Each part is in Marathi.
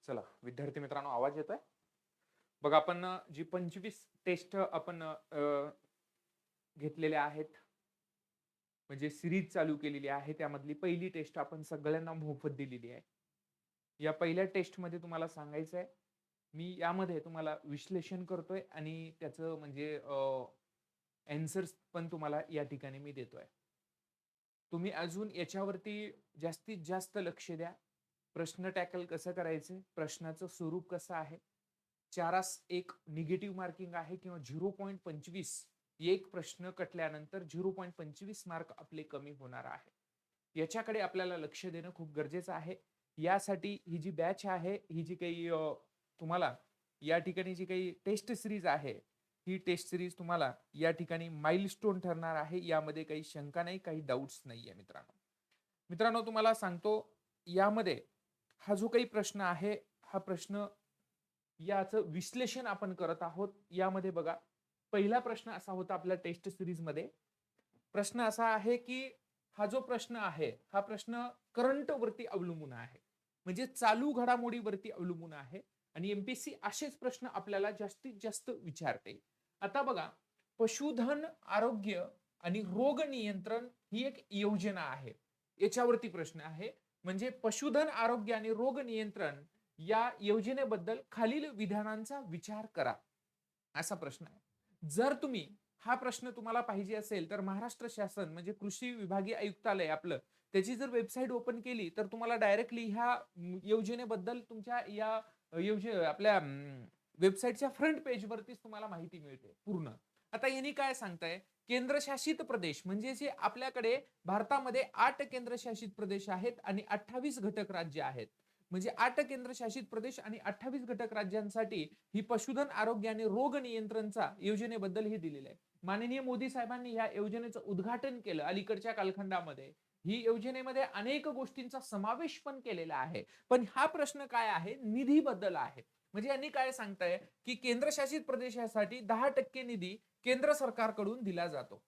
चला विद्यार्थी मित्रांनो, आवाज येतोय बघा. आपण जी 25 टेस्ट आपण घेतलेल्या आहेत, म्हणजे सिरीज चालू केलेली आहे. त्यामधली पहिली टेस्ट आपण सगळ्यांना मोफत दिलेली आहे. या पहिल्या टेस्टमध्ये तुम्हाला सांगायचं आहे, मी यामध्ये तुम्हाला विश्लेषण करतोय आणि त्याचं म्हणजे ॲन्सर्स पण तुम्हाला या ठिकाणी मी देतोय. तुम्ही अजून याच्यावरती जास्तीत जास्त लक्ष द्या. प्रश्न टॅकल कसं करायचे, प्रश्नाचं स्वरूप कसं आहे, 4 एक निगेटिव्ह मार्किंग आहे किंवा 0.25 एक प्रश्न कटल्यानंतर 0.25 मार्क आपले कमी होणार आहे. याच्याकडे आपल्याला लक्ष देणं खूप गरजेचं आहे. यासाठी ही जी बॅच आहे, ही जी काही तुम्हाला या ठिकाणी जी काही टेस्ट सिरीज आहे, ही टेस्ट सिरीज तुम्हाला या ठिकाणी माइलस्टोन ठरणार आहे. यामध्ये काही शंका नाही, काही डाउट्स नाहीये मित्रांनो. मित्रांनो, तुम्हाला सांगतो, यामध्ये हा जो काही प्रश्न आहे, हा प्रश्न याचं विश्लेषण आपण करत आहोत. यामध्ये बघा, पहिला प्रश्न असा होता आपल्या टेस्ट सिरीज मध्ये. प्रश्न असा आहे की हा जो प्रश्न आहे, हा प्रश्न करंट वरती अवलंबून आहे, म्हणजे चालू घडामोडीवरती अवलंबून आहे. आणि एमपीएससी असेच प्रश्न आपल्याला जास्तीत जास्त विचारते. आता बघा, पशुधन आरोग्य आणि रोग नियंत्रण ही एक योजना आहे. याच्यावरती प्रश्न आहे, म्हणजे पशुधन आरोग्य आणि रोग नियंत्रण या योजनेबद्दल खालील विधानांचा विचार करा, असा प्रश्न आहे. जर तुम्ही हा प्रश्न तुम्हाला पाहिजे असेल तर महाराष्ट्र शासन म्हणजे कृषी विभागीय आयुक्तालय आपलं, त्याची जर वेबसाईट ओपन केली तर तुम्हाला डायरेक्टली ह्या योजनेबद्दल तुमच्या या आपल्या वेबसाईटच्या फ्रंट पेज वरतीच तुम्हाला माहिती मिळते पूर्ण. आता यांनी काय सांगताय, केंद्रशासित प्रदेश म्हणजे जे आपल्याकडे भारतामध्ये 8 केंद्रशासित प्रदेश आहेत आणि 28 घटक राज्य आहेत. म्हणजे 8 केंद्रशासित प्रदेश आणि 28 घटक राज्यांसाठी ही पशुधन आरोग्य आणि रोग नियंत्रणचा योजनेबद्दल हे दिलेलं आहे. माननीय मोदी साहेबांनी या योजनेचं उद्घाटन केलं अलीकडच्या कालखंडामध्ये. ही योजनेमध्ये अनेक गोष्टींचा समावेश पण केलेला आहे. पण हा प्रश्न काय आहे, निधीबद्दल आहे. म्हणजे यांनी काय सांगताय की केंद्रशासित प्रदेशासाठी 10% निधी केंद्र सरकारकडून दिला जातो.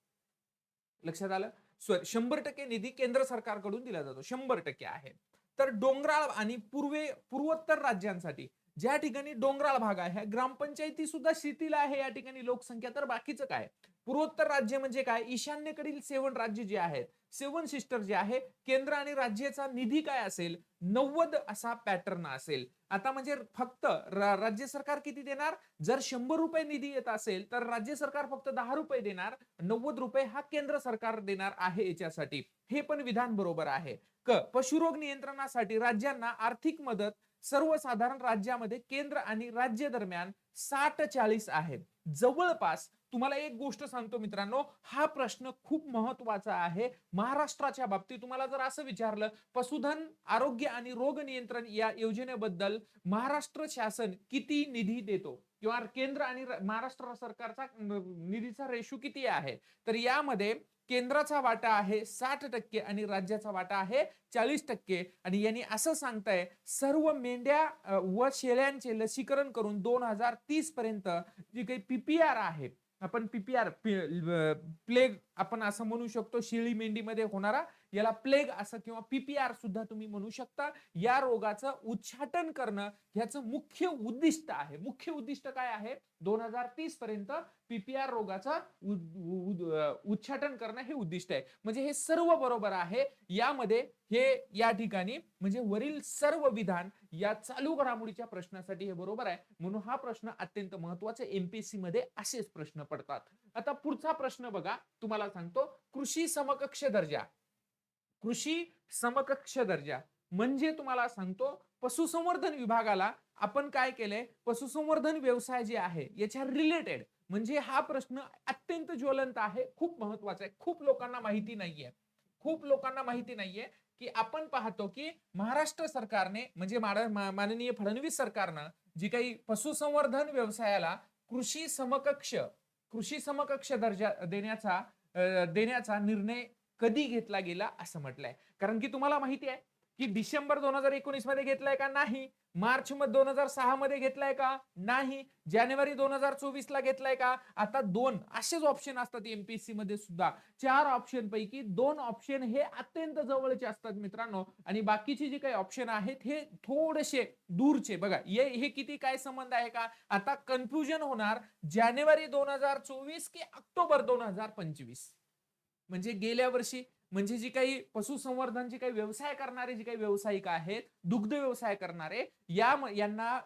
लक्षात आलं? 100% निधी केंद्र सरकारकडून दिला जातो, 100% आहे. तर डोंगराळ आणि पूर्वोत्तर राज्यांसाठी, ज्या ठिकाणी डोंगराळ भाग आहे, ग्रामपंचायती सुद्धा शिथिल आहे या ठिकाणी लोकसंख्या, तर बाकीचं काय? पूर्वोत्तर राज्य म्हणजे काय? ईशान्येकडील 7 राज्य जे आहेत, 7 सिस्टर जे आहे, केंद्र आणि राज्याचा निधी काय असेल, 90 असा पॅटर्न असेल. आता म्हणजे फक्त राज्य सरकार किती देणार? जर 100 रुपये निधी येत असेल तर राज्य सरकार फक्त 10 रुपये देणार, 90 रुपये हा केंद्र सरकार देणार आहे याच्यासाठी. हे पण विधान बरोबर आहे. पशुरोग नियंत्रणासाठी राज्यांना आर्थिक मदत सर्वसाधारण राज्यामध्ये केंद्र आणि राज्य दरम्यान 60-40 आहे. जवळपास तुम्हाला एक गोष्ट सांगतो मित्रांनो, हा प्रश्न खूप महत्वाचा आहे. महाराष्ट्राच्या बाबतीत तुम्हाला जर असं विचारलं, पशुधन आरोग्य आणि रोग नियंत्रण या योजनेबद्दल महाराष्ट्र शासन किती निधी देतो किंवा केंद्र आणि महाराष्ट्र सरकारचा निधीचा रेशो किती आहे, तर यामध्ये केंद्राचा वाटा आहे 60% आणि राज्याचा वाटा आहे 40%. आणि यांनी असं सांगताय, सर्व मेंढ्या व शेळ्यांचे लसीकरण करून 2030 पर्यंत जी काही पीपीआर आहे, आपण पीपीआर प्लेग आपण असं म्हणू शकतो, शेळी मेंढीमध्ये होणारा, याला प्लेग असं किंवा पीपीआर सुद्धा तुम्ही म्हणू शकता, या रोगाचं उच्चाटन करणं ह्याचं मुख्य उद्दिष्ट आहे. मुख्य उद्दिष्ट काय आहे? 2030 पर्यंत पीपीआर रोगाचा उच्चाटन करणं हे उद्दिष्ट आहे. म्हणजे हे सर्व बरोबर आहे. यामध्ये हे या ठिकाणी म्हणजे वरील सर्व विधान या चालू घडामोडीच्या प्रश्नासाठी हे बरोबर आहे. म्हणून हा प्रश्न अत्यंत महत्वाचा, एमपीएससी मध्ये असेच प्रश्न पडतात. आता पुढचा प्रश्न बघा, तुम्हाला सांगतो, कृषी समकक्ष दर्जा. कृषी समकक्ष दर्जा म्हणजे तुम्हाला सांगतो, पशुसंवर्धन विभागाला आपण काय केलंय, पशुसंवर्धन व्यवसाय जे आहे याच्या रिलेटेड, म्हणजे हा प्रश्न अत्यंत ज्वलंत आहे, खूप महत्वाचा आहे. खूप लोकांना माहिती नाहीये, खूप लोकांना माहिती नाहीये की आपण पाहतो की महाराष्ट्र सरकारने म्हणजे माननीय फडणवीस सरकारनं जी काही पशुसंवर्धन व्यवसायाला कृषी समकक्ष दर्जा देण्याचा निर्णय कधी घेतला गेला असं म्हटलंय. कारण की तुम्हाला माहिती आहे की डिसेंबर 2019 मध्ये घेतलाय का? नाही. मार्च 2006 मध्ये घेतलाय का? नाही. जानेवारी 2024 ला घेतलाय का? आता 2 असेच ऑप्शन असतात एमपीएससी मध्ये सुद्धा. 4 ऑप्शन पैकी 2 ऑप्शन हे अत्यंत जवळचे असतात मित्रांनो, आणि बाकीचे जे काही ऑप्शन आहेत हे थोडेसे दूरचे. बघा हे किती काय संबंध आहे का? आता कन्फ्युजन होणार, जानेवारी 2024 की ऑक्टोबर 2025. म्हणजे गेल्या वर्षी, म्हणजे जी काही पशुसंवर्धन जे काही व्यवसाय करणारे जे काही व्यावसायिक आहेत, दुग्ध व्यवसाय करणारे, यांना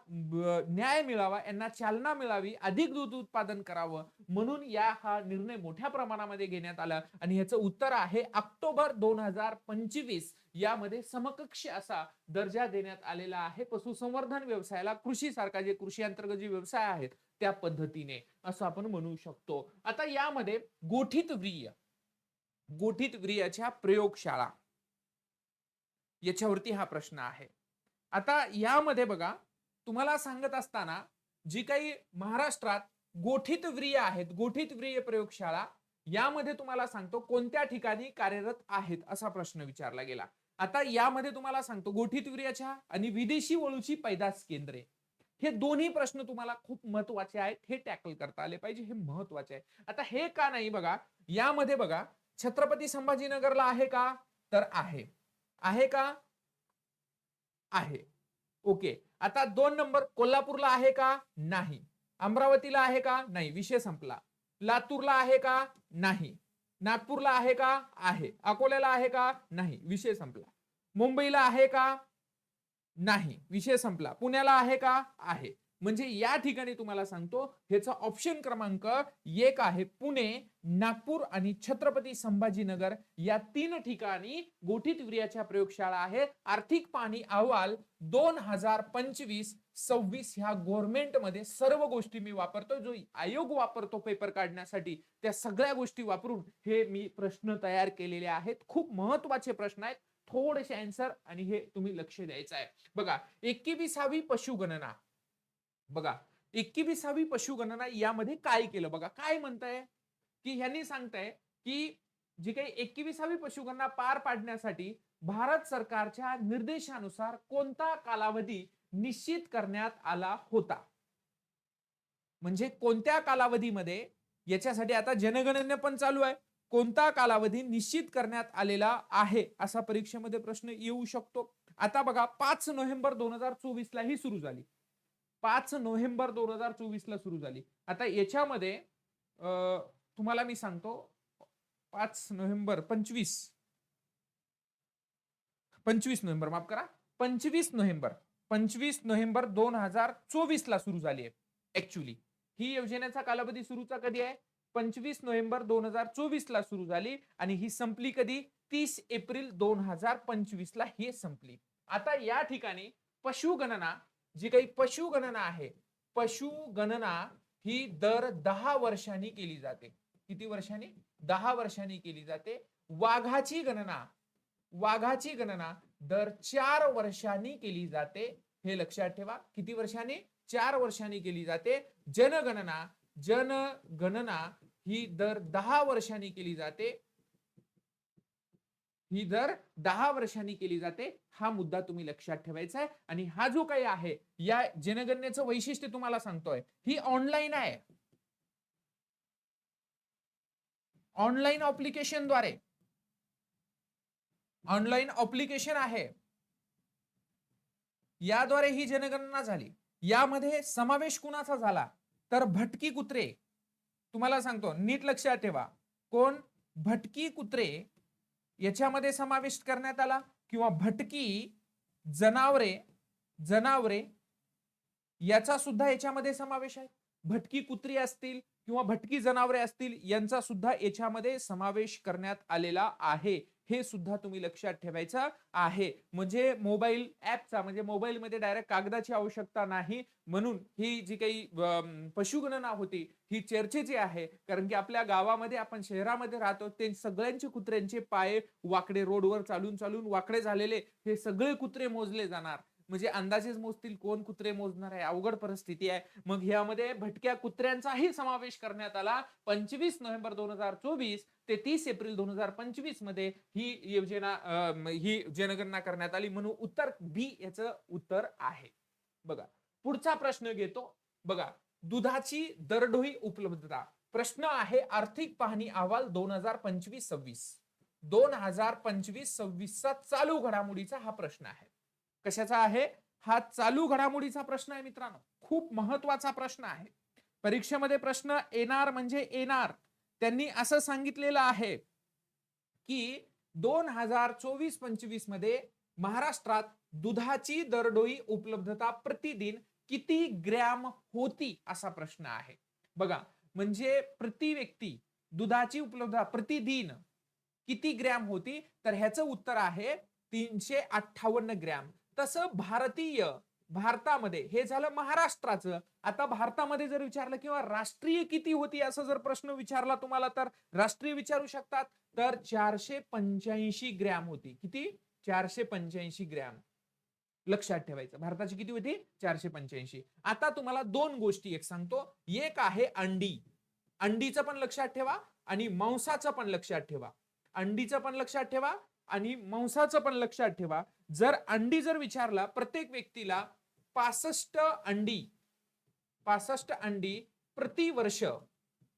न्याय मिळावा, यांना चालना मिळावी, अधिक दूध उत्पादन करावं, म्हणून हा निर्णय मोठ्या प्रमाणामध्ये घेण्यात आला. आणि ह्याचं उत्तर आहे ऑक्टोबर 2025. यामध्ये समकक्ष असा दर्जा देण्यात आलेला आहे पशुसंवर्धन व्यवसायाला, कृषी सारखा, जे कृषी अंतर्गत जे व्यवसाय आहेत त्या पद्धतीने, असं आपण म्हणू शकतो. आता यामध्ये गोठित व्रियाच्या प्रयोगशाळा, याच्यावरती हा प्रश्न आहे. आता यामध्ये बघा, तुम्हाला सांगत असताना जी काही महाराष्ट्रात गोठित व्रिय आहेत, गोठित व्रिय प्रयोगशाळा, यामध्ये तुम्हाला सांगतो कोणत्या ठिकाणी कार्यरत आहेत असा प्रश्न विचारला गेला. आता यामध्ये तुम्हाला सांगतो गोठित व्रियाच्या आणि विदेशी वळूची पैदास केंद्रे, हे दोन्ही प्रश्न तुम्हाला खूप महत्वाचे आहेत, हे टॅकल करता आले पाहिजे, हे महत्वाचे आहे. आता हे का नाही बघा, यामध्ये बघा छत्रपती संभाजीनगरला आहे का? तर आहे. आहे का? आहे. ओके. आता 2 नंबर कोल्हापूरला आहे का? नाही. अमरावतीला आहे का? नाही. विषय संपला. लातूरला आहे का? नाही. नागपूरला आहे का? आहे. अकोल्याला आहे का? नाही. विषय संपला. मुंबईला आहे का? नाही. विषय संपला. पुण्याला आहे का? आहे. म्हणजे या ठिकाणी तुम्हाला सांगतो ह्याचा ऑप्शन क्रमांक 1 आहे पुणे, नागपूर आणि छत्रपती संभाजीनगर या 3 ठिकाणी गोठित व्रियाच्या प्रयोगशाळा आहेत. आर्थिक पाहणी अहवाल 2025-26 ह्या गव्हर्नमेंट मध्ये सर्व गोष्टी मी वापरतो, जो आयोग वापरतो पेपर काढण्यासाठी, त्या सगळ्या गोष्टी वापरून हे मी प्रश्न तयार केलेले आहेत. खूप महत्वाचे प्रश्न आहेत, थोडेसे आन्सर, आणि हे तुम्ही लक्ष द्यायचं आहे. बघा 21वी पशुगणना, बघा 21वी पशुगणना यामध्ये काय केलं, बघा काय म्हणताय की ह्यांनी सांगताय की जी काही 21वी पशुगणना पार पाडण्यासाठी भारत सरकारच्या निर्देशानुसार कोणता कालावधी निश्चित करण्यात आला होता. म्हणजे कोणत्या कालावधीमध्ये, याच्यासाठी आता जनगणना पण चालू आहे, कोणता कालावधी निश्चित करण्यात आलेला आहे असा परीक्षेमध्ये प्रश्न येऊ शकतो. आता बघा 5 नोव्हेंबर 2024 ला ही सुरू झाली. 5 नोव्हेंबर 2024 ला सुरू झाली. आता याच्यामध्ये तुम्हाला मी सांगतो 5 नोव्हेंबर 25 नोव्हेंबर, माफ करा, 25 नोव्हेंबर 2024 ला सुरू झाली आहे. ऍक्च्युली ही योजनेचा कालावधी सुरूचा कधी आहे? 25 नोव्हेंबर 2024 ला सुरू झाली आणि ही संपली कधी? 30 एप्रिल 2025 ला ही संपली. आता या ठिकाणी पशुगणना, जी काही पशुगणना आहे, पशुगणना ही दर 10 वर्षांनी केली जाते. किती वर्षांनी? 10 वर्षांनी केली जाते. वाघाची गणना दर 4 वर्षांनी केली जाते. हे लक्षात ठेवा. किती वर्षांनी? 4 वर्षांनी केली जाते. जनगणना ही दर 10 वर्षांनी केली जाते. ही दर 10 वर्षांनी केली जाते. हा मुद्दा तुम्ही लक्षात ठेवायचा आहे. आणि हा जो काही आहे, या जनगणनेचं वैशिष्ट्य तुम्हाला सांगतोय, ही ऑनलाईन आहे. ऑनलाईन ऍप्लिकेशनद्वारे, ऑनलाईन ऍप्लिकेशन आहे, याद्वारे ही जनगणना झाली. यामध्ये समावेश कुणाचा झाला? तर भटकी कुत्रे. तुम्हाला सांगतो, नीट लक्षात ठेवा, कोण? भटकी कुत्रे याच्यामध्ये समावेश करण्यात आला, किंवा भटकी जनावरे याचा सुद्धा याच्यामध्ये समावेश आहे. भटकी कुत्री असतील किंवा भटकी जनावरे असतील, यांचा सुद्धा याच्यामध्ये समावेश करण्यात आलेला आहे. हे सुद्धा तुम्ही लक्षात ठेवायचं आहे. म्हणजे मोबाईल ऍपचा, म्हणजे मोबाईल मध्ये डायरेक्ट कागदाची आवश्यकता नाही. म्हणून ही जी काही पशुगणना होती ही चर्चेची आहे. कारण की आपल्या गावामध्ये, आपण शहरामध्ये राहतो, ते सगळ्यांचे कुत्र्यांचे पाय वाकडे, रोडवर चालून चालून वाकडे झालेले, हे सगळे कुत्रे मोजले जाणार. म्हणजे अंदाजेच मोजतील, कोण कुत्रे मोजणार आहे? अवघड परिस्थिती आहे. मग यामध्ये भटक्या कुत्र्यांचाही समावेश करण्यात आला. 25 नोव्हेंबर 2024 ते 30 एप्रिल 2025 मध्ये ही जनगणना करण्यात आली, म्हणून उत्तर बी याचं उत्तर आहे. बघा पुढचा प्रश्न घेतो. बघा दुधाची दरडोई उपलब्धता. प्रश्न आहे आर्थिक पाहणी अहवाल 2025-26. 2025-26 चा चालू घडामोडीचा हा प्रश्न आहे. कशाचा आहे? हा चालू घडामोडीचा प्रश्न आहे मित्रांनो. खूप महत्वाचा प्रश्न आहे. परीक्षेमध्ये प्रश्न येणार म्हणजे येणार. त्यांनी असं सांगितलेलं आहे की 2024-25 मध्ये महाराष्ट्रात दुधाची दरडोई उपलब्धता प्रतिदिन किती ग्रॅम होती असा प्रश्न आहे. बघा म्हणजे प्रति व्यक्ती दुधाची उपलब्धता प्रतिदिन किती ग्रॅम होती, तर ह्याचं उत्तर आहे 358 ग्रॅम. तसं भारतामध्ये हे झालं महाराष्ट्राचं. आता भारतामध्ये जर विचारलं किंवा राष्ट्रीय किती होती असं जर प्रश्न विचारला तुम्हाला, तर राष्ट्रीय विचारू शकतात. तर 485 ग्रॅम होती. किती? 485 ग्रॅम. लक्षात ठेवायचं. भारताची किती होती? 485. आता तुम्हाला दोन गोष्टी एक सांगतो. एक आहे अंडी. अंडीचं पण लक्षात ठेवा आणि मांसाचं पण लक्षात ठेवा. अंडीचं पण लक्षात ठेवा आणि मांसाचं पण लक्षात ठेवा. जर अंडी जर विचारला, प्रत्येक व्यक्तीला 65 अंडी प्रतिवर्ष.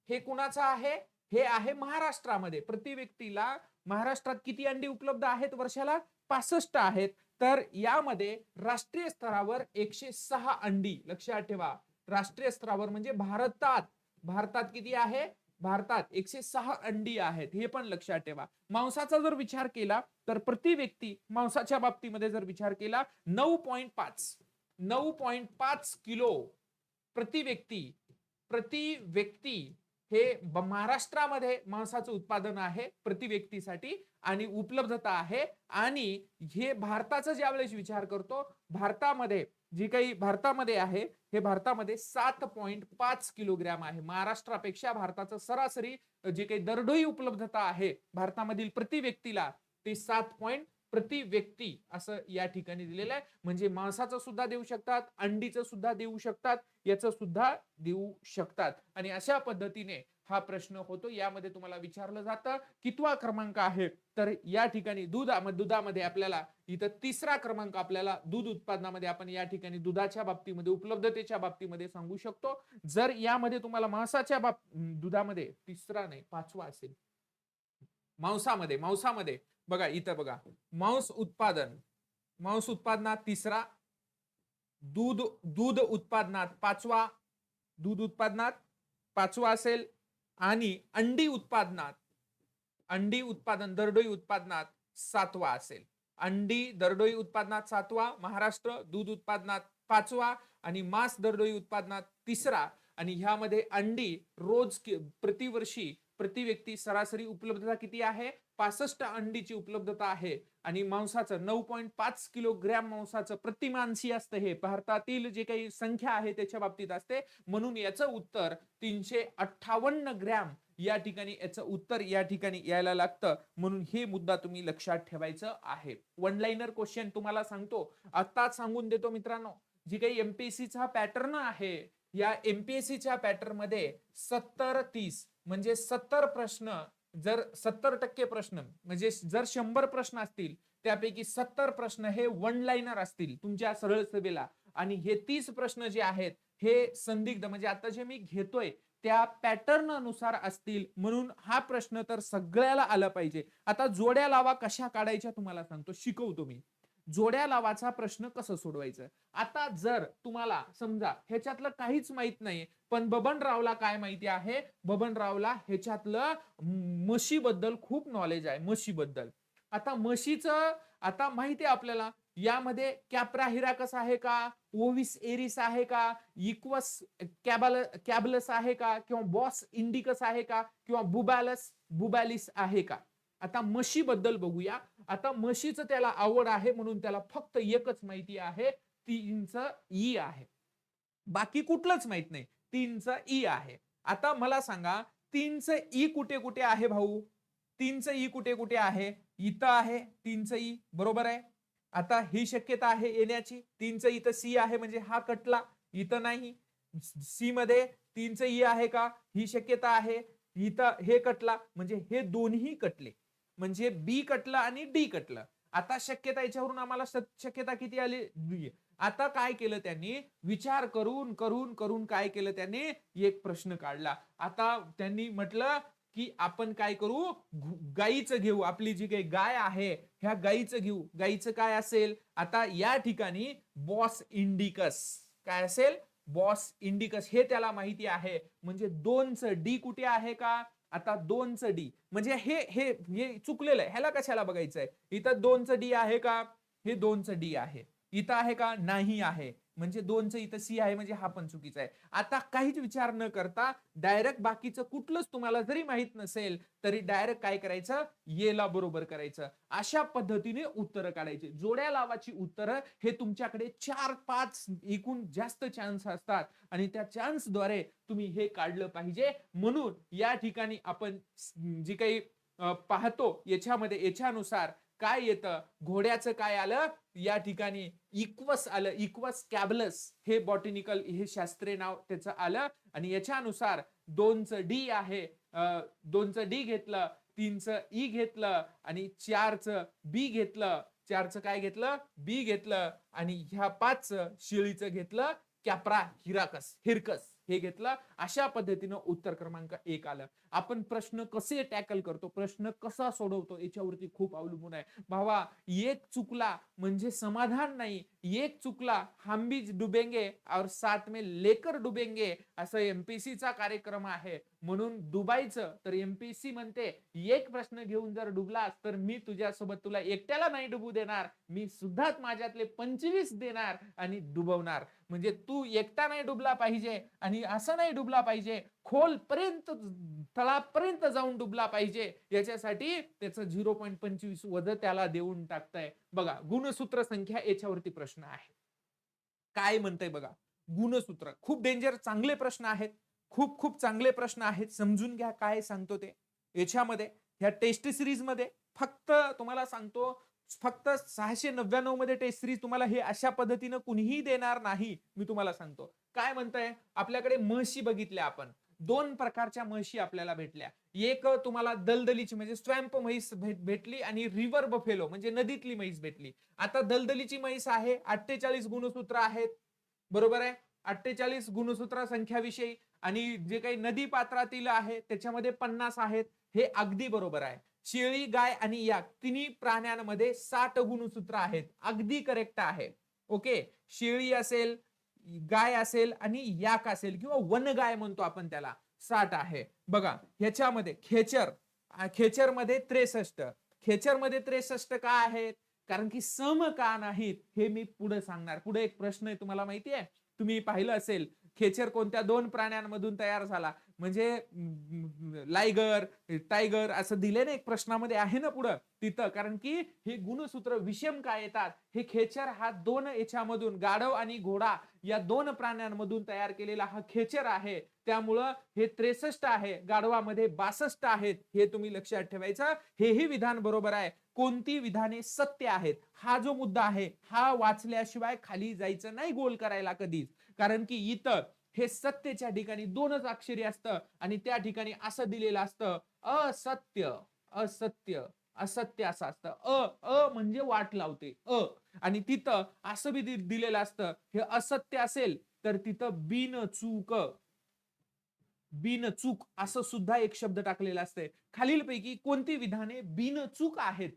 हे कुणाचं आहे? हे आहे महाराष्ट्रामध्ये. प्रति व्यक्तीला महाराष्ट्रात किती अंडी उपलब्ध आहेत वर्षाला? 65 आहेत. तर यामध्ये राष्ट्रीय स्तरावर 106 अंडी. लक्षात ठेवा. राष्ट्रीय स्तरावर म्हणजे भारतात किती आहे? भारतात 106 अंडी आहेत. हे पण लक्षात ठेवा. मांसाचा जर विचार केला तर प्रति व्यक्ती मांसाच्या बाबतीमध्ये जर विचार केला 9.5 किलो प्रति व्यक्ती हे महाराष्ट्रामध्ये मांसाचं उत्पादन आहे प्रति व्यक्तीसाठी आणि उपलब्धता आहे. आणि हे भारताचा ज्यावेळेस विचार करतो, भारतामध्ये जी काही भारतामध्ये आहे, हे भारतामध्ये 7.5 किलोग्रॅम आहे. महाराष्ट्रापेक्षा भारताचं सरासरी जे काही दरडोई उपलब्धता आहे भारतामधील प्रति व्यक्तीला, ते 7 प्रति व्यक्ती असं या ठिकाणी दिलेलं आहे. म्हणजे मांसाचं सुद्धा देऊ शकतात, अंडीचं सुद्धा देऊ शकतात, याचं सुद्धा देऊ शकतात. आणि अशा पद्धतीने हा प्रश्न होतो. यामध्ये तुम्हाला विचारलं जातं कितवा क्रमांक आहे, तर या ठिकाणी दुधामध्ये आपल्याला इथं तिसरा क्रमांक आपल्याला दूध उत्पादनामध्ये आपण या ठिकाणी दुधाच्या बाबतीमध्ये उपलब्धतेच्या बाबतीमध्ये सांगू शकतो. जर यामध्ये तुम्हाला मांसाच्या दुधामध्ये तिसरा नाही पाचवा असेल. मांसामध्ये बघा इथं बघा, मांस उत्पादनात तिसरा, दूध उत्पादनात पाचवा असेल आणि अंडी उत्पादन दरडोई उत्पादनात 7वा असेल. अंडी दरडोई उत्पादनात 7वा महाराष्ट्र, दूध उत्पादनात 5वा आणि मांस दरडोई उत्पादनात 3रा. आणि ह्यामध्ये अंडी रोज प्रतिवर्षी प्रति व्यक्ती सरासरी उपलब्धता किती आहे? 65 अंडीची उपलब्धता आहे. आणि मांसाचं 9.5 किलोग्रॅम मांसाचं प्रति माणसी असतं. हे भारतातील जे काही संख्या आहे त्याच्या बाबतीत असते. म्हणून याचं उत्तर 358 ग्रॅम या ठिकाणी याचं उत्तर या ठिकाणी यायला लागतं. म्हणून हे मुद्दा तुम्ही लक्षात ठेवायचं आहे. वन लाइनर क्वेश्चन तुम्हाला सांगतो, आताच सांगून देतो मित्रांनो. जी काही एमपीएससीचा पॅटर्न आहे, या एमपीएससीच्या पॅटर्न मध्ये 70-30 म्हणजे 70 प्रश्न, जर 70% प्रश्न म्हणजे जर 100 प्रश्न असतील त्यापैकी 70 प्रश्न हे वन लाइनर असतील तुमच्या सरळ सभेला. आणि हे 30 प्रश्न जे आहेत हे संदिग्ध म्हणजे आता जे मी घेतोय त्या पॅटर्न नुसार असतील. म्हणून हा प्रश्न तर सगळ्याला आला पाहिजे. आता जोड्या लावा कशा काढायच्या तुम्हाला सांगतो, शिकवतो मी. जोड्या लावाचा प्रश्न कसं सोडवायचं. आता जर तुम्हाला समजा ह्याच्यातलं काहीच माहित नाही, पण बबनरावला काय माहिती आहे? बबनरावला ह्याच्यातलं म्हशीबद्दल खूप नॉलेज आहे, म्हशीबद्दल. आता म्हशीचं आता माहिती आहे आपल्याला, यामध्ये कॅप्रा हिराकस आहे का, ओविस एरिस आहे का, इक्वस कॅबलस आहे का, किंवा बॉस इंडिकस आहे का, किंवा बुबॅलिस आहे का. आता म्हशी बद्दल बघूया. आता म्हशीचं त्याला आवड आहे म्हणून त्याला फक्त एकच माहिती आहे, 3चं ई आहे. बाकी कुठलंच माहित नाही, 3चं ई आहे. आता मला सांगा 3चं ई कुठे कुठे आहे भाऊ? 3चं ई कुठे कुठे आहे? इथं आहे 3चं ई, बरोबर आहे. आता ही शक्यता आहे येण्याची. 3चं इथं सी आहे म्हणजे हा कटला, इथं नाही. सी मध्ये 3चं ई आहे का? ही शक्यता आहे. इथं हे कटला म्हणजे हे दोन्ही कटले, म्हणजे बी कटलं आणि डी कटलं. आता शक्यता याच्यावरून आम्हाला शक्यता किती आली? डी. आता काय केलं त्यांनी? विचार करून करून करून काय केलं त्यांनी? एक प्रश्न काढला. आता त्यांनी म्हटलं की आपण काय करू? गाईचं घेऊ. आपली जी काही गाय आहे, ह्या गाईचं घेऊ. गाईचं काय असेल? आता या ठिकाणी बॉस इंडिकस काय असेल? बॉस इंडिकस हे त्याला माहिती आहे. म्हणजे 2चं डी कुठे आहे का? आता 2चं डी म्हणजे हे हे हे चुकलेलं आहे. ह्याला कशाला बघायचंय? इथं 2चं डी आहे का? हे 2चं डी आहे. इथं आहे का? नाही आहे. म्हणजे 2चं इथं सी आहे म्हणजे हा पण चुकीचा आहे. आता काहीच विचार न करता डायरेक्ट बाकीचं कुठलंच तुम्हाला जरी माहित नसेल तरी डायरेक्ट काय करायचं? येला बरोबर करायचं. अशा पद्धतीने उत्तरं काढायची. जोड्या लावाची उत्तरं हे तुमच्याकडे 4-5 एकूण जास्त चान्स असतात आणि त्या चान्सद्वारे तुम्ही हे काढलं पाहिजे. म्हणून या ठिकाणी आपण जी काही पाहतो याच्यानुसार काय येतं? घोड्याचं काय आलं? या ठिकाणी इक्वस आलं. इक्वस कॅबलस हे बॉटॅनिकल हे शास्त्रीय नाव त्याचं आलं आणि याच्यानुसार 2चं डी आहे. 2चं डी घेतलं, 3चं ई घेतलं आणि 4चं बी घेतलं. 4चं काय घेतलं? बी घेतलं आणि ह्या 5चं शेळीचं घेतलं कॅप्रा हिरकस हे घेतलं. अशा पद्धतीनं उत्तर क्रमांक 1 आलं. आपण प्रश्न कसे टॅकल करतो, प्रश्न कसा सोडवतो याच्यावरती खूप अवलंबून आहे. भावा, एक चुकला म्हणजे समाधान नाही. एक चुकला हम भी डुबेंगे और साथ में लेकर डुबेंगे असं एमपीएससीचा कार्यक्रम आहे. म्हणून डुबायचं तर एमपीएससी म्हणते एक प्रश्न घेऊन जर डुबलास तर मी तुझ्यासोबत तुला एकट्याला नाही डुबू देणार, मी सुद्धा माझ्यातले 25 देणार आणि डुबवणार. म्हणजे तू एकटा नाही डुबला पाहिजे आणि असं नाही डुबला पाहिजे, खोलपर्यंत तळापर्यंत जाऊन डुबला पाहिजे. याच्यासाठी त्याचं 0.25 वजन त्याला देऊन टाकताय. बघा, गुणसूत्र संख्या याच्यावरती प्रश्न आहे. काय म्हणतंय बघा, गुणसूत्र खूप डेंजर चांगले प्रश्न आहेत. खूप खूप चांगले प्रश्न आहेत. समजून घ्या काय सांगतो ते. याच्यामध्ये ह्या टेस्ट सिरीज मध्ये फक्त तुम्हाला सांगतो, फक्त 699 मध्ये टेस्ट सिरीज तुम्हाला हे अशा पद्धतीनं कुणीही देणार नाही. मी तुम्हाला सांगतो काय म्हणतंय. आपल्याकडे म्हशी बघितल्या आपण. 2 प्रकारच्या म्हशी आपल्याला भेटल्या. एक तुम्हाला दलदलीची म्हणजे स्वॅम्प म्हैस भेटली आणि रिव्हर बफेलो म्हणजे नदीतली म्हैस भेटली. आता दलदलीची म्हैस आहे, 48 गुणसूत्र आहेत. बरोबर आहे. 48 गुणसूत्र संख्याविषयी आणि जे काही नदी पात्रातील आहे त्याच्यामध्ये 50 आहेत. हे अगदी बरोबर आहे. शेळी, गाय आणि याक तिन्ही प्राण्यांमध्ये 60 गुणसूत्र आहेत. अगदी करेक्ट आहे. ओके. शेळी असेल, गाय असेल आणि याक असेल किंवा वनगाय म्हणतो आपण त्याला, 60 आहे. बघा ह्याच्यामध्ये खेचर मध्ये 63. खेचर मध्ये 63 का आहेत? कारण की सम का नाहीत हे मी पुढे सांगणार. पुढे एक प्रश्न आहे तुम्हाला माहिती आहे. तुम्ही पाहिलं असेल खेचर कोणत्या 2 प्राण्यांमधून तयार झाला? म्हणजे लायगर, टायगर असं दिले ना एक प्रश्नामध्ये आहे ना पुढं तिथं. कारण की हे गुणसूत्र विषम काय येतात? हे खेचर हा 2 याच्यामधून गाढव आणि घोडा या 2 प्राण्यांमधून तयार केलेला हा खेचर आहे. त्यामुळं हे 63 आहे. गाढवामध्ये 62 आहेत. हे तुम्ही लक्षात ठेवायचं. हेही विधान बरोबर आहे. कोणती विधाने सत्य आहेत हा जो मुद्दा आहे हा वाचल्याशिवाय खाली जायचं नाही गोल करायला कधीच. कारण की इथं हे सत्यच्या ठिकाणी 2च अक्षरी असतं आणि त्या ठिकाणी असं दिलेलं असतं असत्य, असत्य, असत्य असं असतं. अ म्हणजे वाट लावते आणि तिथं असं बी दिलेलं असतं. हे असत्य असेल तर तिथं बिनचूक असं सुद्धा एक शब्द टाकलेला असतंय. खालीलपैकी कोणती विधाने बिनचूक आहेत?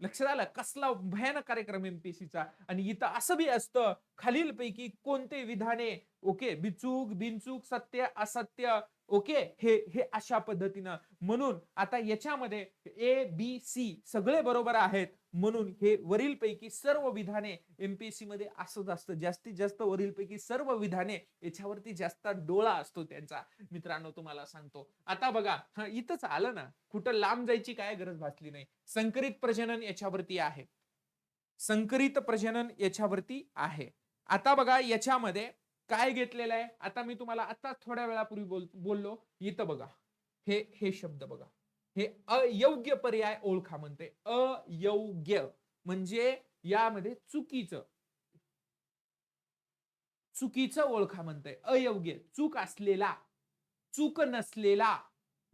लक्षात आलं कसला भयानक कार्यक्रम एमपीएससीचा. आणि इथं असं बी असतं खालीलपैकी कोणते विधाने ओके बिनचूक सत्य असत्य ओके हे हे अशा पद्धतीनं. म्हणून आता याच्यामध्ये ए बी सी सगळे बरोबर आहेत. म्हणून हे वरीलपैकी सर्व विधाने एमपीएससी मध्ये असंच असतं. जास्तीत जास्त वरीलपैकी सर्व विधाने याच्यावरती जास्त डोळा असतो त्यांचा. मित्रांनो तुम्हाला सांगतो. आता बघा इथंच आलं ना, कुठं लांब जायची काय गरज भासली नाही. संकरित प्रजनन याच्यावरती आहे. संकरित प्रजनन याच्यावरती आहे. आता बघा याच्यामध्ये काय घेतलेलं आहे. आता मी तुम्हाला आता थोड्या वेळापूर्वी बोललो. इथं बघा हे शब्द बघा. हे अयोग्य पर्याय ओळखा म्हणते. अयोग्य म्हणजे यामध्ये चुकीचं ओळखा म्हणते. अयोग्य चूक असलेला चूक नसलेला,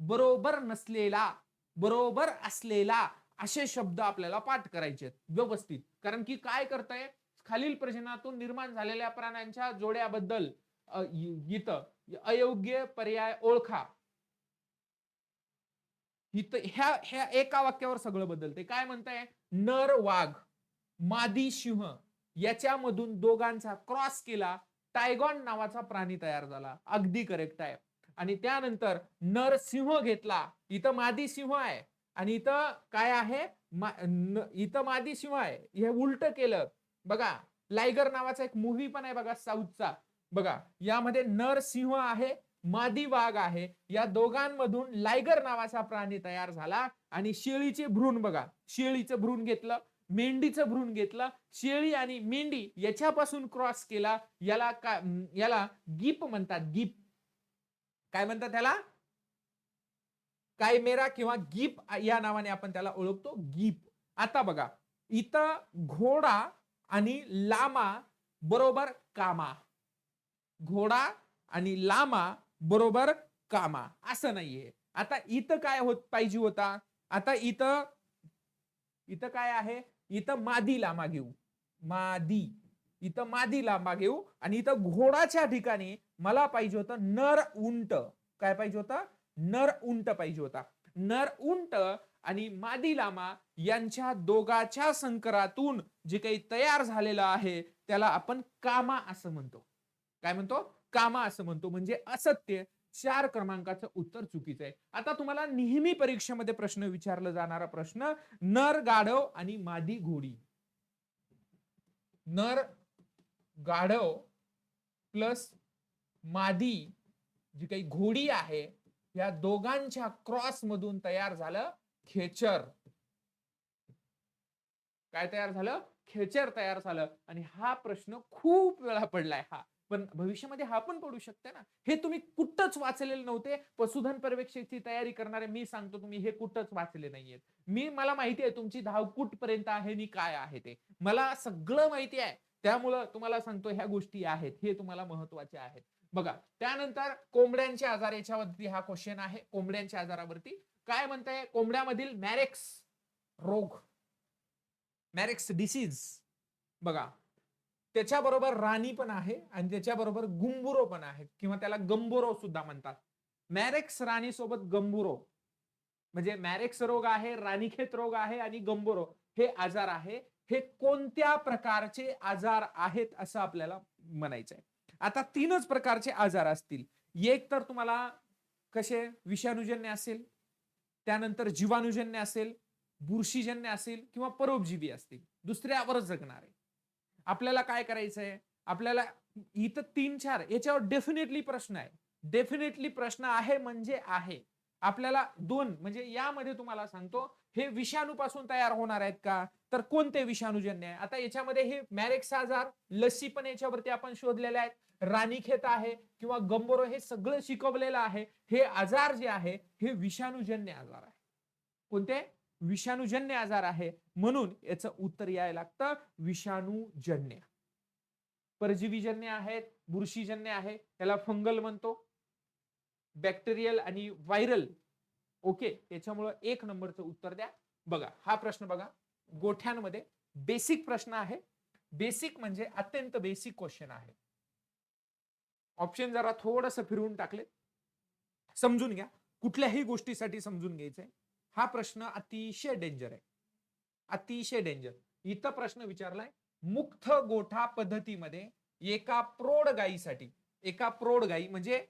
बरोबर नसलेला, बरोबर असलेला असे शब्द आपल्याला पाठ करायचे आहेत व्यवस्थित. कारण की काय करताय, खालील प्रजननातून निर्माण झालेल्या प्राण्यांच्या जोड्याबद्दल इथं अयोग्य पर्याय ओळखा. इथं ह्या एका वाक्यावर सगळं बदलते. काय म्हणताय, नर वाघ, मादी सिंह याच्यामधून दोघांचा क्रॉस केला, टायगॉन नावाचा प्राणी तयार झाला. अगदी करेक्ट आहे. आणि त्यानंतर नर सिंह घेतला, इथं मादी सिंह आहे आणि इथं काय आहे, इथं मादी सिंह आहे. हे उलट केलं बघा. लायगर नावाचा एक मूव्ही पण आहे बघा साऊथचा. बघा यामध्ये नर सिंह आहे, मादी वाघ आहे. या दोघांमधून लायगर नावाचा प्राणी तयार झाला आणि शेळीचे भ्रूण बघा, शेळीचं भ्रूण घेतलं, मेंढीचं भ्रूण घेतलं, शेळी आणि मेंढी याच्यापासून क्रॉस केला. याला गीप म्हणतात. गीप काय म्हणतात त्याला, कायमेरा किंवा गीप या नावाने आपण त्याला ओळखतो. गीप. आता बघा इथं घोडा आणि लामा बरोबर कामा, घोडा आणि लामा बरोबर कामा असं नाहीये. आता इथं काय होत पाहिजे होता, आता इथं काय आहे, इथं मादी लामा घेऊ, मादी, इथं मादी लांबा घेऊ आणि इथं घोडाच्या ठिकाणी मला पाहिजे होतं नर उंट. काय पाहिजे होता, नर उंट पाहिजे होता. नर उंट आणि मादी लामा यांच्या दोघाच्या संकरातून जे काही तयार झालेलं आहे त्याला आपण कामा असं म्हणतो. काय म्हणतो, कामा असं म्हणतो. म्हणजे असत्य. 4 क्रमांकाचं उत्तर चुकीचं आहे. आता तुम्हाला नेहमी परीक्षेमध्ये प्रश्न विचारला जाणारा प्रश्न, नर गाढव आणि मादी घोडी. नर गाढव प्लस मादी जी काही घोडी आहे या दोघांच्या क्रॉस मधून तयार झालं खेचर. काय तयार झालं, खेचर तयार झालं. आणि हा प्रश्न खूप वेळा पडलाय हा, पण भविष्यामध्ये हा पण पडू शकते ना. हे तुम्ही कुठंच वाचलेले नव्हते. पशुधन पर्यवेक्षकाची तयारी करणारे मी सांगतो, तुम्ही हे कुठंच वाचले नाहीयेत. मला माहिती आहे तुमची धाव कुठपर्यंत आहे आणि काय आहे ते मला सगळं माहिती आहे. त्यामुळं तुम्हाला सांगतो ह्या गोष्टी आहेत, हे तुम्हाला महत्वाचे आहेत. बघा त्यानंतर कोंबड्यांचे आजार, याच्यावरती हा क्वेश्चन आहे. कोंबड्यांच्या आजारावरती काय म्हणताय, कोंबड्यामधील मॅरेक्स रोग, मॅरेक्स डिसीज बघा, त्याच्याबरोबर राणी पण आहे आणि त्याच्याबरोबर गुंबुरो पण आहे किंवा त्याला गंबुरो सुद्धा म्हणतात. मॅरेक्स राणी सोबत गंबुरो म्हणजे मॅरेक्स रोग आहे, राणीखेत रोग आहे आणि गंबुरो हे आजार आहे. हे कोणत्या प्रकारचे आजार आहेत असं आपल्याला म्हणायचं आहे. आता 3च प्रकारचे आजार असतील. एक तर तुम्हाला कसे विषाणूजन्य असेल, त्यानंतर जीवाणूजन्य असेल, बुरशीजन्य असेल किंवा परोपजीवी असतील. दुसऱ्यावरच जगणार आहे. आपल्याला काय करायचंय, आपल्याला इथं 3-4 याच्यावर डेफिनेटली प्रश्न आहे. डेफिनेटली प्रश्न आहे म्हणजे आहे. आपल्याला 2 म्हणजे यामध्ये तुम्हाला सांगतो हे विषाणूपासून तयार होणार आहेत का, तर कोणते विषाणूजन्य आहे. आता याच्यामध्ये हे मॅरेक्स आजार, लसी पण याच्यावरती आपण शोधलेले आहेत. राणीखेत आहे किंवा गंबोरो हे सगळं शिकवलेलं आहे. हे आजार जे आहे हे विषाणूजन्य आजार आहे. कोणते, विषाणूजन्य आजार आहे. म्हणून याचं उत्तर यायला लागतं विषाणूजन्य. परजीवीजन्य आहेत, बुरशीजन्य आहे, त्याला फंगल म्हणतो, बॅक्टेरियल आणि व्हायरल. ओके, त्याच्यामुळे 1 नंबरचं उत्तर द्या. बघा हा प्रश्न बघा, गोठ्यांमध्ये बेसिक प्रश्न आहे. बेसिक म्हणजे अत्यंत बेसिक क्वेश्चन आहे. ऑप्शन जरा थोडंसं फिरवून टाकले, समजून घ्या. कुठल्याही गोष्टीसाठी समजून घ्यायचंय. हा प्रश्न अतिशय डेंजर आहे, अतिशय डेंजर. इथं प्रश्न विचारलाय, मुक्त गोठा पद्धतीमध्ये एका प्रौढ गायीसाठी, एका प्रौढ गायी म्हणजे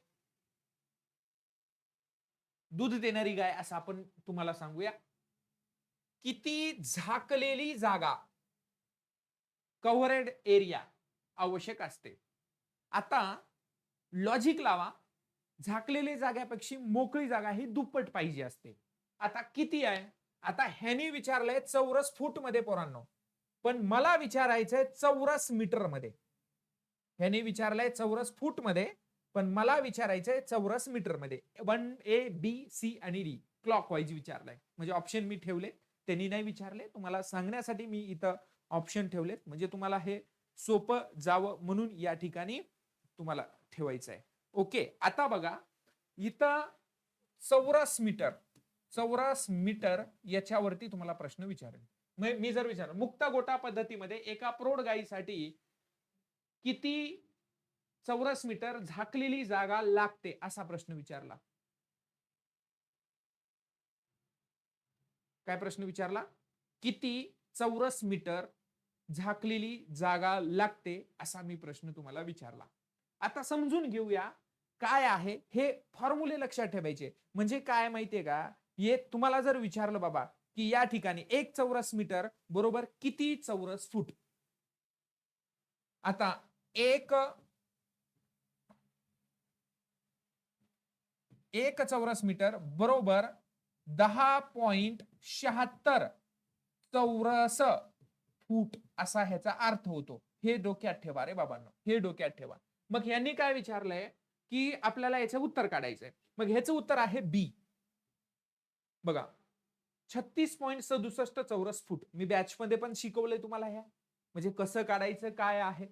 दूध देणारी गाय असं आपण तुम्हाला सांगूया, किती झाकलेली जागा, कव्हरेड एरिया आवश्यक असते. आता लॉजिक लावा, झाकलेली जागेपेक्षा मोकळी जागा ही दुप्पट पाहिजे असते. आता किती आहे, आता ह्यानी विचारलंय चौरस फूट मध्ये पोरांनो, पण मला विचारायचंय चौरस मीटर मध्ये. ह्यानी विचारलंय चौरस फूट मध्ये, पण मला विचारायचंय चौरस मीटर मध्ये. 1A B C आणि D क्लॉक वाईज विचारलंय. म्हणजे ऑप्शन मी ठेवले, त्यांनी नाही विचारले, तुम्हाला सांगण्यासाठी मी इथं ऑप्शन ठेवलेत. म्हणजे तुम्हाला हे सोपं जावं म्हणून या ठिकाणी तुम्हाला ठेवायचं आहे. ओके, आता बघा इथं चौरस मीटर याच्यावरती तुम्हाला प्रश्न विचारेल. मी जर विचारलं मुक्त गोटा पद्धतीमध्ये एका प्रौढ गायीसाठी किती चौरस मीटर झाकलेली जागा लागते असा प्रश्न विचारला. काय प्रश्न विचारला? किती चौरस मीटर झाकलेली जागा लागते असा मी प्रश्न तुम्हाला विचारला. आता समजून घेऊया काय आहे हे. फॉर्म्युले लक्षात ठेवायचे. म्हणजे काय माहितीये का, हे तुम्हाला जर विचारलं बाबा की या ठिकाणी 1 चौरस मीटर बरोबर किती चौरस फूट. आता एक चौरस मीटर बरोबर 10.76 चौरस फूट असा ह्याचा अर्थ होतो. हे डोक्यात ठेवा रे बाबांनो, हे डोक्यात ठेवा. मग यांनी काय विचारलंय की आपल्याला याचं उत्तर काढायचंय. मग ह्याचं उत्तर आहे बी. बघा 36.67 चौरस फूट. मी बॅच मध्ये पण शिकवलंय तुम्हाला. ह्या म्हणजे कसं काढायचं काय आहे.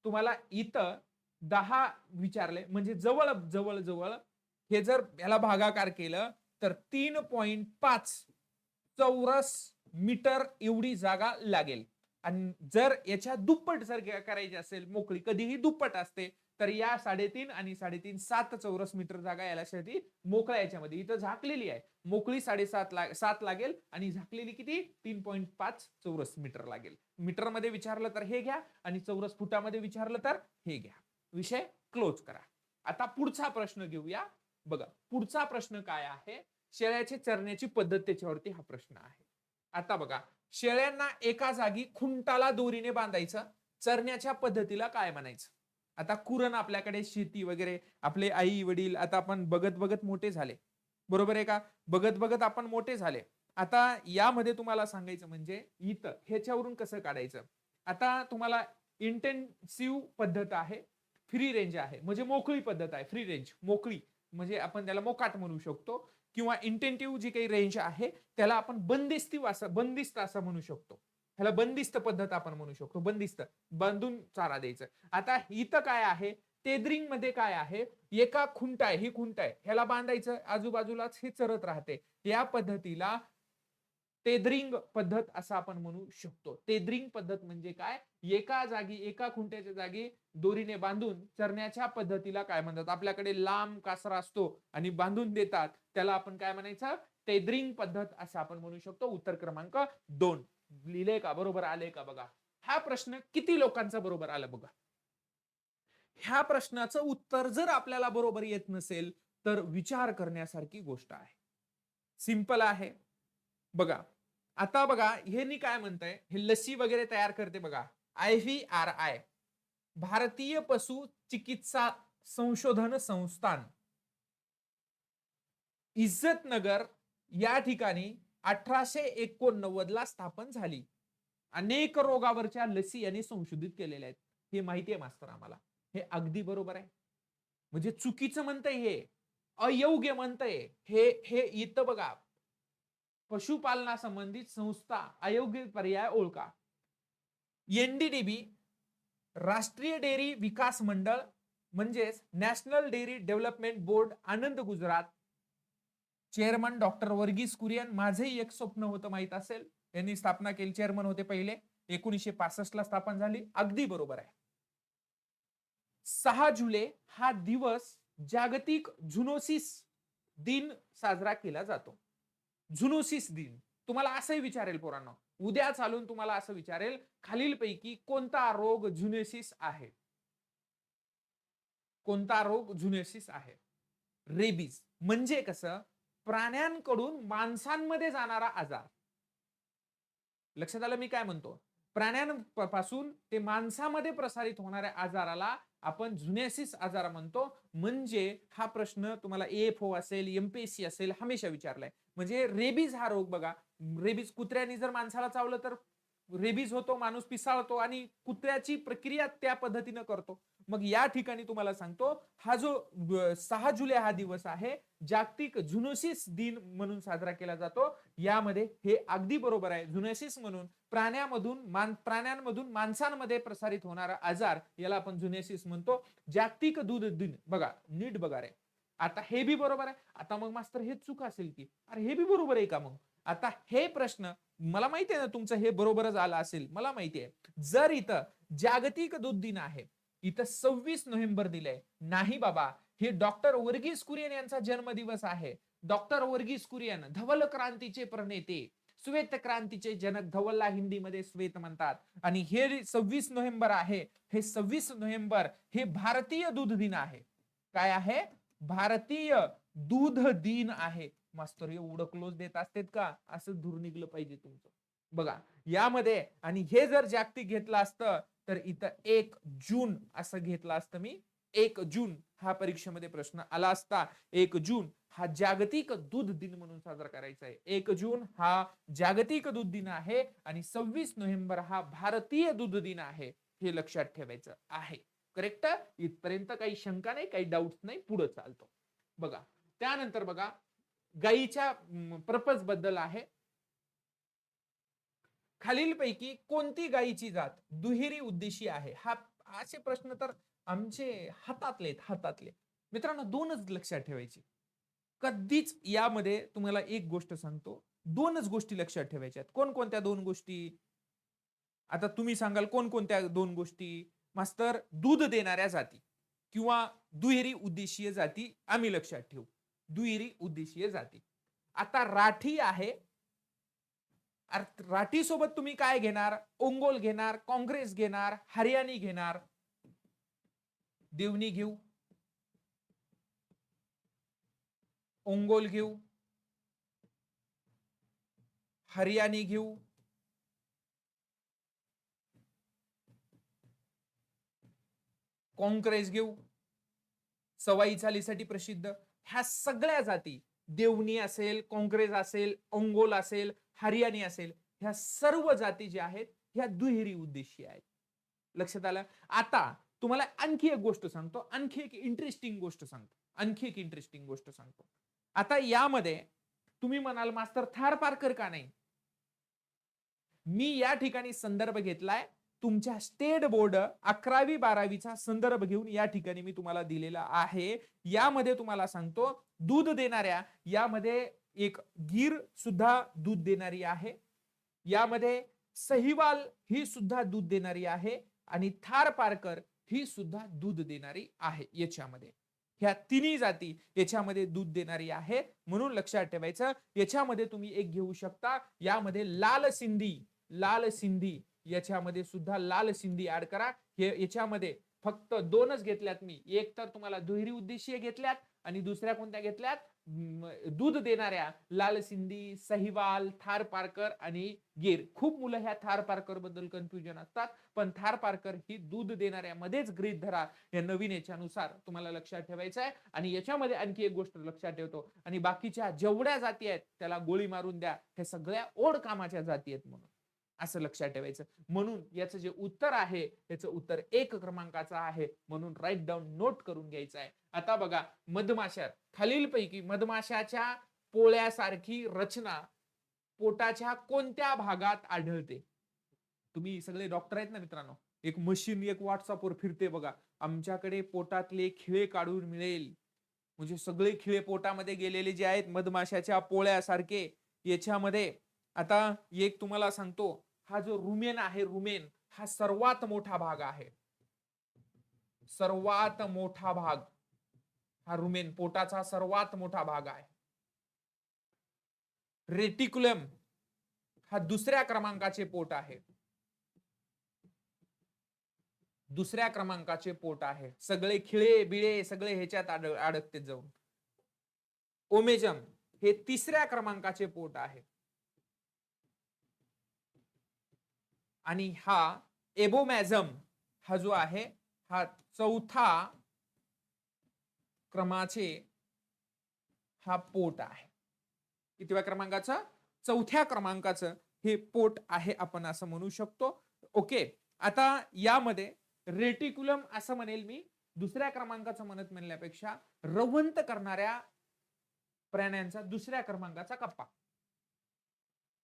तुम्हाला इथं 10 विचारले म्हणजे जवळ जवळ जवळ हे जर याला भागाकार केलं तर 3.5 चौरस मीटर एवढी जागा लागेल. आणि जर याच्या दुप्पट जर करायची असेल मोकळी, कधीही दुप्पट असते, तर या 3.5 आणि 3.5 7 चौरस मीटर जागा यासाठी मोकळ्या याच्यामध्ये इथं झाकलेली आहे. मोकळी 7.5 लागेल आणि झाकलेली किती 3.5 चौरस मीटर लागेल. मीटर मध्ये विचारलं तर हे घ्या आणि चौरस फुटामध्ये विचारलं तर हे घ्या. विषय क्लोज करा. आता पुढचा प्रश्न घेऊया. बघा पुढचा प्रश्न काय आहे. शेळ्याची चरण्याची पद्धत त्याच्यावरती हा प्रश्न आहे. आता बघा शेळ्यांना एका जागी खुंटाला दोरीने बांधायचं, चरण्याच्या पद्धतीला काय म्हणायचं. आता कुरण आपल्याकडे शेती वगैरे आपले आई वडील आता आपण बघत बघत मोठे झाले, बरोबर आहे का. बघत बघत आपण मोठे झाले. आता यामध्ये तुम्हाला सांगायचं म्हणजे इथं ह्याच्यावरून कसं काढायचं. आता तुम्हाला इंटेन्सिव्ह पद्धत आहे, फ्री रेंज आहे म्हणजे मोकळी पद्धत आहे. फ्री रेंज मोकळी म्हणजे आपण त्याला मोकाट म्हणू शकतो, किंवा इंटेन्टिव्ह जी काही रेंज आहे त्याला आपण बंदिस्त असं म्हणू शकतो. ह्याला बंदिस्त पद्धत आपण म्हणू शकतो. बंदिस्त बांधून चारा द्यायचं. आता इथं काय आहे, तेदरिंग मध्ये काय आहे, एका खुंट आहे, ही खुंट आहे, ह्याला बांधायचं, आजूबाजूलाच हे चरत राहते. या पद्धतीला तेदरिंग पद्धत असं आपण म्हणू शकतो. तेदरिंग पद्धत म्हणजे काय, एका जागी एका खुंट्याच्या जागी दोरीने बांधून चरण्याच्या पद्धतीला काय म्हणतात. आपल्याकडे लांब कासरा असतो आणि बांधून देतात, त्याला आपण काय म्हणायचं, तेदरिंग पद्धत असं आपण म्हणू शकतो. उत्तर क्रमांक 2 लिहिले का, बरोबर आले का बघा. हा प्रश्न किती लोकांचा बरोबर आला बघा. ह्या प्रश्नाचं उत्तर जर आपल्याला बरोबर येत नसेल तर विचार करण्यासारखी गोष्ट आहे. सिंपल आहे. बघा आता बघा हे काय म्हणताय, हे लसी वगैरे तयार करते बघा IVRI, भारतीय पशु चिकित्सा संशोधन संस्थान, इज्जतनगर या ठिकाणी 1889 ला स्थापन झाली. अनेक रोगावरच्या लसी यांनी संशोधित केलेल्या आहेत. हे माहिती आहे मास्तर आम्हाला. हे अगदी बरोबर आहे. म्हणजे चुकीचं म्हणतंय, हे अयोग्य म्हणतंय. हे इथं बघा पशुपालना संबंधित संस्था अयोग्य पर्याय ओळखा. NDDB राष्ट्रीय डेअरी विकास मंडळ म्हणजेच नॅशनल डेअरी डेव्हलपमेंट बोर्ड, आनंद गुजरात, चेअरमन डॉक्टर वर्गीस कुरियन. माझंही एक स्वप्न होतं, माहित असेल. यांनी स्थापना केली, चेअरमन होते पहिले, 1965 ला स्थापन झाली. अगदी बरोबर आहे. 6 जुलै हा दिवस जागतिक झुनोसिस दिन साजरा केला जातो. झुनोसिस दिन. तुम्हाला असंही विचारेल पोरांनो, उद्या चालून तुम्हाला असं विचारेल, खालीलपैकी कोणता रोग झुनोसिस आहे. कोणता रोग झुनोसिस आहे. रेबीज म्हणजे कसं, प्राण्यांकडून माणसांमध्ये जाणारा आजार. लक्षात आलं मी काय म्हणतो. प्राण्यांपासून ते माणसामध्ये प्रसारित होणाऱ्या आजाराला आपण झुनोसिस आजार म्हणतो. म्हणजे हा प्रश्न तुम्हाला AFO असेल, MPSC असेल, हमेशा विचारलाय. म्हणजे रेबीज हा रोग बघा, रेबीज कुत्र्याने जर माणसाला चावलं तर रेबीज होतो, माणूस पिसाळतो आणि कुत्र्याची प्रक्रिया त्या पद्धतीने करतो. मग या ठिकाणी तुम्हाला सांगतो, हा जो 6 जुलै हा दिवस आहे जागतिक झुनोसिस दिन म्हणून साजरा केला जातो. यामध्ये हे अगदी बरोबर आहे. झुनोसिस म्हणून प्राण्यांमधून माणसांमध्ये प्रसारित होणारा आजार याला आपण झुनोसिस म्हणतो. जागतिक दूध दिन बघा, नीट बघा रे. आता हे बी बरोबर आहे. आता मग मास्तर हे चूक असेल की, अरे हे बी बरोबर आहे का मग? आता हे प्रश्न मला माहिती आहे ना, तुमचं हे बरोबरच आलं असेल, मला माहिती आहे. जर इथं जागतिक दूध दिन आहे, इथं 26 नोव्हेंबर दिलंय, नाही बाबा, हे डॉक्टर वर्गीस कुरियन यांचा जन्मदिवस आहे. डॉक्टर वर्गीस कुरियन, धवल क्रांतीचे प्रणेते, श्वेत क्रांतीचे जनक, धवलला हिंदीमध्ये श्वेत म्हणतात. आणि हे 26 नोव्हेंबर आहे, हे 26 नोव्हेंबर हे भारतीय दूध दिन आहे. काय आहे? भारतीय दूध दिन आहे. मास्तर एवढं क्लोज देत असतात का? असं दूर निघलं पाहिजे तुमचं. बघा यामध्ये, आणि हे जर जागतिक घेतलं असतं तर इथं 1 जून असं घेतलं असतं मी. 1 जून हा परीक्षेमध्ये प्रश्न आला असता. 1 जून हा जागतिक दूध दिन म्हणून साजरा करायचा आहे. 1 जून हा जागतिक दूध दिन आहे आणि 26 नोव्हेंबर हा भारतीय दूध दिन आहे. हे लक्षात ठेवायचं आहे. करेक्ट? इथपर्यंत काही शंका नाही, काही डाऊट नाही, पुढे चालतो. बघा त्यानंतर बघा गायीच्या पर्पज बद्दल आहे. खालीलपैकी कोणती गायीची जात दुहेरी उद्देशी आहे? हा असे प्रश्न तर आमचे हातातले. मित्रांनो, दोनच लक्षात ठेवायची. कधीच यामध्ये तुम्हाला एक गोष्ट सांगतो, दोनच गोष्टी लक्षात ठेवायच्या. कोणकोणत्या दोन गोष्टी? आता तुम्ही सांगाल कोणकोणत्या दोन गोष्टी? मास्तर, दूध देणाऱ्या जाती किंवा दुहेरी उद्देशीय जाती आम्ही लक्षात ठेवू. दुहेरी उद्देशीय जाती. आता राठी आहे. राठी सोबत तुम्ही काय घेणार? ओंगोल घेणार, काँग्रेस घेणार, हरियाणी घेणार. देवणी घेऊ, ओंगोल घेऊ, हरियाणी घेऊ, काँग्रेस घेऊ. सवाई चालीसाठी प्रसिद्ध ह्या सगळ्या जाती, देवणी असेल, काँग्रेस असेल, ओंगोल असेल, हरियाणी असेल, ह्या सर्व जाती ज्या आहेत ह्या दुहेरी उद्देशीय आहेत. लक्षात आलं? आता तुम्हाला आणखी एक गोष्ट सांगतो, आणखी एक इंटरेस्टिंग गोष्ट सांगतो. आता यामध्ये तुम्ही म्हणाल मास्तर थार पारकर का नाही? मी या ठिकाणी संदर्भ घेतलाय तुमच्या स्टेट बोर्ड 11वी-12वीचा संदर्भ घेऊन या ठिकाणी मी तुम्हाला दिलेला आहे. यामध्ये तुम्हाला सांगतो, दूध देणाऱ्या यामध्ये एक गीर सुद्धा दूध देणारी आहे. यामध्ये सहीवाल ही सुद्धा दूध देणारी आहे आणि थार पारकर ही सुद्धा दूध देणारी आहे. याच्यामध्ये ह्या तिन्ही जाती याच्यामध्ये दूध देणारी आहे. म्हणून लक्षात ठेवायचं, याच्यामध्ये तुम्ही एक घेऊ शकता. यामध्ये लाल सिंधी याच्यामध्ये सुद्धा लाल सिंधी ऍड करा. हे याच्यामध्ये फक्त दोनच घेतल्यात मी. एक तर तुम्हाला दुहेरी उद्देशीय घेतल्यात आणि दुसऱ्या कोणत्या घेतल्यात? दूध देणाऱ्या लाल सिंधी, सहीवाल, थार पारकर आणि गिर. खूप मुलं ह्या थार पारकर बद्दल कन्फ्युजन असतात, पण थार पारकर ही दूध देणाऱ्यामध्येच गृहीत धरा. या नवीन याच्यानुसार तुम्हाला लक्षात ठेवायचं आहे. आणि याच्यामध्ये आणखी एक गोष्ट लक्षात ठेवतो, आणि बाकीच्या जेवढ्या जाती आहेत त्याला गोळी मारून द्या, हे सगळ्या ओढ कामाच्या जाती आहेत म्हणून असं लक्षात ठेवायचं. म्हणून याचं जे उत्तर आहे त्याचं उत्तर 1 क्रमांकाचं आहे. म्हणून राईट डाऊन, नोट करून घ्यायचं आहे. आता बघा, मधमाशा, खालीलपैकी मधमाशाच्या पोळ्यासारखी रचना पोटाच्या कोणत्या भागात आढळते? तुम्ही सगळे डॉक्टर आहेत ना मित्रांनो, एक मशीन एक व्हॉट्सअपवर फिरते बघा, आमच्याकडे पोटातले खिळे काढून मिळेल. म्हणजे सगळे खिळे पोटामध्ये गेलेले जे आहेत मधमाशाच्या पोळ्यासारखे. याच्यामध्ये आता एक तुम्हाला सांगतो, हा जो रुमेन आहे, रुमेन हा सर्वात मोठा भाग आहे. सर्वात मोठा भाग हा रुमेन, पोटाचा सर्वात मोठा भाग आहे. रेटिक्युलम हा दुसऱ्या क्रमांकाचे पोट आहे. दुसऱ्या क्रमांकाचे पोट आहे. सगळे खिळे बिळे सगळे ह्याच्यात अडकते जाऊन. ओमेजम हे तिसऱ्या क्रमांकाचे पोट आहे. आणि हा एबोमॅझम हा जो आहे हा चौथा क्रमाचे हा पोट आहे. कितव्या क्रमांकाचा? चौथ्या क्रमांकाचं हे पोट आहे, आपण असं म्हणू शकतो. ओके, आता यामध्ये रेटिक्युलम असं म्हणेल मी, दुसऱ्या क्रमांकाचं म्हणण्यापेक्षा रवंत करणाऱ्या प्राण्यांचा दुसऱ्या क्रमांकाचा कप्पा.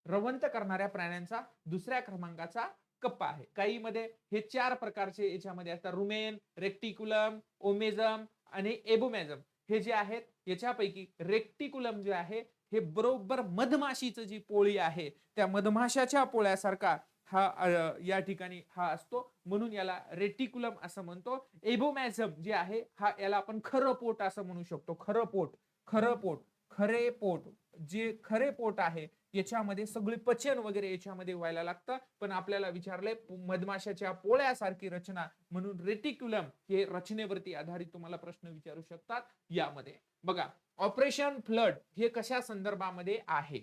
रवंत करणाऱ्या प्राण्यांचा दुसऱ्या क्रमांकाचा कप्पा आहे. काही मध्ये हे 4 प्रकारचे याच्यामध्ये असतात, रुमेन, रेक्टिक्युलम, ओमेझम आणि एबोमॅझम. हे जे आहेत याच्यापैकी रेक्टिकुलम जे आहे हे बरोबर मधमाशीचं जी पोळी आहे त्या मधमाशाच्या पोळ्यासारखा हा या ठिकाणी हा असतो, म्हणून याला रेटिकुलम असं म्हणतो. एबोमॅझम जे आहे हा याला आपण खरं पोट असं म्हणू शकतो. खरं पोट, खरं पोट, खरे पोट, जे खरे पोट आहे याच्यामध्ये सगळे पचन वगैरे याच्यामध्ये व्हायला लागतं. पण आपल्याला विचारलंय मधमाशाच्या पोळ्यासारखी रचना, म्हणून रेटिक्युलम हे रचनेवरती आधारित तुम्हाला प्रश्न विचारू शकतात यामध्ये. बघा, ऑपरेशन फ्लड हे कशा संदर्भामध्ये आहे.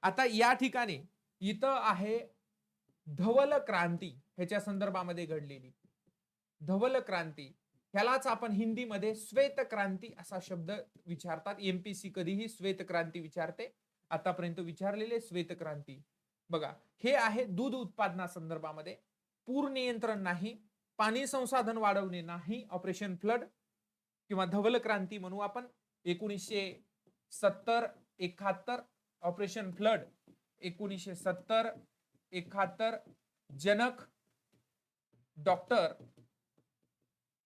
आता या ठिकाणी इथं आहे धवल क्रांती ह्याच्या संदर्भामध्ये घडलेली धवल क्रांती, ह्यालाच आपण हिंदीमध्ये श्वेत क्रांती असा शब्द विचारतात. एमपीसी कधीही श्वेत क्रांती विचारते, आतापर्यंत विचारलेले श्वेत क्रांती. बघा, हे आहे दूध उत्पादना संदर्भामध्ये. पूर नियंत्रण नाही, पाणी संसाधन वाढवणे नाही, ऑपरेशन फ्लड किंवा धवल क्रांती म्हणू आपण. 1970-71 ऑपरेशन फ्लड, 1970-71 जनक डॉक्टर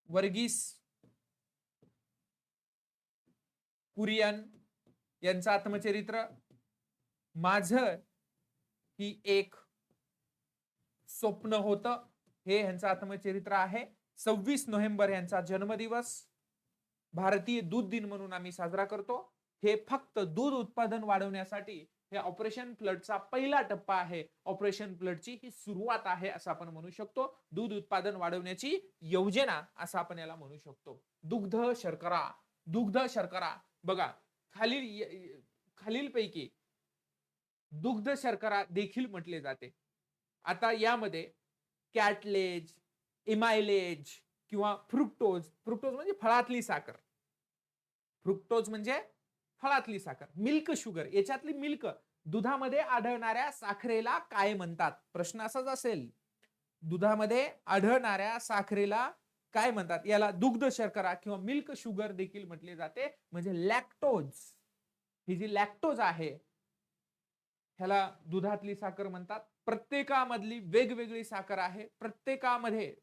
वर्गीस कुरियन यांचं आत्मचरित्र. माझं ही एक स्वप्न होतं, हे यांचं आत्मचरित्र आहे. 26 नोव्हेंबर यांचा जन्मदिवस भारतीय दूध दिन म्हणून आम्ही साजरा करतो. हे फक्त दूध उत्पादन वाढवण्यासाठी हे ऑपरेशन फ्लडचा पहिला टप्पा आहे. ऑपरेशन फ्लडची ही सुरुवात आहे असं आपण म्हणू शकतो. दूध उत्पादन वाढवण्याची योजना असं आपण याला म्हणू शकतो. दुग्ध शर्करा, दुग्ध शर्करा. बघा, खालीलपैकी दुग्ध शर्करा देखील म्हटले जाते. आता यामध्ये कॅटलेज, इमायलेज किंवा फ्रुक्टोज, फ्रुक्टोज म्हणजे फळातली साखर, फ्रुक्टोज म्हणजे फळातली साखर, मिल्क शुगर, याच्यातली मिल्क, दुधामध्ये आढळणाऱ्या साखरेला काय म्हणतात. प्रश्न असाच असेल, दुधामध्ये आढळणाऱ्या साखरेला काय म्हणतात. याला दुग्ध शर्करा किंवा मिल्क शुगर देखील म्हटले जाते. म्हणजे लॅक्टोज, ही जी लॅक्टोज आहे ह्याला दुधातली साखर म्हणतात. प्रत्येकामधली वेगवेगळी साखर आहे. प्रत्येकामध्ये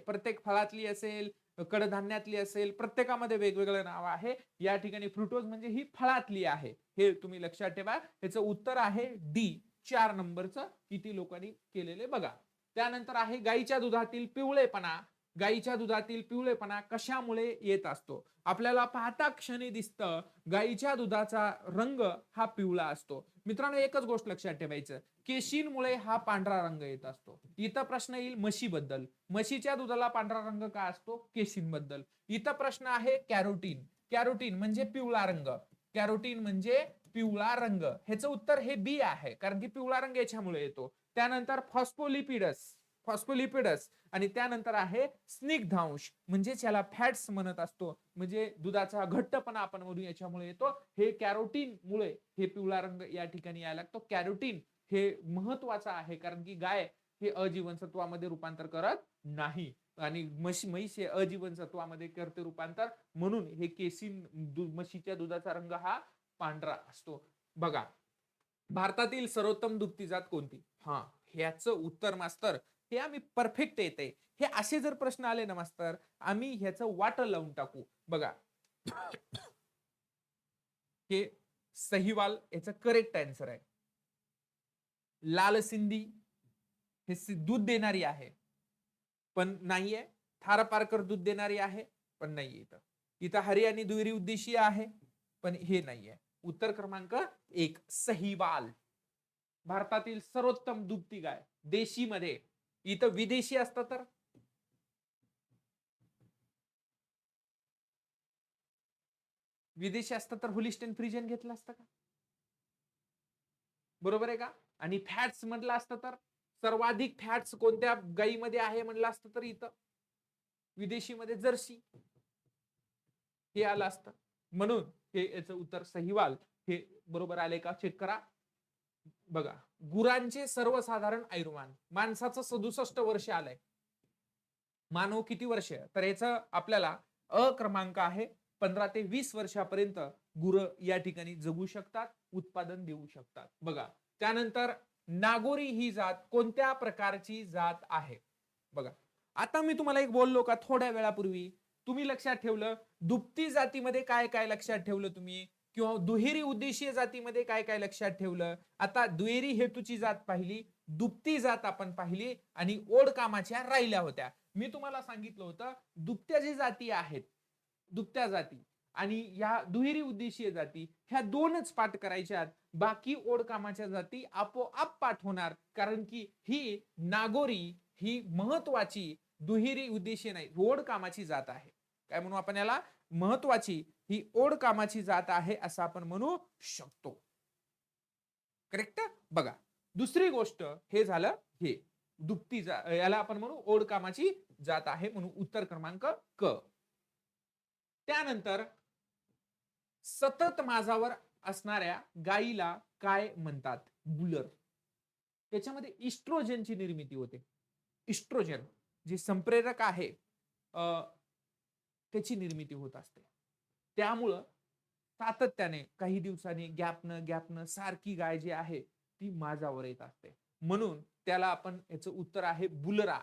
प्रत्येक फळातली असेल, कडधान्यातली असेल, प्रत्येकामध्ये वेगवेगळं नाव आहे. या ठिकाणी फ्रुक्टोज म्हणजे ही फळातली आहे, हे तुम्ही लक्षात ठेवा. ह्याचं उत्तर आहे डी, 4 नंबरचं. किती लोकांनी केलेले बघा. त्यानंतर आहे गाईच्या दुधातील पिवळेपणा. गाईच्या दुधातील पिवळेपणा कशामुळे येत असतो. आपल्याला पाहता क्षणी दिसतं गाईच्या दुधाचा रंग हा पिवळा असतो. मित्रांनो, एकच गोष्ट लक्षात ठेवायचं, केशींमुळे हा पांढरा रंग येत असतो. इथं प्रश्न येईल म्हशीबद्दल, म्हशीच्या दुधाला पांढरा रंग का असतो, केशींबद्दल. इथं प्रश्न आहे कॅरोटीन, कॅरोटीन म्हणजे पिवळा रंग, कॅरोटीन म्हणजे पिवळा रंग. ह्याचं उत्तर हे बी आहे, कारण की पिवळा रंग याच्यामुळे येतो. त्यानंतर फॉस्फोलिपिडस, फॉस्फोलिपिडस, आणि त्यानंतर आहे स्निग्धांश, म्हणजे याला फॅट्स म्हणत असतो, म्हणजे दुधाचा घट्टपणा आपण म्हणू, याच्यामुळे येतो. हे कॅरोटीन मुळे हे पिवळा रंग या ठिकाणी यायला लागतो. कॅरोटीन हे महत्वाचं आहे, कारण की गाय हे अजीवनसत्वामध्ये रूपांतर करत नाही आणि म्हैस हे अजीवनसत्वामध्ये करते रूपांतर, म्हणून हे केसीन म्हशीच्या दुधाचा रंग हा पांढरा असतो. बघा, भारतातील सर्वोत्तम दुभती जात कोणती. हा, ह्याचं उत्तर मास्तर हे आम्ही परफेक्ट येते. हे असे जर प्रश्न आले ना मास्तर, आम्ही ह्याचं वाट लावून टाकू. बघा, हे सहीवाल याचं करेक्ट आन्सर आहे. लाल सिंधी हे दूध देणारी आहे पण नाहीये. थारपारकर दूध देणारी आहे पण नाहीये. इथं हरियाणी दुहेरी उद्देशीय आहे पण हे नाहीये. उत्तर क्रमांक 1 सहीवाल. भारतातील सर्वोत्तम दुभती गाय देशी मध्ये. इथं विदेशी असतं तर विदेशी असतं तर होलिस्टीन फ्रिजियन घेतलं असतं का, बरोबर आहे का. आणि फॅट्स म्हटलं असतं तर सर्वाधिक फॅट्स कोणत्या गायीमध्ये आहे म्हटलं असतं तर इथं विदेशी मध्ये जर्सी हे आलं असतं. म्हणून हे याचं उत्तर सहीवाल हे बरोबर आले का चेक करा. बघा, गुरांचे सर्वसाधारण आयुर्मान, माणसाचं 67 वर्ष आलंय, मानव किती वर्ष, तर याचं आपल्याला अ क्रमांक आहे 15 ते 20 वर्षापर्यंत गुरं या ठिकाणी जगू शकतात, उत्पादन देऊ शकतात. बघा, त्यानंतर नागोरी ही जात कोणत्या प्रकारची जात आहे. बघा, आता मी तुम्हाला एक बोललो का थोड्या वेळापूर्वी, तुम्ही लक्षात ठेवलं. दुभती जातीमध्ये काय काय लक्षात ठेवलं तुम्ही, किंवा दुहेरी उद्देशीय जातीमध्ये काय काय लक्षात ठेवलं. आता दुहेरी हेतूची जात पाहिली, दुभती जात आपण पाहिली, आणि ओढ कामाच्या राहिल्या होत्या. मी तुम्हाला सांगितलं होतं दुभत्या जे जाती आहेत, दुभत्या जाती आणि या दुहेरी उद्देशीय जाती ह्या दोनच पाठ करायच्या. बाकी ओढ कामाच्या जाती आपोआप पाठ होणार, कारण की ही नागोरी ही महत्वाची दुहेरी उद्देशीय नाही, ओढ कामाची जात आहे. काय म्हणू आपण याला, महत्वाची ही ओढ कामाची जात आहे असं आपण म्हणू शकतो. करेक्ट. बघा, दुसरी गोष्ट हे झालं, हे दुभती याला आपण म्हणू ओढ कामाची जात आहे, म्हणून उत्तर क्रमांक क. त्यानंतर सतत माझावर असणाऱ्या गायीला काय म्हणतात, बुलर. त्याच्यामध्ये इस्ट्रोजनची निर्मिती होते. इस्ट्रोजन जे संप्रेरक आहे त्याची निर्मिती होत असते. त्यामुळं सातत्याने काही दिवसांनी गॅपनं सारखी गाय जी आहे ती माझावर येत असते, म्हणून त्याला आपण, याचं उत्तर आहे बुलरा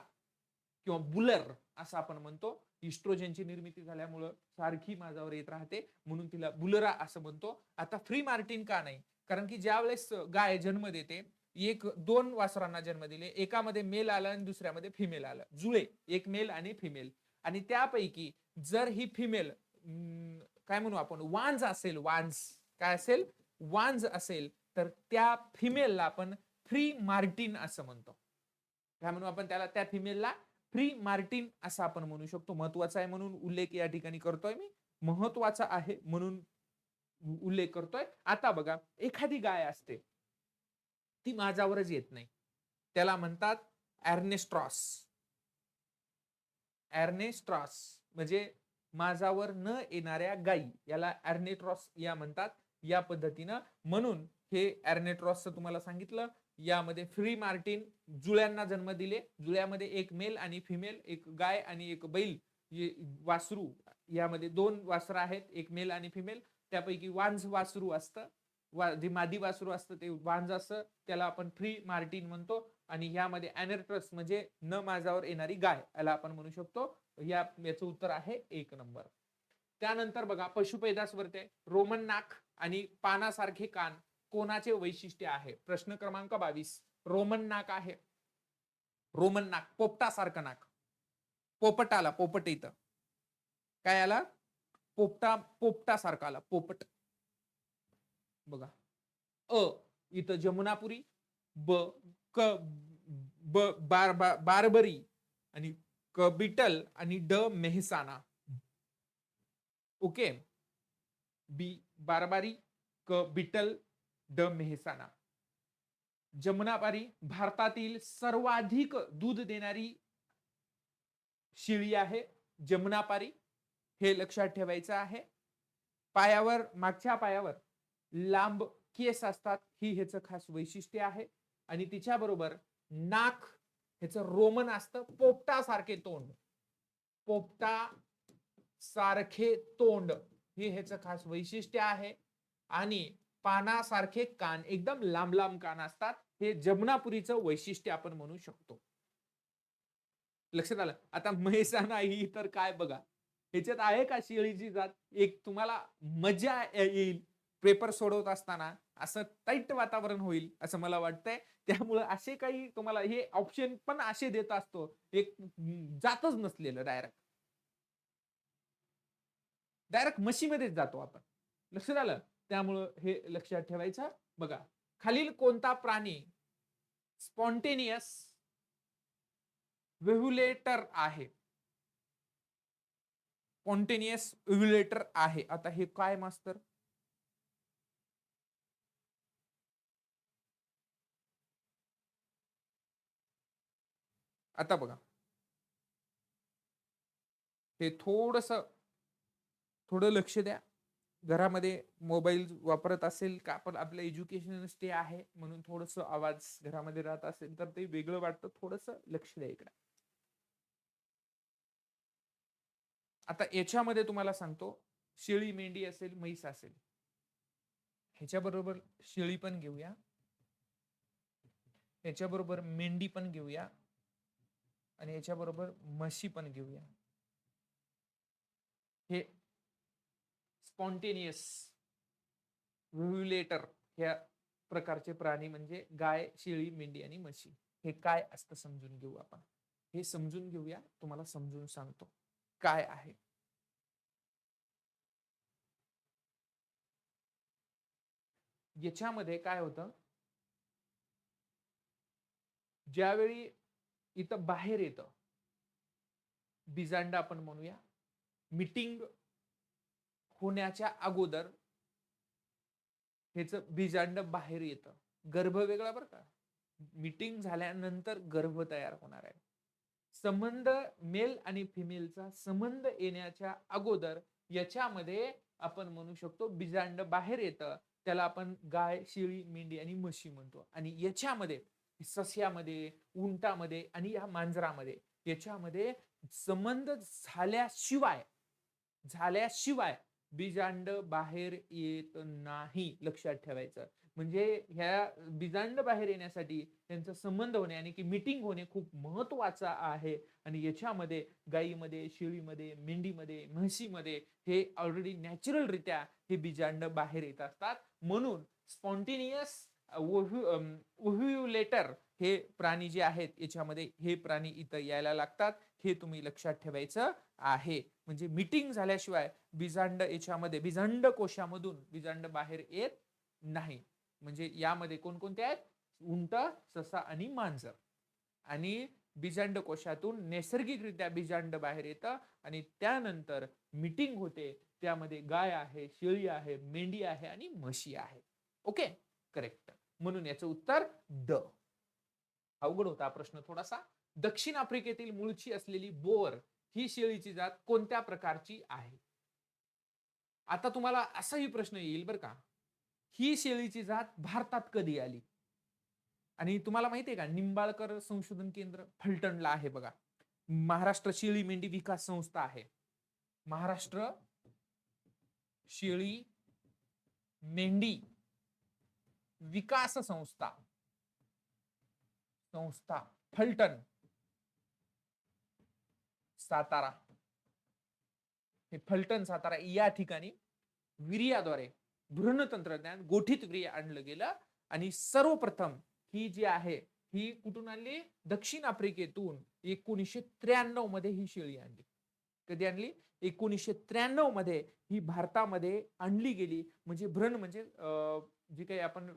किंवा बुलर असं आपण म्हणतो. इस्ट्रोजनची निर्मिती झाल्यामुळं सारखी माझावर येत राहते, म्हणून तिला बुलरा असं म्हणतो. आता फ्री मार्टिन का नाही, कारण की ज्या वेळेस गाय जन्म देते, दोन वासरांना जन्म दिले, एकामध्ये मेल आलं आणि दुसऱ्यामध्ये फिमेल आलं, जुळे, एक मेल आणि फिमेल, आणि त्यापैकी जर ही फिमेल काय म्हणू आपण, वांज असेल, काय असेल, वांज असेल, तर त्या फिमेलला आपण फ्री मार्टिन असं म्हणतो. काय म्हणू आपण त्याला, त्या फिमेलला फ्री मार्टिन असं आपण म्हणू शकतो. महत्वाचा आहे म्हणून उल्लेख या ठिकाणी करतोय मी, महत्वाचा आहे म्हणून उल्लेख करतोय. आता बघा, एखादी गाय असते ती माझ्यावरच येत नाही, त्याला म्हणतात एर्नेस्ट्रॉस. एर्नेस्ट्रॉस म्हणजे माझ्यावर न येणाऱ्या गायी, याला एर्नेट्रॉस या म्हणतात, या पद्धतीनं. म्हणून हे एर्नेट्रॉस तुम्हाला सांगितलं. यामध्ये फ्री मार्टिन जुळ्यांना जन्म दिले, जुळ्यामध्ये एक मेल आणि फिमेल, एक गाय आणि एक बैल, वासरू, यामध्ये दोन वासरं आहेत, एक मेल आणि फिमेल. त्यापैकी वांज वासरू असतं, जे मादी वासरू असतं ते वांज असतं, त्याला आपण फ्री मार्टिन म्हणतो. आणि यामध्ये एर्नेट्रॉस म्हणजे न माझ्यावर येणारी गाय, याला आपण म्हणू शकतो. याचं उत्तर आहे 1 नंबर. त्यानंतर बघा, पशुपैदास वरते रोमन नाक आणि पानासारखे कान कोणाचे वैशिष्ट्य आहे. प्रश्न क्रमांक 22. रोमन नाक आहे, रोमन नाक, पोपटासारखं नाक, पोपट आला, पोपट इथं काय आला, पोपटासारखा आला, पोपट. बघा, इथं जमुनापुरी, बारबरी, आणि क बिटल, आणि ड मेहसाना. ओके, बी बारबारी, क बिटल, ड मेहसाना. जमुनापारी भारतातील सर्वाधिक दूध देणारी शेळी आहे, जमुनापारी, हे लक्षात ठेवायचं आहे. पायावर, मागच्या पायावर लांब केस असतात, ही ह्याचं खास वैशिष्ट्य आहे. आणि तिच्या बरोबर नाक ह्याचं रोमन असतं, पोपटासारखे तोंड, पोपटा सारखे तोंड, हे ह्याचं खास वैशिष्ट्य आहे. आणि पानासारखे कान, एकदम लांब लांब कान असतात, हे जमुनापुरीचं वैशिष्ट्य आपण म्हणू शकतो. लक्षात आलं. आता म्हैसाणा ही तर काय बघा, ह्याच्यात आहे का शेळीची जात, एक तुम्हाला मजा येईल पेपर सोडवत असताना, असं टाईट वातावरण होईल असं मला वाटतंय. त्यामुळे असे काही तुम्हाला हे ऑप्शन पण असे देत असतो, एक जातच नसलेलं डायरेक्ट म्हशीमध्येच जातो आपण. लक्षात आलं. त्यामुळं हे लक्षात ठेवायचं. बघा, खालील कोणता प्राणी स्पॉन्टेनियस व्हेव्युलेटर आहे, स्पॉन्टेनियस व्हेव्युलेटर आहे. आता हे काय मास्तर, आता बघा, हे थोडं लक्ष द्या. घरामध्ये मोबाईल वापरत असेल का, आपण आपलं एज्युकेशन स्टे आहे म्हणून थोडस आवाज घरामध्ये राहत असेल तर ते वेगळं वाटतं, थोडस लक्ष द्या इकडे. आता याच्यामध्ये तुम्हाला सांगतो, शेळी, मेंढी असेल, म्हैस असेल, ह्याच्याबरोबर शेळी पण घेऊया, ह्याच्याबरोबर मेंढी पण घेऊया, आणि याच्याबरोबर म्हशी पण घेऊया. हे स्पॉन्टेनियस व्हिव्युलेटर ह्या प्रकारचे प्राणी म्हणजे गाय, शेळी, मेंढी आणि म्हशी. हे काय असतं समजून घेऊ आपण. हे समजून घेऊया, तुम्हाला समजून सांगतो काय आहे. याच्यामध्ये काय होतं, ज्यावेळी इथं बाहेर येतं बिजांड आपण म्हणूया, मीटिंग होण्याच्या अगोदर ह्याच बीजांड बाहेर येतं. गर्भ वेगळा बरं का, मीटिंग झाल्यानंतर गर्भ तयार होणार आहे. संबंध मेल आणि फिमेलचा संबंध येण्याच्या अगोदर याच्यामध्ये आपण म्हणू शकतो बीजांड बाहेर येतं. त्याला आपण गाय, शेळी, मेंढी आणि म्हशी म्हणतो. आणि याच्यामध्ये सस्यामध्ये, उंटामध्ये आणि या मांजरामध्ये याच्यामध्ये संबंध झाल्याशिवाय बीजांड बाहेर येत नाही, लक्षात ठेवायचं. म्हणजे ह्या बीजांड बाहेर येण्यासाठी त्यांचा संबंध होणे आणि की मीटिंग होणे खूप महत्वाचं आहे. आणि याच्यामध्ये गायीमध्ये, शेळीमध्ये, मेंढीमध्ये, म्हशीमध्ये हे ऑलरेडी नॅचरल रित्या हे बीजांड बाहेर येत असतात. म्हणून स्पॉन्टेनियस ओव्ह्युलेटर हे प्राणी जे आहेत याच्यामध्ये हे प्राणी इथं यायला लागतात. हे तुम्ही लक्षात ठेवायचं आहे. म्हणजे मीटिंग झाल्याशिवाय बीजांड याच्यामध्ये बीजांड कोशामधून बीजांड बाहेर येत नाही. म्हणजे यामध्ये कोणकोणते आहेत, उंट, ससा आणि मांजर. आणि बीजांड कोशातून नैसर्गिकरित्या बीजांड बाहेर येतं आणि त्यानंतर मीटिंग होते. त्यामध्ये गाय आहे, शेळी आहे, मेंढी आहे आणि म्हशी आहे. Okay, correct. म्हणून याचं उत्तर ड. अवघड होता प्रश्न थोडासा. दक्षिण आफ्रिकेतील मूळची असलेली बोअर ही शेळीची जात कोणत्या प्रकारची आहे. आता तुम्हाला असाही प्रश्न येईल बरं का, ही शेळीची जात भारतात कधी आली. आणि तुम्हाला माहितीये का, निंबाळकर संशोधन केंद्र फलटणला आहे बघा. महाराष्ट्र शेळी मेंढी विकास संस्था आहे. महाराष्ट्र शेळी मेंढी विकास संस्था फलटण, सातारा. हे फलटण सातारा या ठिकाणी वीर्याद्वारे भ्रूण तंत्रज्ञान गोठीत वीर्य आणलं गेलं. आणि सर्वप्रथम ही जी आहे ही कुठून आणली, दक्षिण आफ्रिकेतून 1993 मध्ये ही शेळी आणली. कधी आणली, 1993 मध्ये ही भारतामध्ये आणली गेली. म्हणजे भ्रूण म्हणजे जे काही आपण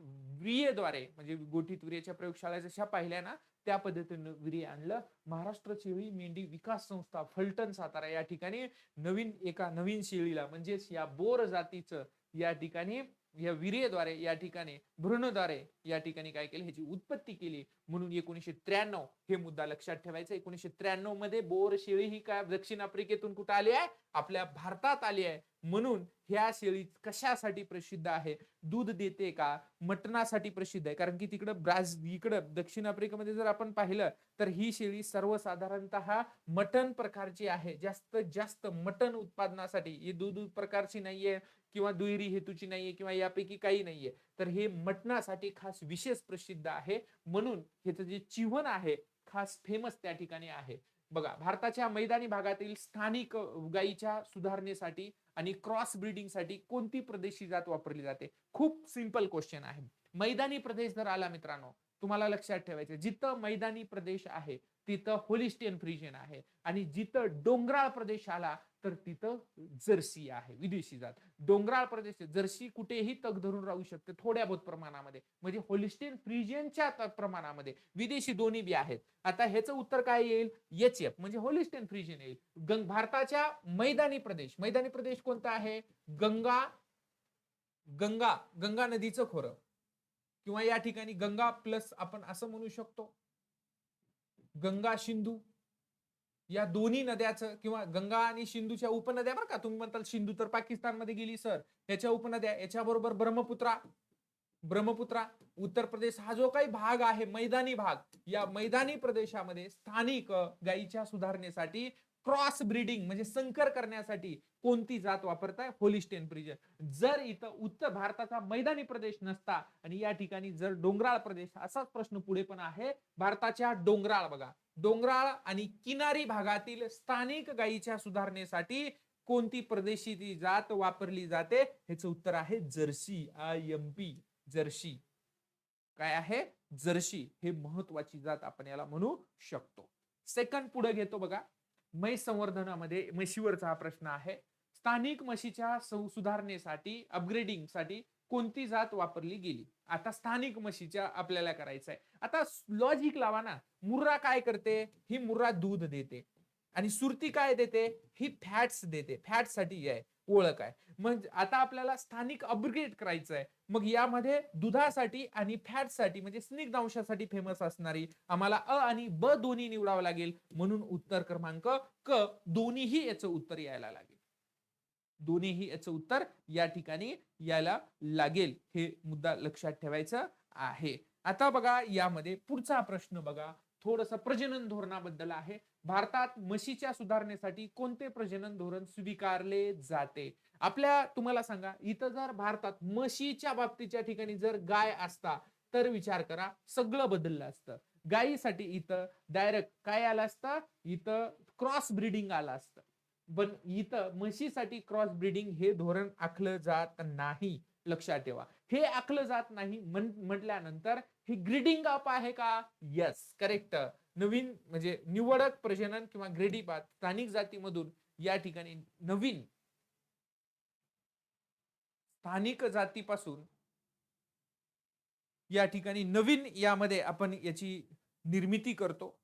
वीर्याद्वारे म्हणजे गोठीत वीर्याच्या प्रयोगशाळा जशा पाहिल्या ना त्या पद्धतीने वीर्य आणलं. महाराष्ट्र शेळी मेंढी विकास संस्था फलटण सातारा या ठिकाणी नवीन शेळीला म्हणजेच या बोर जातीचं या ठिकाणी या वीर्याद्वारे या ठिकाणी भ्रूणद्वारे या ठिकाणी काय केलं, ह्याची उत्पत्ती केली. म्हणून 1993 हे मुद्दा लक्षात ठेवायचा. 1993 मध्ये बोर शेळी ही काय दक्षिण आफ्रिकेतून कुठे आली आहे, आपल्या भारतात आली आहे. म्हणून ह्या शेळी कशासाठी प्रसिद्ध आहे, दूध देते का, मटणासाठी प्रसिद्ध आहे. कारण की इकडं दक्षिण आफ्रिकेमध्ये जर आपण पाहिलं तर ही शेळी सर्वसाधारणतः मटण प्रकारची आहे. जास्तीत जास्त मटण उत्पादनासाठी, ही दूध प्रकारची नाहीये किंवा दुहेरी हेतूची नाहीये किंवा यापैकी काही नाहीये. तर हे मटणासाठी खास विशेष प्रसिद्ध आहे. म्हणून ह्याचं जे चिवण आहे खास फेमस त्या ठिकाणी आहे. बघा, भारताच्या मैदानी भागातील स्थानिक गायीच्या सुधारणेसाठी आणि क्रॉस ब्रीडिंग साठी कोणती प्रदेशी जात वापरली जाते. खूप सिंपल क्वेश्चन आहे. मैदानी प्रदेश जर आला मित्रांनो, तुम्हाला लक्षात ठेवायचं, जिथं मैदानी प्रदेश आहे तिथं होलिस्टियन फ्रिजियन आहे. आणि जिथं डोंगराळ प्रदेश आला तर तिथं जर्सी आहे, विदेशी जात. डोंगराळ प्रदेश जर्सी कुठेही तग धरून राहू शकते थोड्या बहुत प्रमाणामध्ये. म्हणजे होलिस्टियन फ्रिजियनच्या प्रमाणामध्ये विदेशी दोन्ही बी आहेत. आता ह्याचं उत्तर काय येईल, एचएफ म्हणजे होलिस्टियन फ्रिजियन येईल. भारताच्या मैदानी प्रदेश कोणता आहे, गंगा नदीचं खोरं किंवा या ठिकाणी गंगा प्लस आपण असं म्हणू शकतो गंगा सिंधू या दोन्ही नद्याचं, किंवा गंगा आणि सिंधूच्या उपनद्या बरं का. तुम्ही म्हणताल सिंधू तर पाकिस्तानमध्ये गेली सर, याच्या उपनद्या याच्याबरोबर ब्रह्मपुत्रा उत्तर प्रदेश हा जो काही भाग आहे मैदानी भाग, या मैदानी प्रदेशामध्ये स्थानिक गायीच्या सुधारणेसाठी क्रॉस ब्रीडिंग म्हणजे संकर करण्यासाठी कोणती जात वापरताय, होलिस्टियन फ्रिजियन. जर इथं उत्तर भारताचा मैदानी प्रदेश नसता आणि या ठिकाणी जर डोंगराळ प्रदेश, असाच प्रश्न पुढे पण आहे. भारताच्या डोंगराळ आणि किनारी भागातील स्थानिक गायीच्या सुधारणेसाठी कोणती प्रदेशी ती जात वापरली जाते? ह्याचं उत्तर आहे जर्सी. IMP Jersey. काय आहे? जर्सी. हे महत्वाची जात आपण याला म्हणू शकतो. सेकंड पुढे घेतो बघा. म्हैस संवर्धनामध्ये म्हशीवरचा हा प्रश्न आहे. स्थानिक म्हशीच्या सुधारणेसाठी अपग्रेडिंगसाठी कोणती जात वापरली गेली? आता स्थानिक म्हशीच्या आपल्याला करायचं आहे. आता लॉजिक लावा ना. मुर्रा काय करते? ही मुर्रा दूध देते आणि सुरती काय देते? ही फॅट्स देते. फॅटसाठी आहे ओळख आहे. म्हणजे आता आपल्याला स्थानिक अपग्रेड करायचं आहे. मग यामध्ये दुधासाठी आणि फॅटसाठी म्हणजे स्निग्धांशासाठी फेमस असणारी आम्हाला अ आणि ब दोन्ही निवडावं लागेल. म्हणून उत्तर क्रमांक क दोन्हीही याचं उत्तर यायला लागेल. दोन्हीही याचं उत्तर या ठिकाणी यायला लागेल. हे मुद्दा लक्षात ठेवायचं आहे. आता बघा यामध्ये पुढचा प्रश्न बघा. थोडस प्रजनन धोरणाबद्दल आहे. भारतात म्हशीच्या सुधारणेसाठी कोणते प्रजनन धोरण स्वीकारले जाते? आपल्या तुम्हाला सांगा, इथं जर भारतात म्हशीच्या बाबतीच्या ठिकाणी जर गाय असता तर विचार करा, सगळं बदललं असतं. गायीसाठी इथं डायरेक्ट काय आलं असतं? इथं क्रॉस ब्रीडिंग आलं असतं. पण इथं म्हशीसाठी क्रॉस ब्रीडिंग हे धोरण आखलं जात नाही. लक्षात ठेवा. हे आखलं जात नाही म्हटल्यानंतर ही ग्रीडिंग अप आहे का? Yes, correct. नवीन म्हणजे निवडक प्रजनन किंवा ग्रेडिंग अप स्थानिक जातीमधून या ठिकाणी नवीन स्थानिक जातीपासून या ठिकाणी नवीन यामध्ये आपण याची निर्मिती करतो.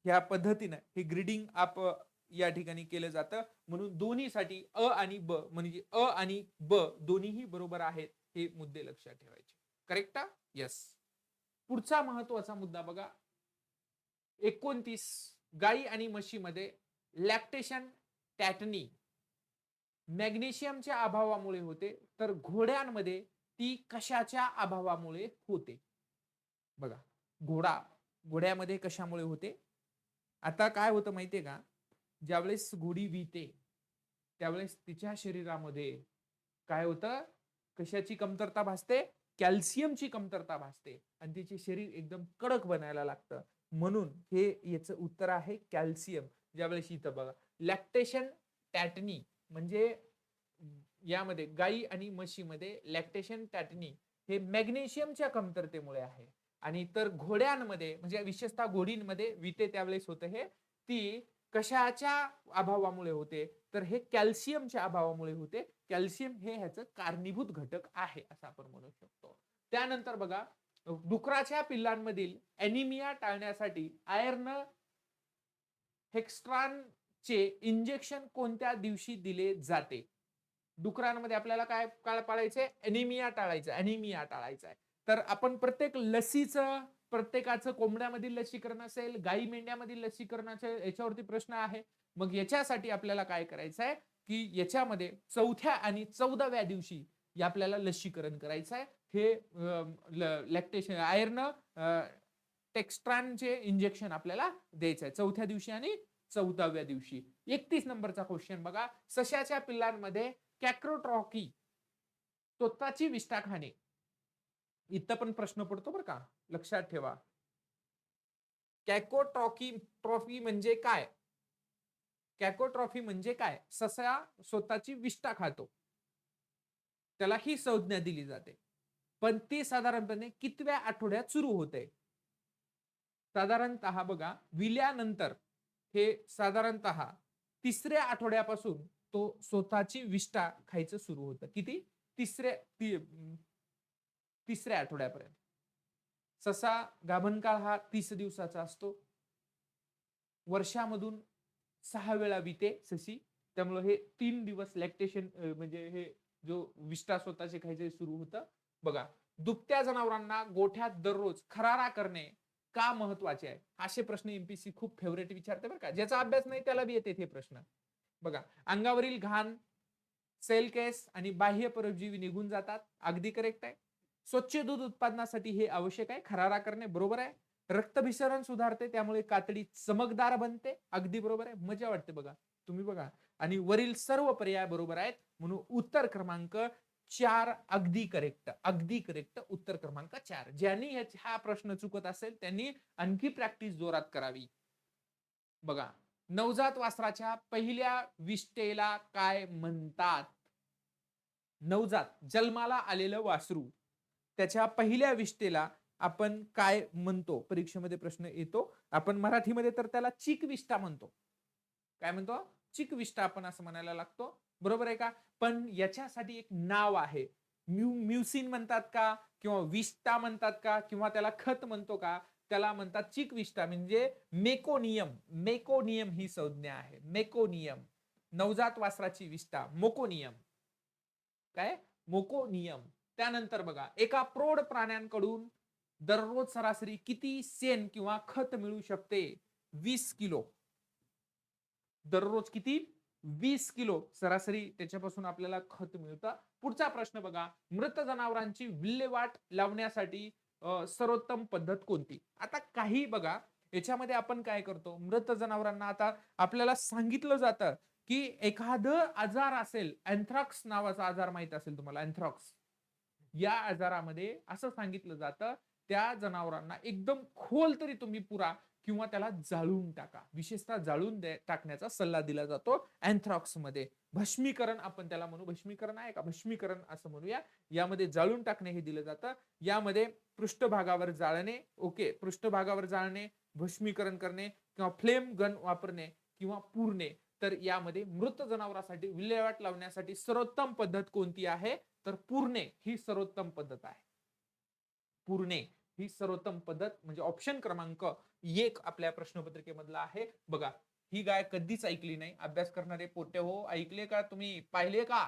या पद्धतीने हे ग्रीडिंग अप या ठिकाणी केलं जातं. म्हणून दोन्हीसाठी अ आणि ब म्हणजे अ आणि ब दोन्हीही बरोबर आहेत. हे मुद्दे लक्षात ठेवायचे. करेक्ट? येस. पुढचा महत्वाचा मुद्दा बघा. 29 गाई आणि म्हशीमध्ये लॅक्टेशन टॅटनी मॅग्नेशियमच्या अभावामुळे होते, तर घोड्यांमध्ये ती कशाच्या अभावामुळे होते? बघा, घोड्यामध्ये कशामुळे होते? आता काय होतं माहितीये का? ज्यावेळेस घोडी विते त्यावेळेस तिच्या शरीरामध्ये काय होतं? कशाची कमतरता भासते? कॅल्शियमची कमतरता भासते आणि तिचे शरीर एकदम कडक बनायला लागतं. म्हणून हे याचं उत्तर आहे कॅल्शियम. ज्यावेळेस इथं बघा लॅक्टेशन टॅटनी म्हणजे यामध्ये गाई आणि म्हशीमध्ये लॅक्टेशन टॅटनी हे मॅग्नेशियमच्या कमतरतेमुळे आहे. आणि तर घोड्यांमध्ये म्हणजे विशेषतः घोडींमध्ये विते त्यावेळेस होतं हे ती कशाच्या अभावामुळे होते? तर हे कॅल्शियमच्या अभावामुळे होते. कॅल्शियम हे ह्याचं कारणीभूत घटक आहे असं आपण म्हणू शकतो. त्यानंतर बघा डुकराच्या पिल्लांमधील ॲनिमिया टाळण्यासाठी आयर्न हेक्स्ट्रानचे इंजेक्शन कोणत्या दिवशी दिले जाते? डुकरांमध्ये आपल्याला काय काय पाळायचंय? ॲनिमिया टाळायचं. ॲनिमिया टाळायचं आहे. तर आपण प्रत्येक लसीचं प्रत्येकाचं कोंबड्यामधील लसीकरण असेल, गाई मेंढ्यामधील लसीकरणाचे याच्यावरती प्रश्न आहे. मग याच्यासाठी आपल्याला काय करायचं आहे की याच्यामध्ये 4थ्या आणि 14व्या दिवशी आपल्याला लसीकरण करायचं आहे. हे लॅक्टेशन आयर्न टेक्स्ट्रानचे इंजेक्शन आपल्याला द्यायचं आहे 4थ्या दिवशी आणि 14व्या दिवशी. 31 नंबरचा क्वेश्चन बघा. सशाच्या पिल्लांमध्ये कॅक्रोट्रॉकी स्वतःची विष्ठा खाणे. इथं पण प्रश्न पडतो बरं का, लक्षात ठेवा. ट्रॉफी म्हणजे काय? कॅकोट्रॉफी म्हणजे काय? ससा स्वतःची विष्ठा खातो. त्याला ही संज्ञा दिली जाते. पण ती साधारणपणे कितव्या आठवड्यात सुरू होते? साधारणतः बघा विल्यानंतर हे साधारणतः 3ऱ्या आठवड्यापासून तो स्वतःची विष्ठा खायचं सुरू होतं. किती? 3ऱ्या आठवड्यापर्यंत. ससा गाभण काळ हा 30 दिवसाचा असतो. वर्षामधून 6 वेळा विते ससी. त्यामुळे हे 3 दिवस लॅक्टेशन म्हणजे हे जो विष्ठा स्वतःचे खायचे सुरू होतं. बघा दुभत्या जनावरांना गोठ्यात दररोज खरारा करणे का महत्वाचे आहे? असे प्रश्न एमपीसी खूप फेवरेट विचारते बरं का. ज्याचा अभ्यास नाही त्याला बी येते हे प्रश्न. बघा अंगावरील घाण, सेल केस आणि बाह्य परजीवी निघून जातात. अगदी करेक्ट आहे. स्वच्छ दूध उत्पादनासाठी हे आवश्यक आहे. खरारा करणे बरोबर आहे. रक्तभिसरण सुधारते त्यामुळे कातडी चमकदार बनते. अगदी बरोबर आहे. मजा वाटते बघा. तुम्ही बघा आणि वरील सर्व पर्याय बरोबर आहेत. म्हणून उत्तर क्रमांक 4 अगदी करेक्ट. अगदी करेक्ट. उत्तर क्रमांक 4. ज्यांनी हा प्रश्न चुकत असेल त्यांनी आणखी प्रॅक्टिस जोरात करावी. बघा नवजात वासराच्या पहिल्या विष्टेला काय म्हणतात? नवजात जन्माला आलेलं वासरू त्याच्या पहिल्या विष्टेला आपण काय म्हणतो? परीक्षेमध्ये प्रश्न येतो. आपण मराठीमध्ये तर त्याला चिकविष्टा म्हणतो. काय म्हणतो? चिकविष्टा आपण असं म्हणायला लागतो. बरोबर आहे का? पण याच्यासाठी एक नाव आहे. म्युसिन म्हणतात का? किंवा विष्टा म्हणतात का? किंवा त्याला खत म्हणतो का? त्याला म्हणतात चिकविष्टा म्हणजे मेकोनियम. मेकोनियम ही संज्ञा आहे. मेकोनियम. नवजात वासराची विष्टा मोकोनियम. काय? मोकोनियम. त्यानंतर बघा, एका प्रौढ प्राण्यांकडून दररोज सरासरी किती शेण किंवा खत मिळू शकते? 20 किलो. दररोज किती? 20 किलो सरासरी त्याच्यापासून आपल्याला खत मिळतं. पुढचा प्रश्न बघा, मृत जनावरांची विल्हेवाट लावण्यासाठी सर्वोत्तम पद्धत कोणती? आता काही बघा, याच्यामध्ये आपण काय करतो? मृत जनावरांना आता आपल्याला सांगितलं जातं की एखादं आजार असेल, अँथ्रॅक्स नावाचा आजार माहित असेल तुम्हाला, अँथ्रॅक्स. या आजारामध्ये असं सांगितलं जातं, त्या जनावरांना एकदम खोल तरी तुम्ही पुरा किंवा त्याला जाळून टाका. विशेषतः जाळून टाकण्याचा सल्ला दिला जातो अँथ्रॅक्स मध्ये. भस्मीकरण आपण त्याला म्हणू. भस्मीकरण आहे का? भस्मीकरण असं म्हणूया. यामध्ये जाळून टाकणे हे दिलं जातं. यामध्ये पृष्ठभागावर जाळणे, ओके, पृष्ठभागावर जाळणे, भस्मीकरण करणे किंवा फ्लेम गन वापरणे किंवा पुरणे. तर यामध्ये मृत जनावरांसाठी विल्हेवाट लावण्यासाठी सर्वोत्तम पद्धत कोणती आहे? तर पुरणे ही सर्वोत्तम पद्धत आहे. पुरणे ही सर्वोत्तम पद्धत म्हणजे ऑप्शन क्रमांक 1 आपल्या प्रश्नपत्रिकेमधला आहे. बघा, ही गाय कधीच ऐकली नाही. अभ्यास करणारे पोटे हो, ऐकले का तुम्ही? पाहिले का?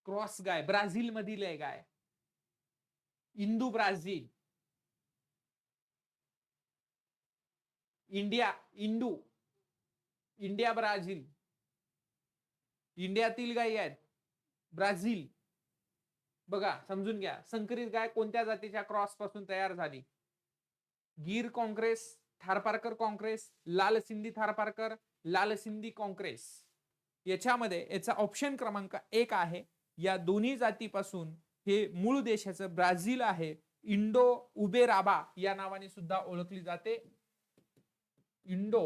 क्रॉस गाय, ब्राझील मधील आहे गाय. Indu Brazil. India, Indu, India Brazil. इंडियातील गायी आहेत. ब्राझील. बघा, समजून घ्या. संकरित गाय कोणत्या जातीच्या क्रॉस पासून तयार झाली? गीर काँग्रेस, थारपारकर काँग्रेस, लाल सिंधी थारपारकर, लाल सिंधी काँग्रेस. याच्यामध्ये याचा ऑप्शन क्रमांक 1 आहे. या दोन्ही जातीपासून हे मूळ देशाचं ब्राझील आहे. इंडो उबेराबा या नावाने सुद्धा ओळखली जाते. इंडो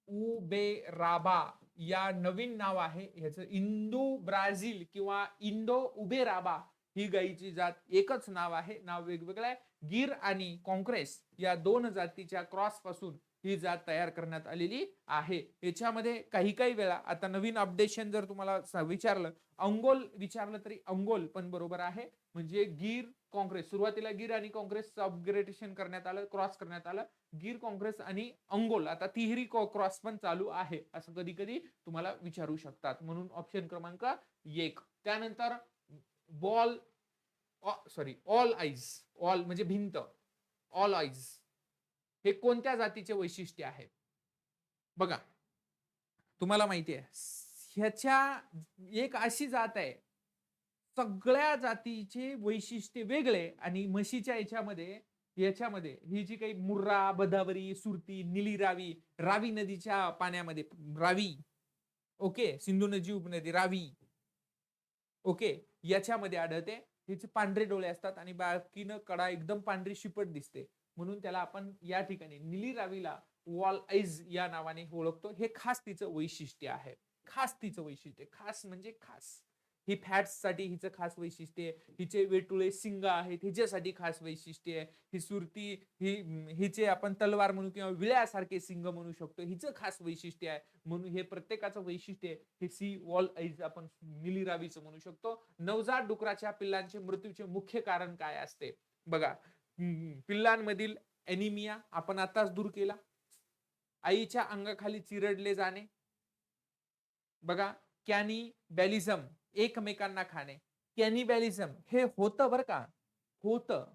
उबेराबा या नवीन नाव आहे ह्याचं. इंडो ब्राझील किंवा इंडो उबेराबा ही गायीची जात एकच नाव आहे. नाव वेगवेगळं आहे. गीर आणि काँग्रेस या दोन जातीच्या क्रॉस पासून ही जात तयार करण्यात आलेली आहे. याच्यामध्ये काही काही वेळा आता नवीन अपडेशन जर तुम्हाला विचारलं, अंगोल विचारलं तरी अंगोल पण बरोबर आहे. म्हणजे गीर काँग्रेस, सुरुवातीला गीर आणि काँग्रेसचं अपग्रेडेशन करण्यात आलं, क्रॉस करण्यात आलं. गीर काँग्रेस आणि अंगोल, आता तिहेरी क्रॉस पण चालू आहे असं कधी कधी तुम्हाला विचारू शकतात. म्हणून ऑप्शन क्रमांक 1. त्यानंतर ball, sorry, all eyes. All म्हणजे भिंत. ऑल आईज हे कोणत्या जातीचे वैशिष्ट्य आहे? बघा, तुम्हाला माहिती आहे, ह्याच्या एक अशी जात आहे, सगळ्या जातीचे वैशिष्ट्य वेगळे आणि म्हशीच्या याच्यामध्ये ही जी काही मुर्रा, बदावरी, सुरती, निली रावी, रावी नदीच्या पाण्यामध्ये रावी, ओके, सिंधू नदी उपनदी रावी, ओके, याच्यामध्ये आढळते. हिचे पांढरे डोळे असतात आणि बाकीनं कडा एकदम पांढरी शिपट दिसते. म्हणून त्याला आपण या ठिकाणी निली रावीला वॉल आईज या नावाने ओळखतो. हे खास तिचं वैशिष्ट्य आहे. खास तिचं वैशिष्ट्य, खास म्हणजे खास. ही फॅट्स साठी हिचं खास वैशिष्ट्य आहे. हिचे वेटुळे सिंग आहेत, हिच्यासाठी खास वैशिष्ट्य आहे. ही सुरती, हिचे आपण तलवार म्हणू किंवा विळ्यासारखे सिंग म्हणू शकतो. हिचं खास वैशिष्ट्य आहे. म्हणून हे प्रत्येकाचं वैशिष्ट्य आहे. हे सी वॉल आईज आपण निली रावीचं म्हणू शकतो. नवजात डुकराच्या पिल्लांचे मृत्यूचे मुख्य कारण काय असते? बघा, पिल्लांमधील एनिमिया आपण आताच दूर केला. आईच्या अंगाखाली चिरडले जाणे, बघा, कॅनिबॅलिझम, एकमेकांना खाणे. कॅनिबॅलिझम हे होतं बरं का, होतं.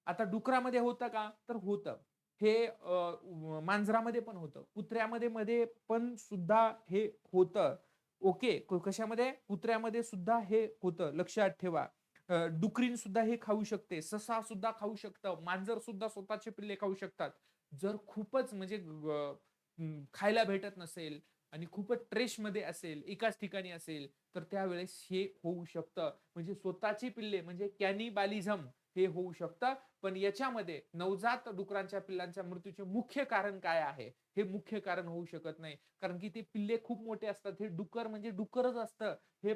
आता डुकरामध्ये होतं का? तर होतं. हे मांजरामध्ये पण होतं, कुत्र्यामध्ये मध्ये पण सुद्धा हे होतं. ओके, कशामध्ये? कुत्र्यामध्ये सुद्धा हे होतं, लक्षात ठेवा. डुकरीन सुद्धा हे खाऊ शकते, ससा सुद्धा खाऊ शकतं, मांजर सुद्धा स्वतःचे पिल्ले खाऊ शकतात. जर खूपच म्हणजे खायला भेटत नसेल आणि खूपच ट्रेश मध्ये असेल, एकाच ठिकाणी असेल, तर त्यावेळेस हे होऊ शकतं. म्हणजे स्वतःची पिल्ले म्हणजे कॅनिबॅलिझम हे होऊ शकतं. पण याच्यामध्ये नवजात डुकरांच्या पिल्लांच्या मृत्यूचे मुख्य कारण काय आहे, हे मुख्य कारण होऊ शकत नाही. कारण की ते पिल्ले खूप मोठे असतात. हे डुकर म्हणजे डुकरच असतं. हे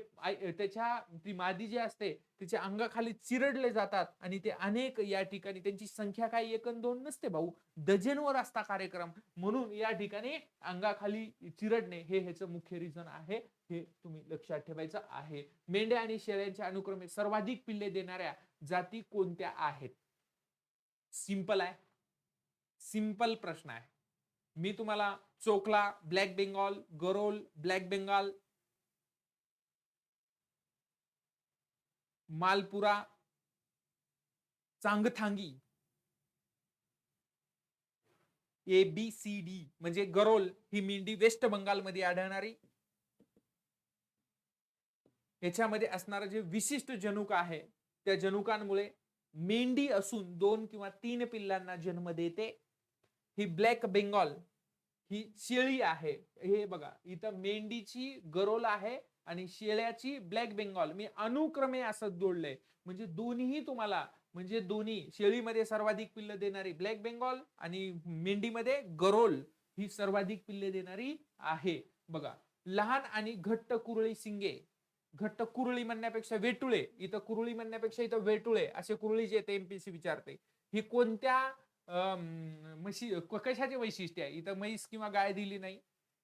त्याच्या ती मादी जी असते तिच्या अंगाखाली चिरडले जातात आणि ते अनेक या ठिकाणी त्यांची संख्या काही 1 अन् 2 नसते भाऊ, डझनवर असता कार्यक्रम. म्हणून या ठिकाणी अंगाखाली चिरडणे हे ह्याचं मुख्य रिझन आहे. हे तुम्ही लक्षात ठेवायचं आहे. मेंढ्या आणि शेळ्यांच्या अनुक्रमे सर्वाधिक पिल्ले देणाऱ्या जाती कोणत्या आहेत? सिंपल आहे. सिंपल प्रश्न आहे. मी तुम्हाला Chokla, black Bengal, Garol, black Bengal, Malpura, Changthangi, ABCD म्हणजे गरोल ही मेंढी वेस्ट बंगालमध्ये आढळणारी, याच्यामध्ये असणारं जे विशिष्ट जनुक आहे त्या जनुकांमुळे मेंढी असून 2 किंवा 3 पिल्लांना जन्म देते. ही ब्लॅक बेंगॉल ही शेळी आहे. हे बघा इथं मेंढीची गरोल आहे आणि शेळ्याची ब्लॅक बेंगॉल मी अनुक्रमे असं जोडलंय. म्हणजे दोन्ही तुम्हाला म्हणजे दोन्ही शेळीमध्ये सर्वाधिक पिल्ल देणारी ब्लॅक बेंगॉल आणि मेंढीमध्ये गरोल ही सर्वाधिक पिल्ले देणारी आहे. बघा लहान आणि घट्ट कुरळी शिंगे, घट्ट कुरळी म्हणण्यापेक्षा वेटुळे, इथं कुरळी म्हणण्यापेक्षा इथं वेटुळे असे कुरळी जे ते एमपीसी विचारते. ही कोणत्या म्हशी कशाचे वैशिष्ट्य आहे? इथं म्हैस किंवा गाय दिली नाही,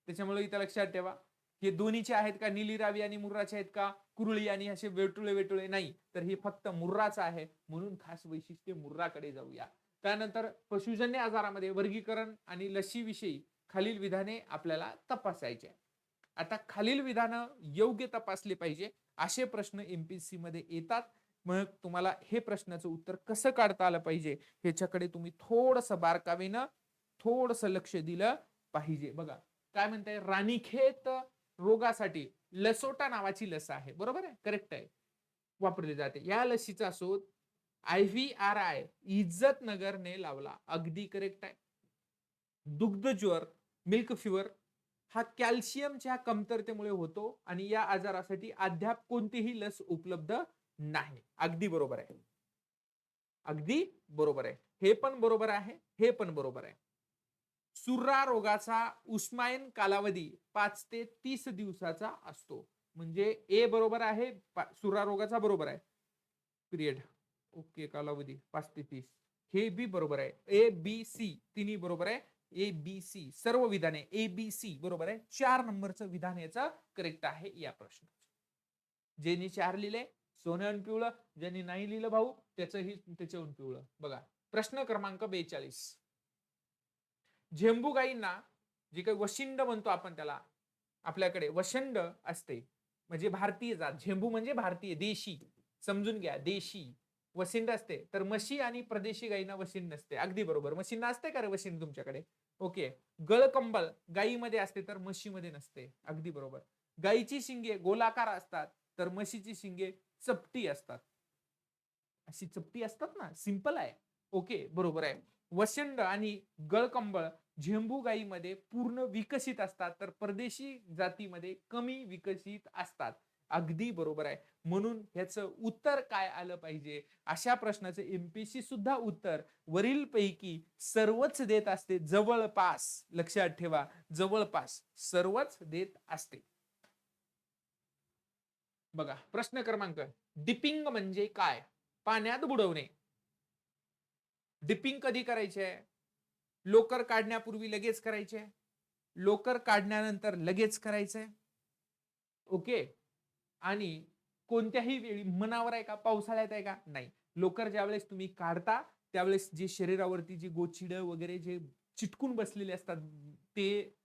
त्याच्यामुळे इथं लक्षात ठेवा. हे दोन्हीचे आहेत का? नीली रावी आणि मुर्राचे आहेत का? कुरळी आणि असे वेटुळे वेटुळे नाही, तर हे फक्त मुर्राच आहे. म्हणून खास वैशिष्ट्य मुर्राकडे जाऊया. त्यानंतर पशुजन्य आजारामध्ये वर्गीकरण आणि लशीविषयी खालील विधाने आपल्याला तपासायचे. आता खालील विधानं योग्य तपासले पाहिजे असे प्रश्न एमपीएससी मध्ये येतात. मग तुम्हाला हे प्रश्नाचं उत्तर कसं काढता आलं पाहिजे ह्याच्याकडे तुम्ही थोडंसं बारकावेनं थोडंसं लक्ष दिलं पाहिजे. बघा काय म्हणताय, राणीखेत रोगासाठी लसोटा नावाची लस आहे, बरोबर आहे, करेक्ट आहे, वापरली जाते. या लसीचा शोध IVRI इज्जतनगरने लावला, अगदी करेक्ट आहे. दुग्ध ज्वर मिल्क फिवर हा कॅल्शियमच्या कमतरतेमुळे होतो आणि या आजारासाठी अद्याप कोणतीही लस उपलब्ध नाही, अगदी बरोबर आहे. अगदी बरोबर आहे. हे पण बरोबर आहे, हे पण बरोबर आहे. सुरा रोगाचा उस्मायन कालावधी 5 ते 30 दिवसाचा असतो. म्हणजे ए बरोबर आहे, सुरा रोगाचा बरोबर आहे. पिरियड ओके, कालावधी 5 ते 30 हे बी बरोबर आहे. ए बी सी तिन्ही बरोबर आहे. ए बी सी सर्व विधाने ए बी सी बरोबर आहे. 4 नंबरचं विधान याचा करेक्ट आहे या प्रश्नाचं. ज्यांनी 4 लिहिले सोन्याहून पिवळं, ज्यांनी नाही लिहिलं भाऊ त्याचंही त्याच्याहून पिवळं. बघा प्रश्न क्रमांक 42. झेंबू गाईंना जे काही वशिंड म्हणतो आपण त्याला, आपल्याकडे वशंड असते म्हणजे भारतीय जात, झेंबू म्हणजे भारतीय देशी, समजून घ्या देशी. वशिंड असते तर म्हशी आणि प्रदेशी गाईंना वशिंड नसते, अगदी बरोबर. म्हशींना असते का रे वशिंड तुमच्याकडे? ओके. गळकंबळ गाईमध्ये असते तर म्हशीमध्ये नसते, अगदी बरोबर. गाईची शिंगे गोलाकार असतात तर म्हशीची शिंगे चपटी असतात. अशी चपटी असतात ना, सिंपल आहे. ओके बरोबर आहे. वशंड आणि गळकंबळ झेंबू गाईमध्ये पूर्ण विकसित असतात तर परदेशी जातीमध्ये कमी विकसित असतात, अगदी बरोबर आहे. म्हणून ह्याचं उत्तर काय आलं पाहिजे? अशा प्रश्नाचं एमपीएससी सुद्धा उत्तर वरील पैकी सर्वच देत असते, जवळपास. लक्षात ठेवा, जवळपास सर्वच देत असते. बघा प्रश्न क्रमांक, डिपिंग म्हणजे काय? पाण्यात बुडवणे. डिपिंग कधी करायचे? लोकर काढण्यापूर्वी लगेच करायचे, लोकर काढण्यानंतर लगेच करायचंय. ओके. आणि कोणत्याही वेळी मनावर आहे का? पावसाळ्यात आहे का? नाही. लोकर ज्यावेळेस तुम्ही काढता त्यावेळेस जे शरीरावरती जी गोचिड वगैरे जे चिटकून बसलेले असतात ते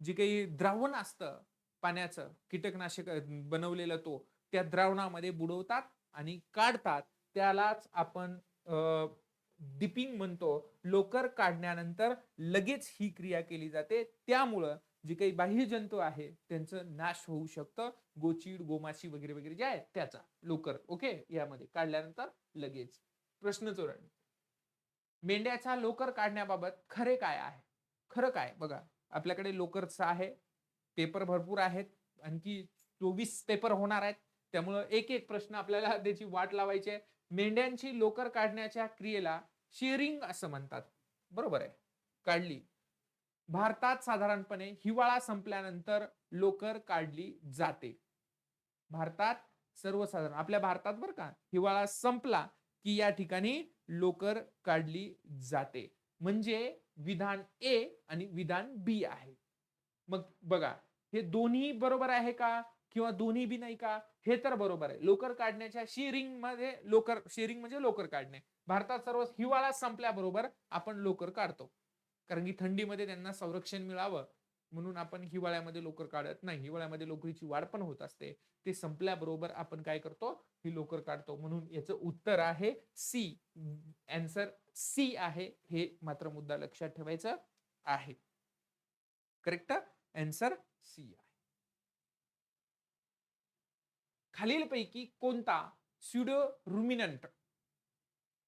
जे काही द्रावण असतं पाण्याचं कीटकनाशक बनवलेलं तो त्या द्रावणामध्ये बुडवतात आणि काढतात, त्यालाच आपण डिपिंग म्हणतो. लोकर काढण्यानंतर लगेच ही क्रिया केली जाते, त्यामुळं जे काही बाह्य जंतू आहे त्यांचं नाश होऊ शकतं, गोचीड गोमाशी वगैरे वगैरे जे आहे त्याचा लोकर. ओके, यामध्ये काढल्यानंतर लगेच. प्रश्न 94. मेंढ्याचा लोकर काढण्याबाबत खरे काय आहे? खरं काय? बघा आपल्याकडे लोकरचं आहे, पेपर भरपूर आहेत, आणखी 24 पेपर होणार आहेत, त्यामुळं एक एक प्रश्न आपल्याला त्याची वाट लावायची आहे. मेंढ्यांची लोकर काढण्याच्या क्रियेला शेअरिंग असं म्हणतात. बरोबर आहे, काढली. भारतात साधारणपणे हिवाळा संपल्यानंतर लोकर काढली जाते. भारतात सर्वसाधारण आपल्या भारतात बरं का, हिवाळा संपला की या ठिकाणी लोकर काढली जाते. म्हणजे विधान ए आणि विधान बी आहे. मग बघा, हे दोन्ही बरोबर आहे का किंवा दोन्ही बी नाही का? हे तर बरोबर आहे. लोकर काढण्याच्या शेअरिंग मध्ये लोकर शेअरिंग म्हणजे लोकर काढणे. भारतात सर्व हिवाळा संपल्याबरोबर आपण लोकर काढतो. कारण की थंडीमध्ये त्यांना संरक्षण मिळावं म्हणून आपण हिवाळ्यामध्ये लोकर काढत नाही. हिवाळ्यामध्ये लोकरीची वाढ पण होत असते. ते संपल्याबरोबर आपण काय करतो, ही लोकर काढतो. म्हणून याचं उत्तर आहे सी. आन्सर सी आहे. हे मात्र मुद्दा लक्षात ठेवायचं आहे. करेक्ट आन्सर सी आहे. खालीलपैकी कोणता स्युडो रुमिनंट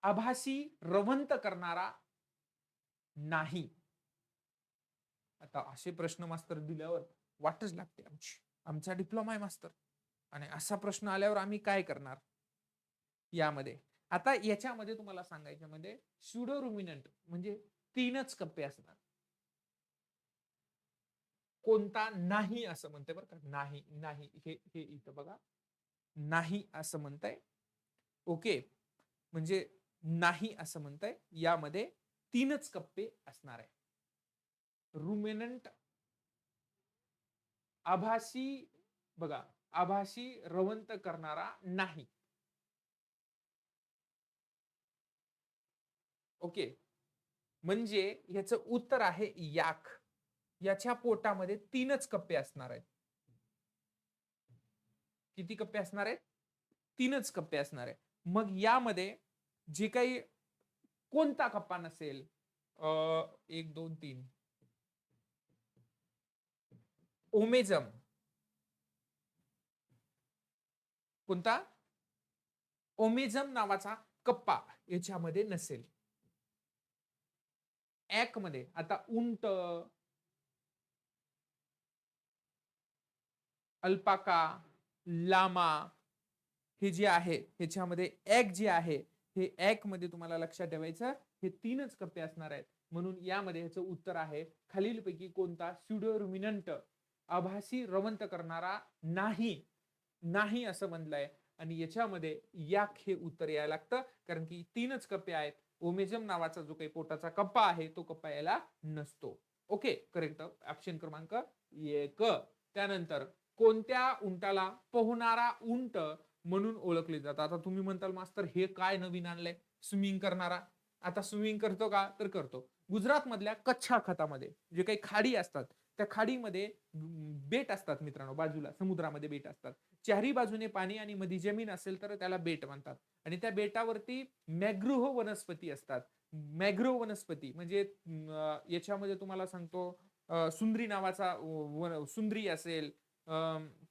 आभासी रवंत करणारा नाही? आता असे प्रश्न मास्तर दिल्यावर वाटच लागते आमची. आमचा डिप्लोमा आहे मास्तर आणि असा प्रश्न आल्यावर आम्ही काय करणार यामध्ये? आता याच्यामध्ये तुम्हाला सांगायच्या मध्ये स्युडो रुमिनंट म्हणजे 3च कप्पे असणार. कोणता नाही असं म्हणते बरं का? नाही नाही हे हे इथं बघा, नाही असं म्हणताय. ओके, म्हणजे नाही असं म्हणताय यामध्ये 3च कप्पे असणार आहे. रुमिनंट आभासी, बघा, आभासी रवंत करणारा नाही. ओके, म्हणजे याचं उत्तर आहे याक. याच्या पोटामध्ये 3च कप्पे असणार आहेत. किती कप्पे असणार आहेत? 3च कप्पे असणार आहे. मग यामध्ये जे काही कोणता कप्पा नसेल, 1 2 3 ओमेझम, कोणता? ओमेझम नावाचा कप्पा याच्यामध्ये नसेल. ऍक मध्ये आता उंट, अल्पाका, लामा हे जे आहे ह्याच्यामध्ये ऍक जे आहे हे ऍक मध्ये तुम्हाला लक्षात ठेवायचं हे 3च कप्पे असणार आहेत. म्हणून यामध्ये ह्याचं उत्तर आहे खालीलपैकी कोणता स्युडो रुमिनंट आभासी रवंत करणारा नाही, नाही असं म्हणलंय. आणि याच्यामध्ये याक हे उत्तर यायला लागतं कारण की 3च कप्पे आहेत. ओमेझम नावाचा जो काही पोटाचा कप्पा आहे तो कप्पा याला नसतो. ओके, करेक्ट ऑप्शन क्रमांक 1. त्यानंतर कोणत्या उंटाला पोहणारा उंट म्हणून ओळखले जातात? आता तुम्ही म्हणताल मास्तर हे काय नवीन आणलंय, स्विमिंग करणारा? आता स्विमिंग करतो का? तर करतो. गुजरात मधल्या कच्छा खतामध्ये जे काही खाडी असतात त्या खाडीमध्ये बेट असतात मित्रांनो, बाजूला समुद्रामध्ये बेट असतात. चारी बाजूने पाणी आणि मध्ये जमीन असेल तर त्याला बेट म्हणतात. आणि त्या बेटावरती मॅग्रोव्ह वनस्पती असतात. मॅग्रोव्ह वनस्पती म्हणजे याच्यामध्ये तुम्हाला सांगतो, सुंद्री नावाचा सुंद्री असेल,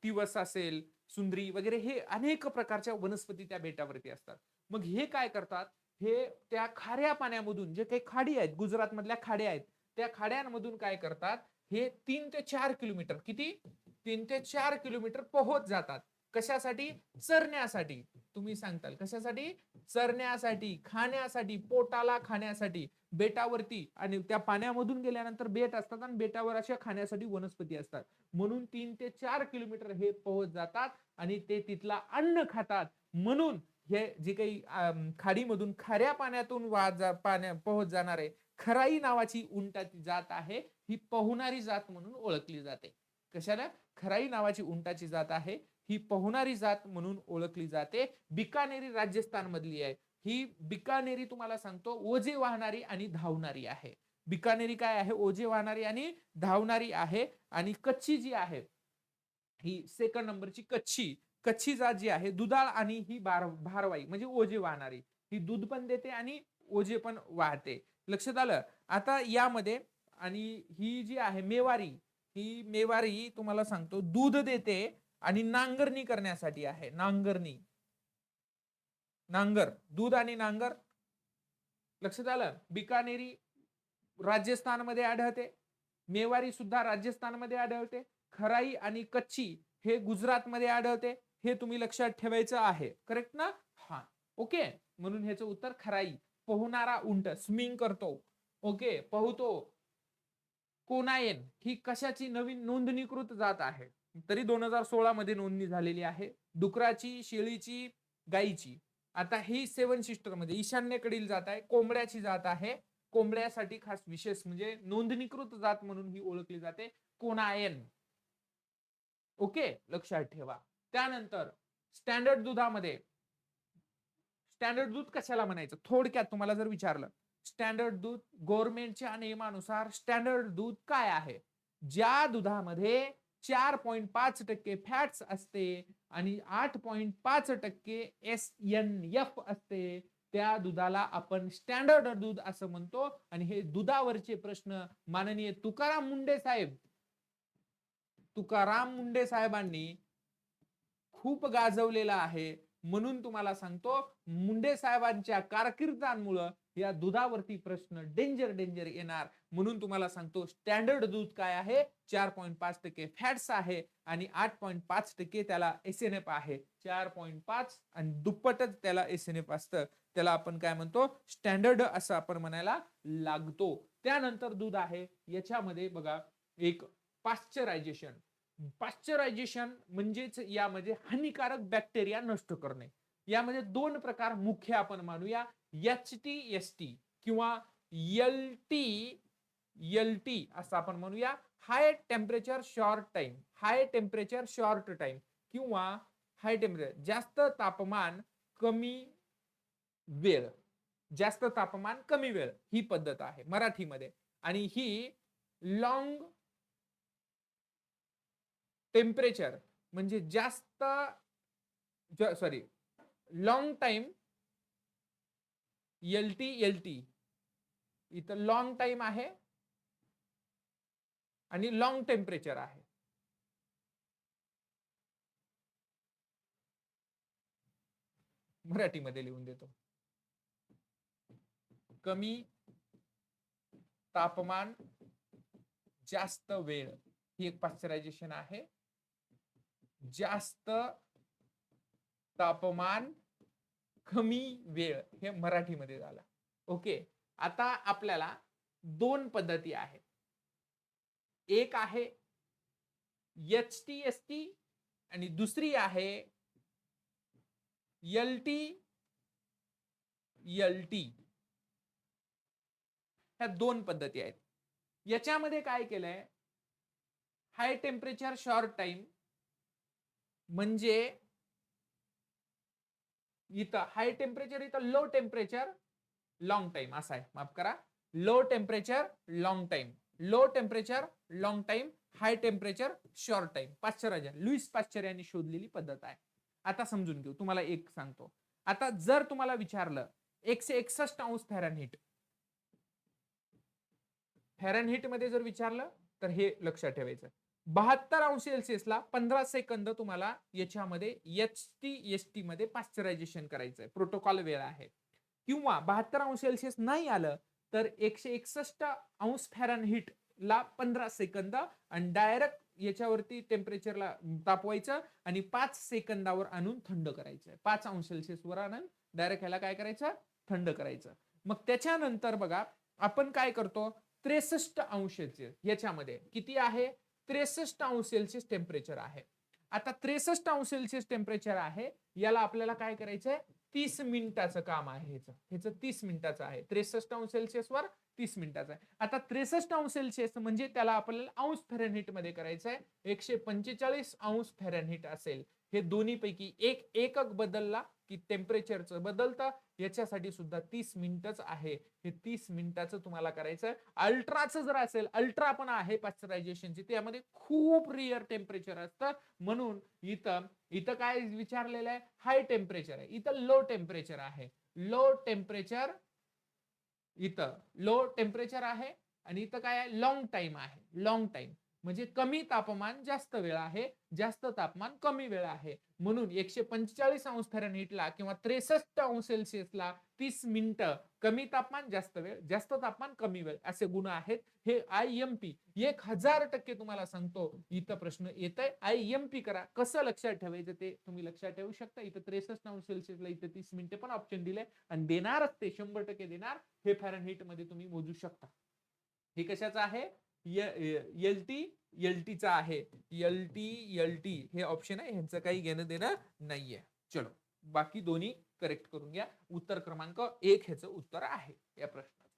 तिवस असेल, सुंद्री वगैरे हे अनेक प्रकारच्या वनस्पती त्या बेटावरती असतात. मग हे काय करतात, हे त्या खाऱ्या पाण्यामधून जे काही खाडी आहेत, गुजरात मधल्या खाड्या आहेत, त्या खाड्यांमधून काय करतात, हे 3 ते 4 किलोमीटर, किती 3 ते 4 किलोमीटर पोहोच जातात. कशासाठी? चरण्यासाठी. तुम्ही सांगताल कशासाठी? चरण्यासाठी, खाण्यासाठी, पोटाला खाण्यासाठी बेटावरती. आणि त्या पाण्यामधून गेल्यानंतर बेट असतात आणि बेटावर अशा खाण्यासाठी वनस्पती असतात. म्हणून 3 ते 4 किलोमीटर हे पोहोच जातात आणि ते तिथला अन्न खातात. म्हणून हे जे काही खाडीमधून खऱ्या पाण्यातून पोहोच जाणारे खराई नावाची उंटाची जात आहे, ही पोहणारी जात म्हणून ओळखली जाते. कशाला? खराई नावाची उंटाची जात आहे, ही पोहणारी जात म्हणून ओळखली जाते. बिकानेरी राजस्थान मधली आहे. ही बिकानेरी तुम्हाला सांगतो ओझे वाहणारी आणि धावणारी आहे. बिकानेरी काय आहे? ओझे वाहणारी आणि धावणारी आहे. आणि कच्छी जी आहे ही सेकंड नंबरची कच्छी. कच्छी जात जी आहे दुधाळ आणि ही भारवाई म्हणजे ओझे वाहणारी. ही दूध पण देते आणि ओझे पण वाहते. लक्षात आलं? आता यामध्ये आणि ही जी आहे मेवारी, ही मेवारी तुम्हाला सांगतो दूध देते आणि नांगरणी करण्यासाठी आहे. नांगरणी, नांगर, दूध आणि नांगर. लक्षात आलं? बिकानेरी राजस्थानमध्ये आढळते, मेवारी सुद्धा राजस्थानमध्ये आढळते, खराई आणि कच्छी हे गुजरातमध्ये आढळते. हे तुम्ही लक्षात ठेवायचं आहे. करेक्ट ना? हा. ओके, म्हणून ह्याचं उत्तर खराई. पोहणारा उंट, स्विमिंग करतो. ओके, पोहतो. कोनायन ही कशाची नवीन नोंदणीकृत जात आहे? तरी 2016 मध्ये नोंदणी झालेली आहे. डुकराची, शेळीची, गायीची. आता ही सेवन सिस्टर मध्ये ईशान्येकडील जात आहे. कोंबड्याची जात आहे. कोंबड्यासाठी खास विशेष म्हणजे नोंदणीकृत जात म्हणून ही ओळखली जाते, कोनायन. ओके, लक्षात ठेवा. त्यानंतर स्टँडर्ड दुधामध्ये, स्टँडर्ड दूध कशाला म्हणायचं थोडक्यात तुम्हाला जर विचारलं, स्टँडर्ड दूध गव्हर्नमेंटच्या नियमानुसार स्टँडर्ड दूध काय आहे? ज्या दुधामध्ये 4.5% फॅट्स असते आणि 8.5% SNF असते, त्या दुधाला आपण स्टँडर्ड दूध असं म्हणतो. आणि हे दुधावरचे प्रश्न माननीय तुकाराम मुंडे साहेबांनी खूप गाजवलेला आहे. म्हणून तुम्हाला सांगतो, मुंडे साहेबांच्या कारकिर्दीमुळे या दुधावरती प्रश्न डेंजर येणार. म्हणून तुम्हाला सांगतो, स्टँडर्ड दूध काय आहे? 4.5% फॅट्स आहे आणि 8.5% त्याला SNF आहे. 4.5 आणि दुप्पटच त्याला SNF असतं. त्याला आपण काय म्हणतो? स्टँडर्ड असं आपण म्हणायला लागतो. त्यानंतर दूध आहे, याच्यामध्ये बघा एक पाश्चरायझेशन. पाश्चरायझेशन म्हणजेच यामध्ये हानिकारक बॅक्टेरिया नष्ट करणे. यामध्ये दोन प्रकार मुख्य आपण मानूया, HTST किंवा LT असं आपण म्हणूया. हाय temperature short time, high temperature short time किंवा हाय टेम्परेचर जास्त तापमान कमी वेळ, जास्त तापमान कमी वेळ ही पद्धत आहे मराठीमध्ये. आणि ही लॉंग टेम्परेचर म्हणजे जास्त लॉंग टाइम, LT इथं लॉंग टाइम आहे आणि लॉंग टेम्परेचर आहे. मराठीमध्ये लिहून देतो. कमी तापमान जास्त वेळ ही एक पाश्चरायझेशन आहे. जास्त तापमान कमी वेळ हे मराठीमध्ये झाला. ओके, आता आपल्याला दोन पद्धती आहेत. एक आहे HTST आणि दुसरी आहे LT. ह्या दोन पद्धती आहेत. याच्यामध्ये काय केलंय, हाय टेम्परेचर शॉर्ट टाइम म्हणजे इथं हाय टेम्परेचर, इथं लो टेम्परेचर लॉंग टाइम असं आहे. माफ करा, low temperature long time, low temperature long time, high temperature short time. Pasteurization Louis Pasteur यांनी शोधलेली पद्धत आहे. आता समजून घेऊ. तुम्हाला एक सांगतो, आता जर तुम्हाला विचारलं 161 अंश फॅरनहीट मध्ये जर विचारलं तर हे लक्षात ठेवायचं. 72 अंश सेल्सिअसला 15 सेकंद तुम्हाला याच्यामध्ये HTST मध्ये पाश्चरायझेशन करायचंय. प्रोटोकॉल वेळ आहे. किंवा 72 अंश सेल्सिअस नाही आलं तर 161 अंश फॅरनहीट ला 15 सेकंद आणि डायरेक्ट याच्यावरती टेम्परेचरला तापवायचं आणि 5 सेकंदावर आणून थंड करायचं. 5 अंश सेल्सिअस वर आणून डायरेक्ट ह्याला काय करायचं? थंड करायचं. मग त्याच्यानंतर बघा आपण काय करतो, 63 अंश सेल्सिअस याच्यामध्ये किती आहे? 63 अंश सेल्सिअस टेम्परेचर आहे. आता 63 अंश सेल्सिअस टेम्परेचर आहे, याला आपल्याला काय करायचंय? 30 मिनिटाचं काम आहे. ह्याचं 30 मिनिटाचं आहे. 63 अंश सेल्सिअस वर 30 मिनिटाचं आहे. आता 63 अंश सेल्सिअस म्हणजे त्याला आपल्याला अंश फॅरनहीट मध्ये करायचंय. 145 अंश फॅरनहीट असेल. हे दोन्ही पैकी एक एकक बदलला की टेम्परेचरचं बदलतं. याच्यासाठी सुद्धा 30 मिनिटच आहे. हे 30 मिनिटाचं तुम्हाला करायचं. अल्ट्राचं जर असेल, अल्ट्रा पण आहे पाश्चरायझेशनची, त्यामध्ये खूप रिअर टेम्परेचर असतं. म्हणून इथं काय विचारलेलं आहे? हाय टेम्परेचर आहे. इथं लो टेम्परेचर आहे. लो टेम्परेचर इथं लो टेम्परेचर आहे आणि इथं काय आहे? लॉंग टाइम आहे. लॉंग टाइम म्हणजे कमी तापमान जास्त वेळ आहे, जास्त तापमान कमी वेळ आहे. म्हणून 145 अंश फॅरनहीटला किंवा 63 अंश सेल्सिअसला 30 मिनिटं, कमी तापमान जास्त वेळ, जास्त तापमान कमी वेळ असे गुण आहेत. हे IMP 1000% तुम्हाला सांगतो. इथं प्रश्न येतोय, IMP करा. कसं लक्षात ठेवायचं ते तुम्ही लक्षात ठेवू शकता. इथं 63 अंश सेल्सिअसला इथं 30 मिनिटे पण ऑप्शन दिले आणि देणारच ते 100% देणार. हे फॅरनहीट मध्ये तुम्ही मोजू शकता. हे कशाचं आहे? LT LTचा आहे. LT हे ऑप्शन आहे. ह्यांचं काही घेणं देणं नाहीये. चलो, बाकी दोन्ही करेक्ट करून घ्या. उत्तर क्रमांक 1 ह्याचं उत्तर आहे या प्रश्नाचं.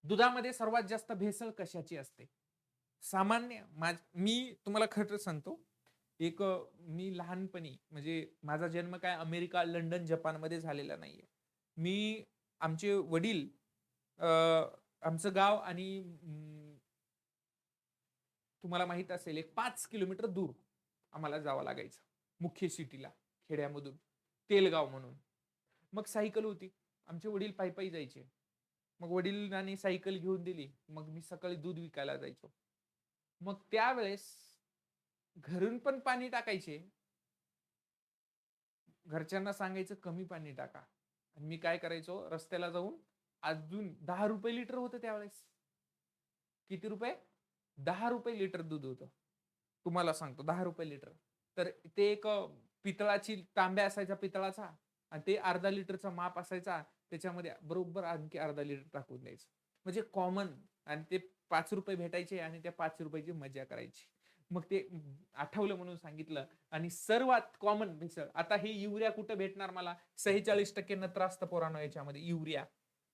दुधामध्ये सर्वात जास्त भेसळ कशाची असते? सामान्य मी तुम्हाला खरं सांगतो. मी लहानपणी म्हणजे माझा जन्म काय अमेरिका, लंडन, जपानमध्ये झालेला नाहीये. आमचे वडील अ, आमचं गाव आणि तुम्हाला माहित असेल एक 5 किलोमीटर दूर आम्हाला जावं लागायचं मुख्य सिटीला, खेड्यामधून तेलगाव म्हणून. मग सायकल होती. आमचे वडील पायी पायी जायचे. मग वडिलांनी सायकल घेऊन दिली. मग मी सकाळी दूध विकायला जायचो. मग त्यावेळेस घरून पण पाणी टाकायचे. घरच्यांना सांगायचं कमी पाणी टाका. आणि मी काय करायचो रस्त्याला जाऊन अजून 10 रुपये लिटर होतं त्यावेळेस. किती रुपये? 10 रुपये लिटर दूध होतं. तुम्हाला सांगतो 10 रुपये लिटर. तर ते एक पितळाची तांब्या असायचा पितळाचा आणि ते अर्धा लिटरचा माप असायचा. त्याच्यामध्ये बरोबर आणखी अर्धा लिटर टाकून द्यायचं. म्हणजे कॉमन आणि ते 5 रुपये भेटायचे आणि त्या 5 रुपयाची मजा करायची. मग ते आठवलं म्हणून सांगितलं. आणि सर्वात कॉमन भेसळ आता हे युरिया कुठं भेटणार मला? 46% नत्र असतं पोरांनो याच्यामध्ये युरिया.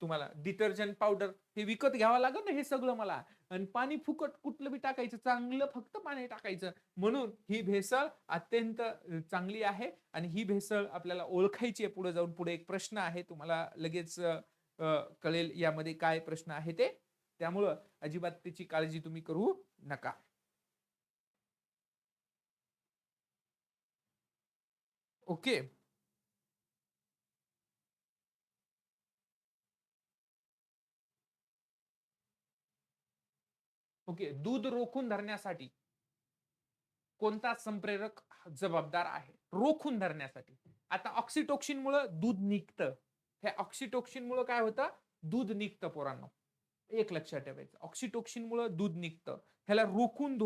तुम्हाला डिटर्जंट पावडर हे विकत घ्यावं लागेल ना हे सगळं मला. आणि पाणी फुकट कुठलं बी टाकायचं, चांगलं फक्त पाणी टाकायचं. म्हणून ही भेसळ अत्यंत चांगली आहे आणि ही भेसळ आपल्याला ओळखायची आहे. पुढे जाऊन पुढे एक प्रश्न आहे, तुम्हाला लगेच कळेल यामध्ये काय प्रश्न आहे ते. त्यामुळं अजिबात त्याची काळजी तुम्ही करू नका. ओके. ओके, दूध रोखून धरण्यासाठी कोणता संप्रेरक जबाबदार आहे? रोखून धरण्यासाठी. आता ऑक्सिटोक्सिन मुळे दूध निघतं. हे ऑक्सिटोक्सिन मुळे काय होतं? दूध निघतं पोरांनो. एक लक्षात ठेवायचं. ऑक्सिटोक्सिन मुळे दूध निघतं. ह्याला रोखून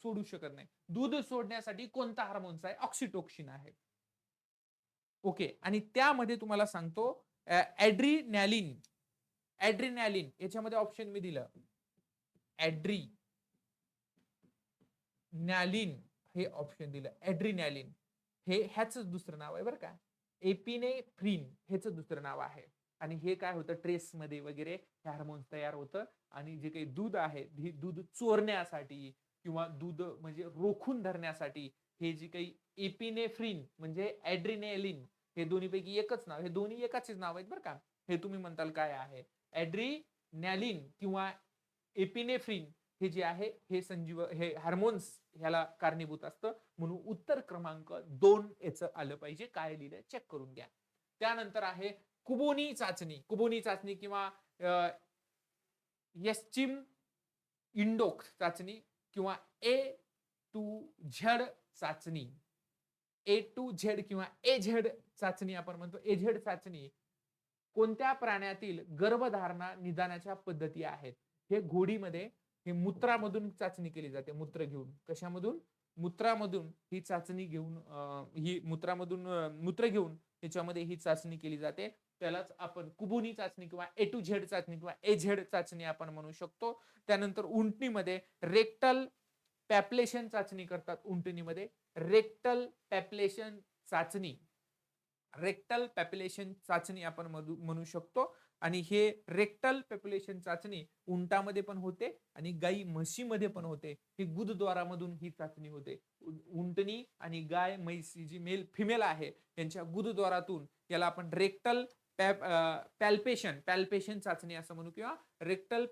सोडू शकत नाही. दूध सोडण्यासाठी कोणता हार्मोन्स आहे? ऑक्सिटोक्सिन आहे. ओके. आणि त्यामध्ये तुम्हाला सांगतो ऍड्रीनॅलिन. ऍड्रीनॅलिन याच्यामध्ये ऑप्शन मी दिलं. ऍड्रीनॅलिन हे ऑप्शन दिलं. ऍड्रीनॅलिन हे ह्याच दुसरं नाव आहे बरं का. एपिनेफ्रिन हेच दुसरं नाव आहे. आणि हे काय होतं ट्रेस मध्ये वगैरे हे हार्मोन्स तयार होतं. आणि जे काही दूध आहे हे दूध चोरण्यासाठी किंवा दूध म्हणजे रोखून धरण्यासाठी हे जे काही एपिनेफ्रिन म्हणजे ऍड्रीनॅलिन हे दोन्हीपैकी एकच नाव. हे दोन्ही एकाचेच नाव आहेत बरं का. हे तुम्ही म्हणताल काय आहे? ऍड्रीनॅलिन किंवा एपिनेफ्रिन हे जे आहे हे हे हार्मोन्स ह्याला कारणीभूत असतं. म्हणून उत्तर क्रमांक 2 याचं आलं पाहिजे. काय लिहिलंय चेक करून घ्या. त्यानंतर आहे कुबोनी चाचणी. कुबोनी चाचणी किंवा यश्चिम इंडोक चाचणी किंवा A to Z चाचणी. A to Z किंवा AZ चाचणी आपण म्हणतो. AZ चाचणी कोणत्या प्राण्यातील गर्भधारणा निदानाच्या पद्धती आहेत? हे घोडीमध्ये हे मूत्रामधून चाचणी केली जाते. मूत्र घेऊन. कशामधून? मूत्रामधून ही चाचणी घेऊन ही मूत्रामधून मूत्र घेऊन त्याच्यामध्ये ही चाचणी केली जाते. त्यालाच आपण कुबोनी चाचणी किंवा A to Z चाचणी किंवा AZ चाचणी आपण म्हणू शकतो. त्यानंतर उंटणीमध्ये रेक्टल पॅप्लेशन चाचणी करतात. उंटणीमध्ये रेक्टल पॅप्लेशन चाचणी. रेक्टल पॅप्युलेशन चाचणी आपण म्हणू शकतो. आणि हे रेक्टल पॅप्युलेशन चाचणी उंटामध्ये पण होते आणि गाई म्हशीमध्ये पण होते. ही गुदद्वारामधून ही चाचणी होते. उंटणी आणि गाय म्हैस जी मेल फिमेल आहे यांच्या गुदद्वारातून याला आपण रेक्टल पॅल्पेशन चाचणी असं म्हणू किंवा रेक्टल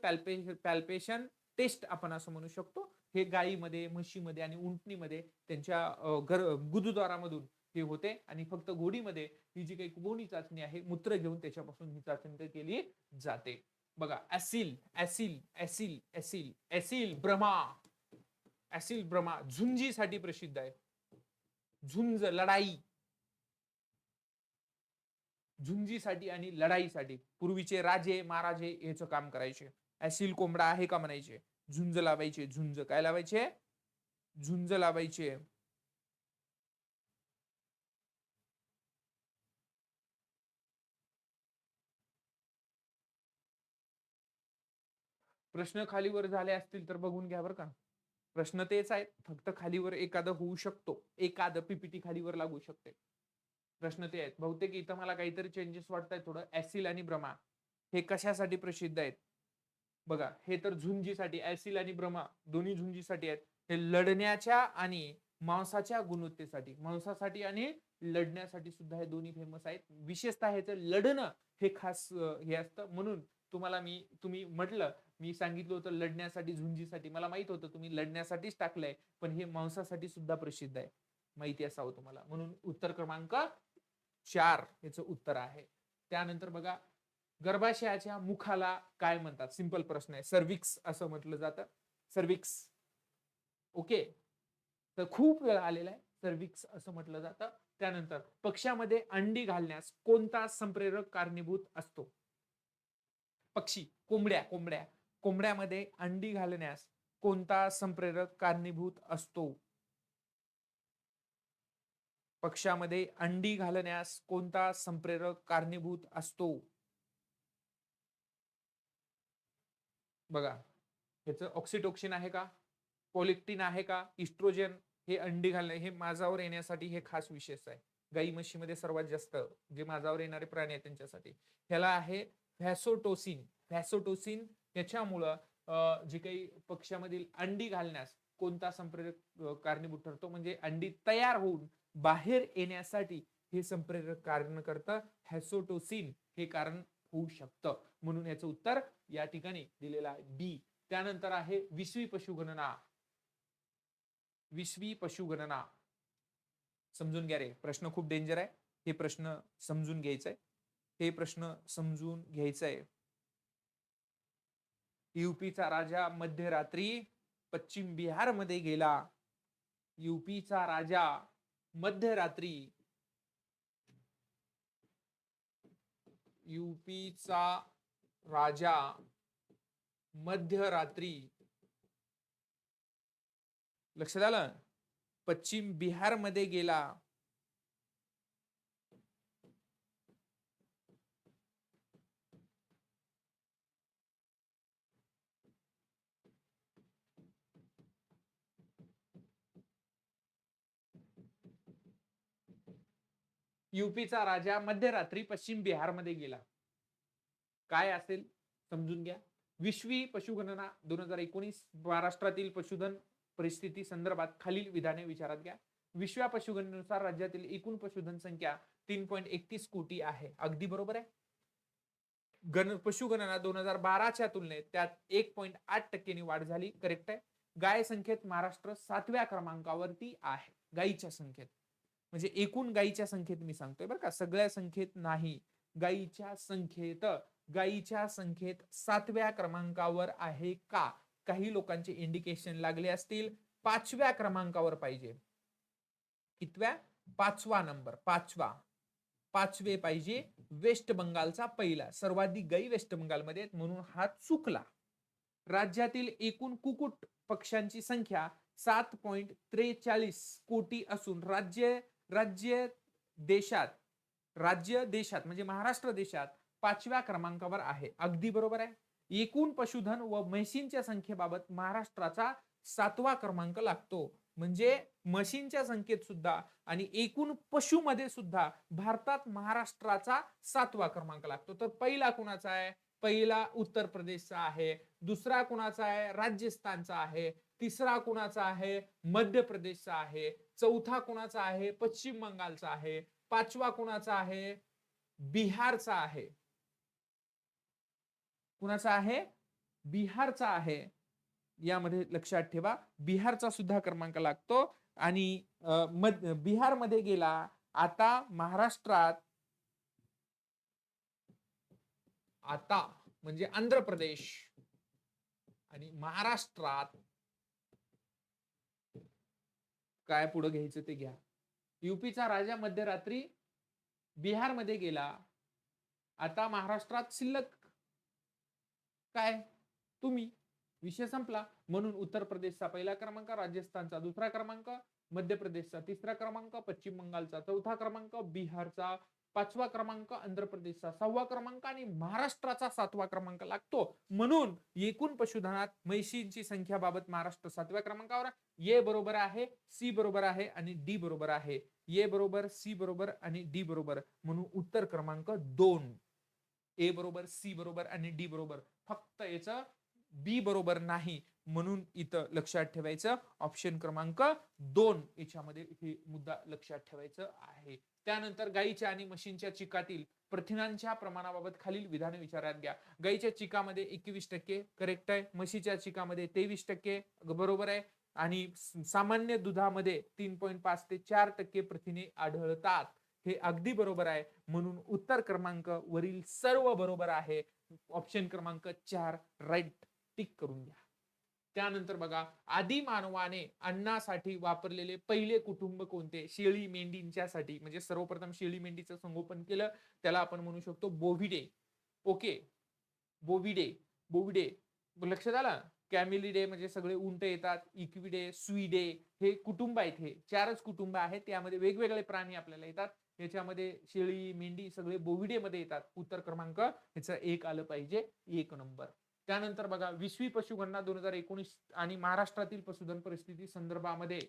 पॅल्पेशन टेस्ट आपण असं म्हणू शकतो. हे गायीमध्ये म्हशीमध्ये आणि उंटणीमध्ये त्यांच्या गुदद्वारामधून हे होते. आणि फक्त घोडीमध्ये ही जी काही कुबोनी चाचणी आहे मूत्र घेऊन त्याच्यापासून ही चाचणी केली जाते. बघा, ऍसिल ऍसिल ऍसिल ऍसिल ऍसिल ब्रह्मा, ऍसिल ब्रह्मा झुंजीसाठी प्रसिद्ध आहे. झुंज लढाई, झुंजीसाठी आणि लढाईसाठी पूर्वीचे राजे महाराजे याचं काम करायचे. ऍसिल कोंबडा आहे का म्हणायचे, झुंज लावायचे. झुंज काय लावायचे, झुंज लावायचे. प्रश्न खालीवर झाले असतील तर बघून घ्या बरं का. प्रश्न तेच आहेत, फक्त खालीवर एखादं होऊ शकतो, एखादं पीपीटी खालीवर लागू शकते. प्रश्न ते आहेत. बहुतेक इथं मला काहीतरी चेंजेस वाटत थोडं. ऍसिल आणि ब्रह्मा हे कशासाठी प्रसिद्ध आहेत बघा. हे तर झुंजीसाठी, ऍसिल आणि ब्रह्मा दोन्ही झुंजीसाठी आहेत. हे लढण्याच्या आणि मांसाच्या गुणवत्तेसाठी, मांसासाठी आणि लढण्यासाठी सुद्धा हे दोन्ही फेमस आहेत. विशेषतः ह्याचं लढणं हे खास हे असतं. म्हणून तुम्ही म्हटलं, मी सांगितलं होतं लढण्यासाठी झुंजीसाठी, मला माहित होतं तुम्ही लढण्यासाठीच टाकलंय, पण हे मांसासाठी सुद्धा प्रसिद्ध आहे, माहिती असावं तुम्हाला. म्हणून उत्तर क्रमांक 4 याचं उत्तर आहे. त्यानंतर बघा, गर्भाशयाच्या मुखाला काय म्हणतात, सिंपल प्रश्न आहे. सर्विक्स असं म्हटलं जातं, सर्विक्स. ओके, तर खूप वेळा आलेला आहे, सर्विक्स असं म्हटलं जातं. त्यानंतर पक्ष्यामध्ये अंडी घालण्यास कोणता संप्रेरक कारणीभूत असतो. पक्षी, कोंबड्या कोंबड्या कोंबड्यामध्ये अंडी घालण्यास कोणता संप्रेरक कारणीभूत असतो. पक्ष्यामध्ये अंडी घालण्यास कोणता संप्रेरक कारणीभूत असतो. बघा, ह्याचं ऑक्सिटोक्सिन आहे का, पोलिक्टिन आहे का, इस्ट्रोजन. हे अंडी घालणे हे माजावर येण्यासाठी हे खास विशेष आहे. गाई म्हशीमध्ये सर्वात जास्त जे माजावर येणारे प्राणी आहेत त्यांच्यासाठी. ह्याला आहे व्हॅसोटोसिन. व्हॅसोटोसिन याच्यामुळं जे काही पक्ष्यामधील अंडी घालण्यास कोणता संप्रेरक कारणीभूत ठरतो, म्हणजे अंडी तयार होऊन बाहेर येण्यासाठी हे संप्रेरक कारण करतं. व्हॅसोटोसिन हे कारण होऊ शकतं. म्हणून याचं उत्तर या ठिकाणी दिलेलं आहे बी. त्यानंतर आहे विसवी पशुगणना. विसवी पशुगणना समजून घ्या रे, प्रश्न खूप डेंजर आहे. हे प्रश्न समजून घ्यायचंय, हे प्रश्न समजून घ्यायचंय. यूपीचा राजा मध्यरात्री पश्चिम बिहार मध्ये गेला. यूपीचा राजा मध्यरात्री, यूपीचा राजा मध्यरात्री, लक्षात आलं, पश्चिम बिहार मध्ये गेला. यूपीचा राजा मध्यरात्री पश्चिम बिहार मध्ये गेला. काय असेल समजून घ्या. विश्वी पशुगणना 2019 महाराष्ट्रातील पशुधन परिस्थिती संदर्भात खालील विधाने विचारात घ्या. विश्व पशुगणनेनुसार राज्यातील एकूण पशुधन संख्या 3.31 कोटी आहे. अगदी बरोबर आहे. पशुगणना 2012च्या तुलनेत त्यात 1.8% वाढ झाली. करेक्ट आहे. गाय संख्येत महाराष्ट्र 7व्या क्रमांकावरती आहे. गायीच्या संख्येत, म्हणजे एकूण गायीच्या संख्येत मी सांगतोय बरं का, सगळ्या संख्येत नाही. गायीच्या संख्येत 7व्या क्रमांकावर आहे का. काही लोकांचे इंडिकेशन लागले असतील 5व्या क्रमांकावर पाहिजे. कितव्या, 5वा नंबर, 5वे पाहिजे. वेस्ट बंगालचा पहिला, सर्वाधिक गायी वेस्ट बंगालमध्ये आहेत, म्हणून हा चुकला. राज्यातील एकूण कुकुट पक्ष्यांची संख्या 7.43 कोटी असून राज्य देशात म्हणजे महाराष्ट्र देशात 5व्या क्रमांकावर आहे. अगदी बरोबर आहे. एकूण पशुधन व म्हशींच्या संख्येबाबत महाराष्ट्राचा 7वा क्रमांक लागतो. म्हणजे म्हशींच्या संख्येत सुद्धा आणि एकूण पशुमध्ये सुद्धा भारतात महाराष्ट्राचा 7वा क्रमांक लागतो. तर पहिला कुणाचा आहे, पहिला उत्तर प्रदेशचा आहे. दुसरा कुणाचा आहे, राजस्थानचा आहे. तिसरा कुणाचा आहे, मध्य प्रदेशचा आहे. चौथा कुणाचा आहे, पश्चिम बंगालचा आहे. 5वा कुणाचा आहे, बिहारचा आहे. कुणाचा आहे, बिहारचा आहे. यामध्ये लक्षात ठेवा, बिहारचा सुद्धा क्रमांक लागतो. आणि बिहारमध्ये गेला. आता महाराष्ट्रात म्हणजे आंध्र प्रदेश आणि महाराष्ट्रात काय पुढे घ्यायचं ते घ्या. युपीचा राजा मध्यरात्री बिहारमध्ये गेला. आता महाराष्ट्रात शिल्लक काय तुम्ही. विषय संपला. म्हणून उत्तर प्रदेशचा पहिला क्रमांक, राजस्थानचा दुसरा क्रमांक, मध्य प्रदेशचा तिसरा क्रमांक, पश्चिम बंगालचा चौथा क्रमांक, बिहारचा पाचवा क्रमांक, आंध्र प्रदेशचा 6वा क्रमांक आणि महाराष्ट्राचा 7वा क्रमांक लागतो. म्हणून एकूण पशुधनात म्हैशींची संख्या बाबत महाराष्ट्र 7व्या क्रमांकावर. ए बरोबर आहे, सी बरोबर आहे आणि डी बरोबर आहे. ए बरोबर, सी बरोबर आणि डी बरोबर. म्हणून उत्तर क्रमांक 2. ए बरोबर, सी बरोबर आणि डी बरोबर. फक्त याचं बी बरोबर नाही. म्हणून इथं लक्षात ठेवायचं ऑप्शन क्रमांक 2 याच्यामध्ये हे मुद्दा लक्षात ठेवायचं आहे. त्यानंतर गाईच्या आणि म्हशींच्या चिकातील प्रथिनांच्या प्रमाणाबाबत खालील विधाने विचारात घ्या. गाईच्या चिकामध्ये 21% करेक्ट आहे. म्हशीच्या चिकामध्ये 23% बरोबर आहे. आणि सामान्य दुधामध्ये 3.5 ते 4% प्रथिने आढळतात. हे अगदी बरोबर आहे. म्हणून उत्तर क्रमांक वरील सर्व बरोबर आहे. ऑप्शन क्रमांक 4 राईट टिक करून घ्या. त्यानंतर बघा, आदी मानवाने अन्नासाठी वापरलेले पहिले कुटुंब कोणते? शेळी मेंढींच्यासाठी. म्हणजे सर्वप्रथम शेळी मेंढीचं संगोपन केलं त्याला आपण म्हणू शकतो बोव्हिडे. ओके, बोव्हिडे. बोव्हिडे लक्षात आलं. कॅमिलिडे म्हणजे सगळे उंट येतात. इक्विडे, सुईडे हे कुटुंब आहेत. हे 4च कुटुंब आहेत. त्यामध्ये वेगवेगळे प्राणी आपल्याला येतात. याच्यामध्ये शेळी मेंढी सगळे बोव्हिडे मध्ये येतात. उत्तर क्रमांक ह्याचं 1 आलं पाहिजे, 1 नंबर. त्यानंतर बघा, 20वी पशुगणना 2019 आणि महाराष्ट्रातील पशुधन परिस्थिती संदर्भामध्ये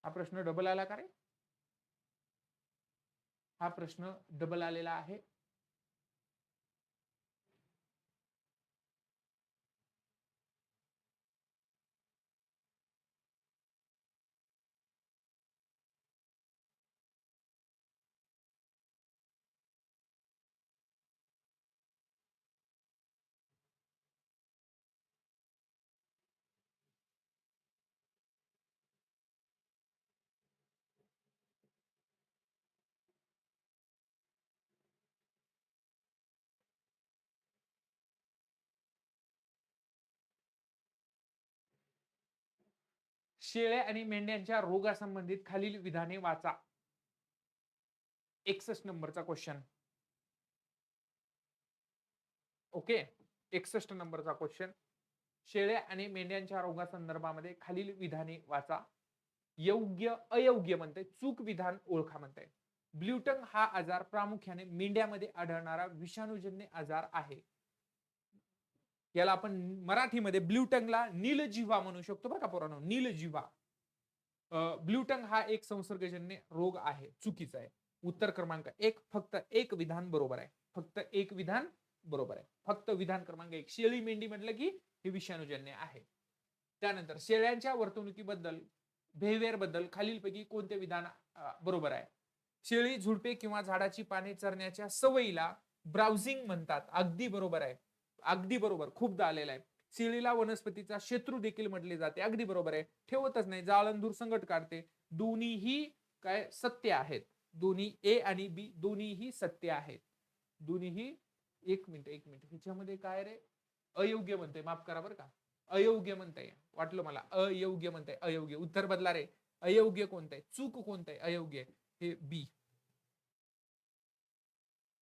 हा प्रश्न डबल आला का रे? हा प्रश्न डबल आलेला आहे. शेळ्या आणि मेंढ्यांच्या रोगासंबंधित खालील विधाने वाचा. 61 नंबरचा क्वेश्चन. ओके, 61 नंबरचा क्वेश्चन. शेळ्या आणि मेंढ्यांच्या रोगासंदर्भामध्ये खालील विधाने वाचा. योग्य अयोग्य म्हणते, चूक विधान ओळखा म्हणते. ब्ल्यूटंग हा आजार प्रामुख्याने मेंढ्यामध्ये आढळणारा विषाणूजन्य आजार आहे. याला आपण मराठीमध्ये ब्ल्यूटंगला नीलजिव्हा म्हणू शकतो बरं का पोरांनो, नीलजिव्हा. ब्ल्यूटंग हा एक संसर्गजन्य रोग आहे. चुकीचा आहे. उत्तर क्रमांक 1. फक्त एक विधान बरोबर आहे. फक्त एक विधान बरोबर आहे. फक्त विधान क्रमांक 1. शेळी मेंढी म्हटलं की हे विषाणूजन्य आहे. त्यानंतर शेळ्यांच्या वर्तणुकीबद्दल, बिहेवियर बद्दल खालीलपैकी कोणते विधान बरोबर आहे? शेळी झुडपे किंवा झाडाची पाने चरण्याच्या सवयीला ब्राउझिंग म्हणतात. अगदी बरोबर आहे. अगदी बरोबर, खूपदा आलेला आहे. शेळीला वनस्पतीचा शत्रू देखील म्हटले जाते. अगदी बरोबर आहे. ठेवतच नाही, जाळंधूर संकट काढते. दोन्हीही काय सत्य आहेत. दोन्ही ए आणि बी दोन्हीही सत्य आहेत. दोन्हीही. एक मिनिट ह्याच्यामध्ये काय रे अयोग्य म्हणते, माफ करा बरं का. अयोग्य म्हणताय, वाटलं मला अयोग्य म्हणताय. अयोग्य उत्तर बदला रे. अयोग्य कोणतं आहे? चूक कोणतं आहे? अयोग्य हे बी.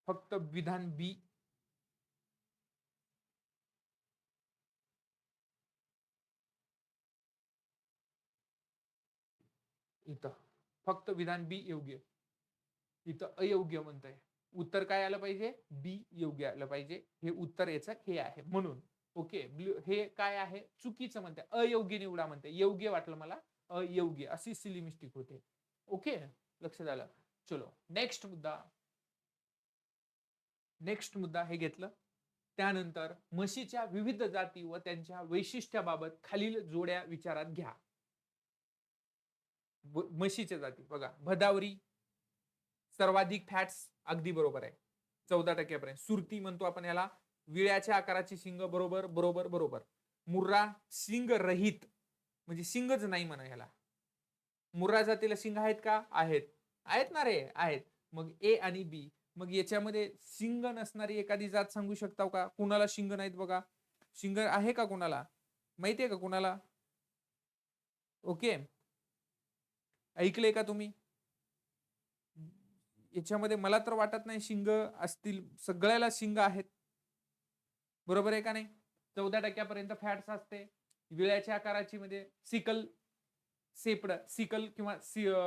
फक्त विधान बी. इथं फक्त विधान बी योग्य, इथं अयोग्य म्हणताय. उत्तर काय आलं पाहिजे? बी योग्य आलं पाहिजे. हे उत्तर याचं हे आहे. म्हणून ओके, हे काय आहे? चुकीचं म्हणते. अयोग्य निवडा म्हणते. योग्य वाटलं मला, अयोग्य अशी सिली मिस्टेक होते. ओके, लक्षात आलं. चलो नेक्स्ट मुद्दा. नेक्स्ट मुद्दा हे घेतलं. त्यानंतर म्हशीच्या विविध जाती व त्यांच्या वैशिष्ट्याबाबत खालील जोड्या विचारात घ्या. म्हशीच्या जाती बघा. भदावरी सर्वाधिक फॅट्स, अगदी बरोबर आहे, 14% सुरती म्हणतो आपण याला. विळ्याच्या आकाराची शिंग, बरोबर बरोबर बरोबर. मुर्रा शिंग रहित, म्हणजे शिंगच नाही म्हणा याला. मुर्रा जातीला शिंग आहेत का? आहेत. आहेत ना रे, आहेत. मग ए आणि बी. मग याच्यामध्ये शिंग नसणारी एखादी जात सांगू शकता का? कुणाला शिंग नाहीत बघा? शिंग आहे का कुणाला? माहितीये का कुणाला? ओके, ऐकले का तुम्ही? याच्यामध्ये मला तर वाटत नाही शिंग असतील, सगळ्याला शिंग आहेत. बरोबर आहे का नाही? 14% फॅट्स असते. विळ्याच्या आकाराची म्हणजे सिकल सेपड सिकल किंवा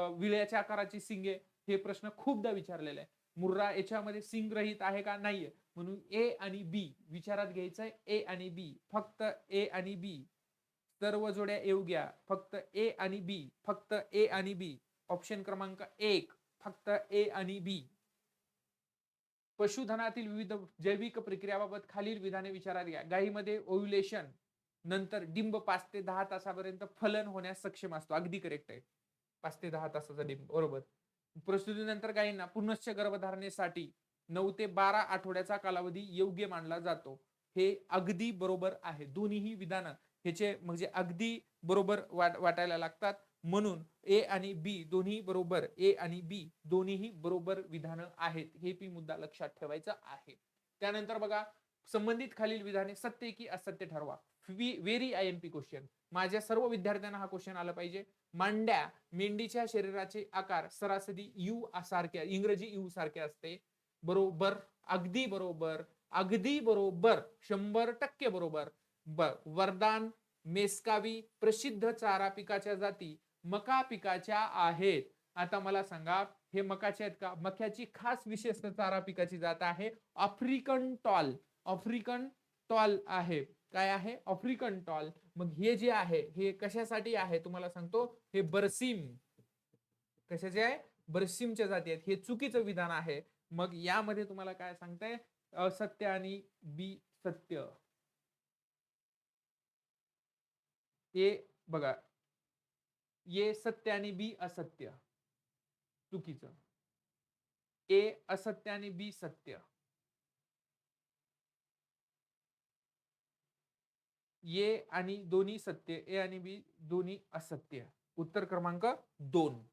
विळ्याच्या आकाराची सिंगे, हे प्रश्न खूपदा विचारलेला आहे. मुर्रा याच्यामध्ये सिंग रहित आहे का? नाहीये. म्हणून ए आणि बी विचारात घ्यायचंय. ए आणि बी, फक्त ए आणि बी. सर्व जोड्या येऊ घ्या. फक्त ए आणि बी, फक्त ए आणि बी. ऑप्शन क्रमांक 1 फक्त ए आणि बी. पशुधनातील विविध जैविक प्रक्रियाबाबत खालील विधाने विचारात घ्या. गायीमध्ये ओव्युलेशन नंतर डिंब 5 ते 10 तासापर्यंत फलन होण्यास सक्षम असतो. अगदी करेक्ट आहे. 5 ते 10 तासाचा डिंब, बरोबर. प्रसूतीनंतर गायींना पुनश्च गर्भधारणेसाठी 9 ते 12 आठवड्याचा कालावधी योग्य मानला जातो. हे अगदी बरोबर आहे. दोन्हीही विधानं ह्याचे म्हणजे अगदी बरोबर वाटायला लागतात. म्हणून ए आणि बी दोन्ही बरोबर, ए आणि बी दोन्हीही बरोबर विधानं आहेत. हे पी मुद्दा लक्षात ठेवायचा आहे. त्यानंतर बघा, संबंधित खालील विधाने सत्य की असत्य ठरवा. Very IMP question. माझ्या सर्व विद्यार्थ्यांना हा क्वेश्चन आला पाहिजे. मांड्या मेंढीच्या शरीराचे आकार सरासरी यू सारखे, इंग्रजी यू सारखे असते. बरोबर, अगदी बरोबर, अगदी बरोबर, 100% बरोबर. वरदान मेस्कावी प्रसिद्ध चारा पिकाच्या जाती मका पिकाच्या आहेत. आता मला सांगा, हे मकाचे आहेत का? मक्याची खास विशेषतः चारा पिकाची जात आहे आफ्रिकन टॉल. आफ्रिकन टॉल आहे. काय आहे? African tall. मग हे जे आहे हे कशासाठी आहे तुम्हाला सांगतो. हे बरसीम, कशाचे आहे? बरसीमच्या जाती आहेत. हे चुकीचं विधान आहे. मग यामध्ये तुम्हाला काय सांगताय? असत्य आणि बी सत्य. ए बघा, ए सत्य आणि बी असत्य. चुकीचं. ए असत्य आणि बी सत्य. ए आणि दोन्ही सत्य, ए आणि बी दोन्ही असत्य. उत्तर क्रमांक 2.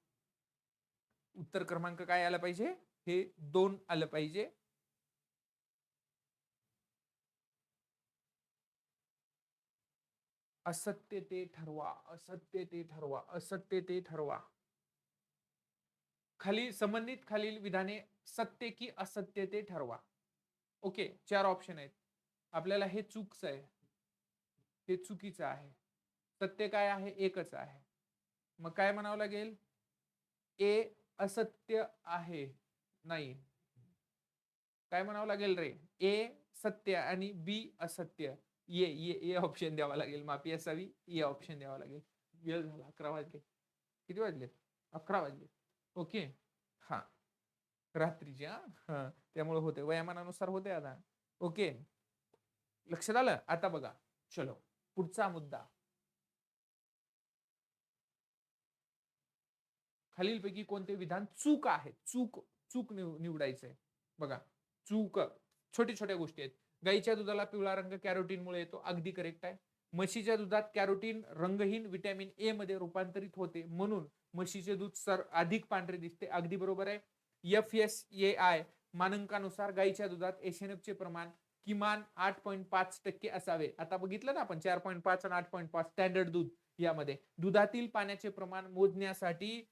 उत्तर क्रमांक काय आलं पाहिजे? हे 2 आलं पाहिजे. असत्य ते ठरवा, असत्य ते ठरवा, असत्य ते ठरवा. खाली संबंधित खालील विधाने सत्य की असत्य ते ठरवा. ओके, 4 ऑप्शन आहेत. आपल्याला हे चूकच आहे, हे चुकीचं आहे. सत्य काय आहे? एकच आहे. मग काय म्हणावं लागेल? ए असत्य आहे. नाही, काय म्हणावं लागेल रे? ए सत्य आणि बी असत्य. ये ऑप्शन द्यावा लागेल. माफी असावी, ये ऑप्शन द्यावा लागेल. वेळ झाला, 11 वाजले. किती वाजले? 11 वाजले. ओके, हा, रात्रीचे. हा, त्यामुळे होते, वयामानानुसार होते आता. ओके, लक्षात आलं? आता बघा, चलो पुढचा मुद्दा. खालीलपैकी कोणते विधान चूक आहे? चूक चूक निवडायचंय. बघा, चूक छोट्या छोट्या गोष्टी आहेत. गाईच्या दुधाला पिवळा रंग कॅरोटीनमुळे येतो. अगदी करेक्ट आहे. म्हशीच्या दुधात कॅरोटीन रंगहीन विटॅमिन ए मध्ये रूपांतरित होते, म्हणून म्हशीचे दूध अधिक पांढरे दिसते. अगदी बरोबर आहे. FSAI मानकानुसार गाईच्या दुधात एसएनएफचे प्रमाण किमान 8.5% असावे. आता बघितलं ना आपण, 4.5 आणि 8.5 स्टँडर्ड दूध. यामध्ये दुधातील पाण्याचे प्रमाण मोजण्यासाठी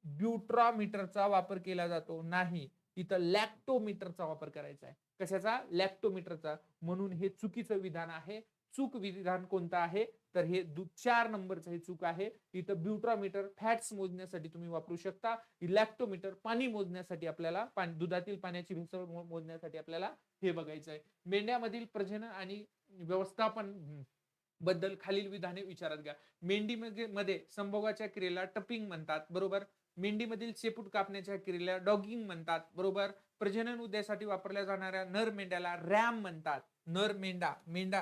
ब्युट्रामीटरचा वापर केला जातो नाही. इथं लॅक्टोमीटरचा वापर करायचा आहे. कशाचा? लॅक्टोमीटरचा. म्हणून हे चुकीचं विधान आहे. चूक विधान कोणतं आहे? तर हे 4 नंबरचं हे चूक आहे. इथं ब्युट्रामीटर फॅट्स मोजण्यासाठी तुम्ही वापरू शकता. लॅक्टोमीटर पाणी मोजण्यासाठी, आपल्याला दुधातील पाण्याची भेसळ मोजण्यासाठी आपल्याला हे बघायचं आहे. मेंढ्यामधील प्रजनन आणि व्यवस्थापन बद्दल खालील विधाने विचारात घ्या. मेंढी मध्ये संभोगाच्या क्रियेला टपिंग म्हणतात. बरोबर. मेंढीमधील शेपूट कापण्याच्या क्रियेला डॉगिंग म्हणतात. बरोबर. प्रजनन उद्देशासाठी वापरल्या जाणाऱ्या नर मेंढ्याला रॅम म्हणतात. नर मेंढा, मेंढा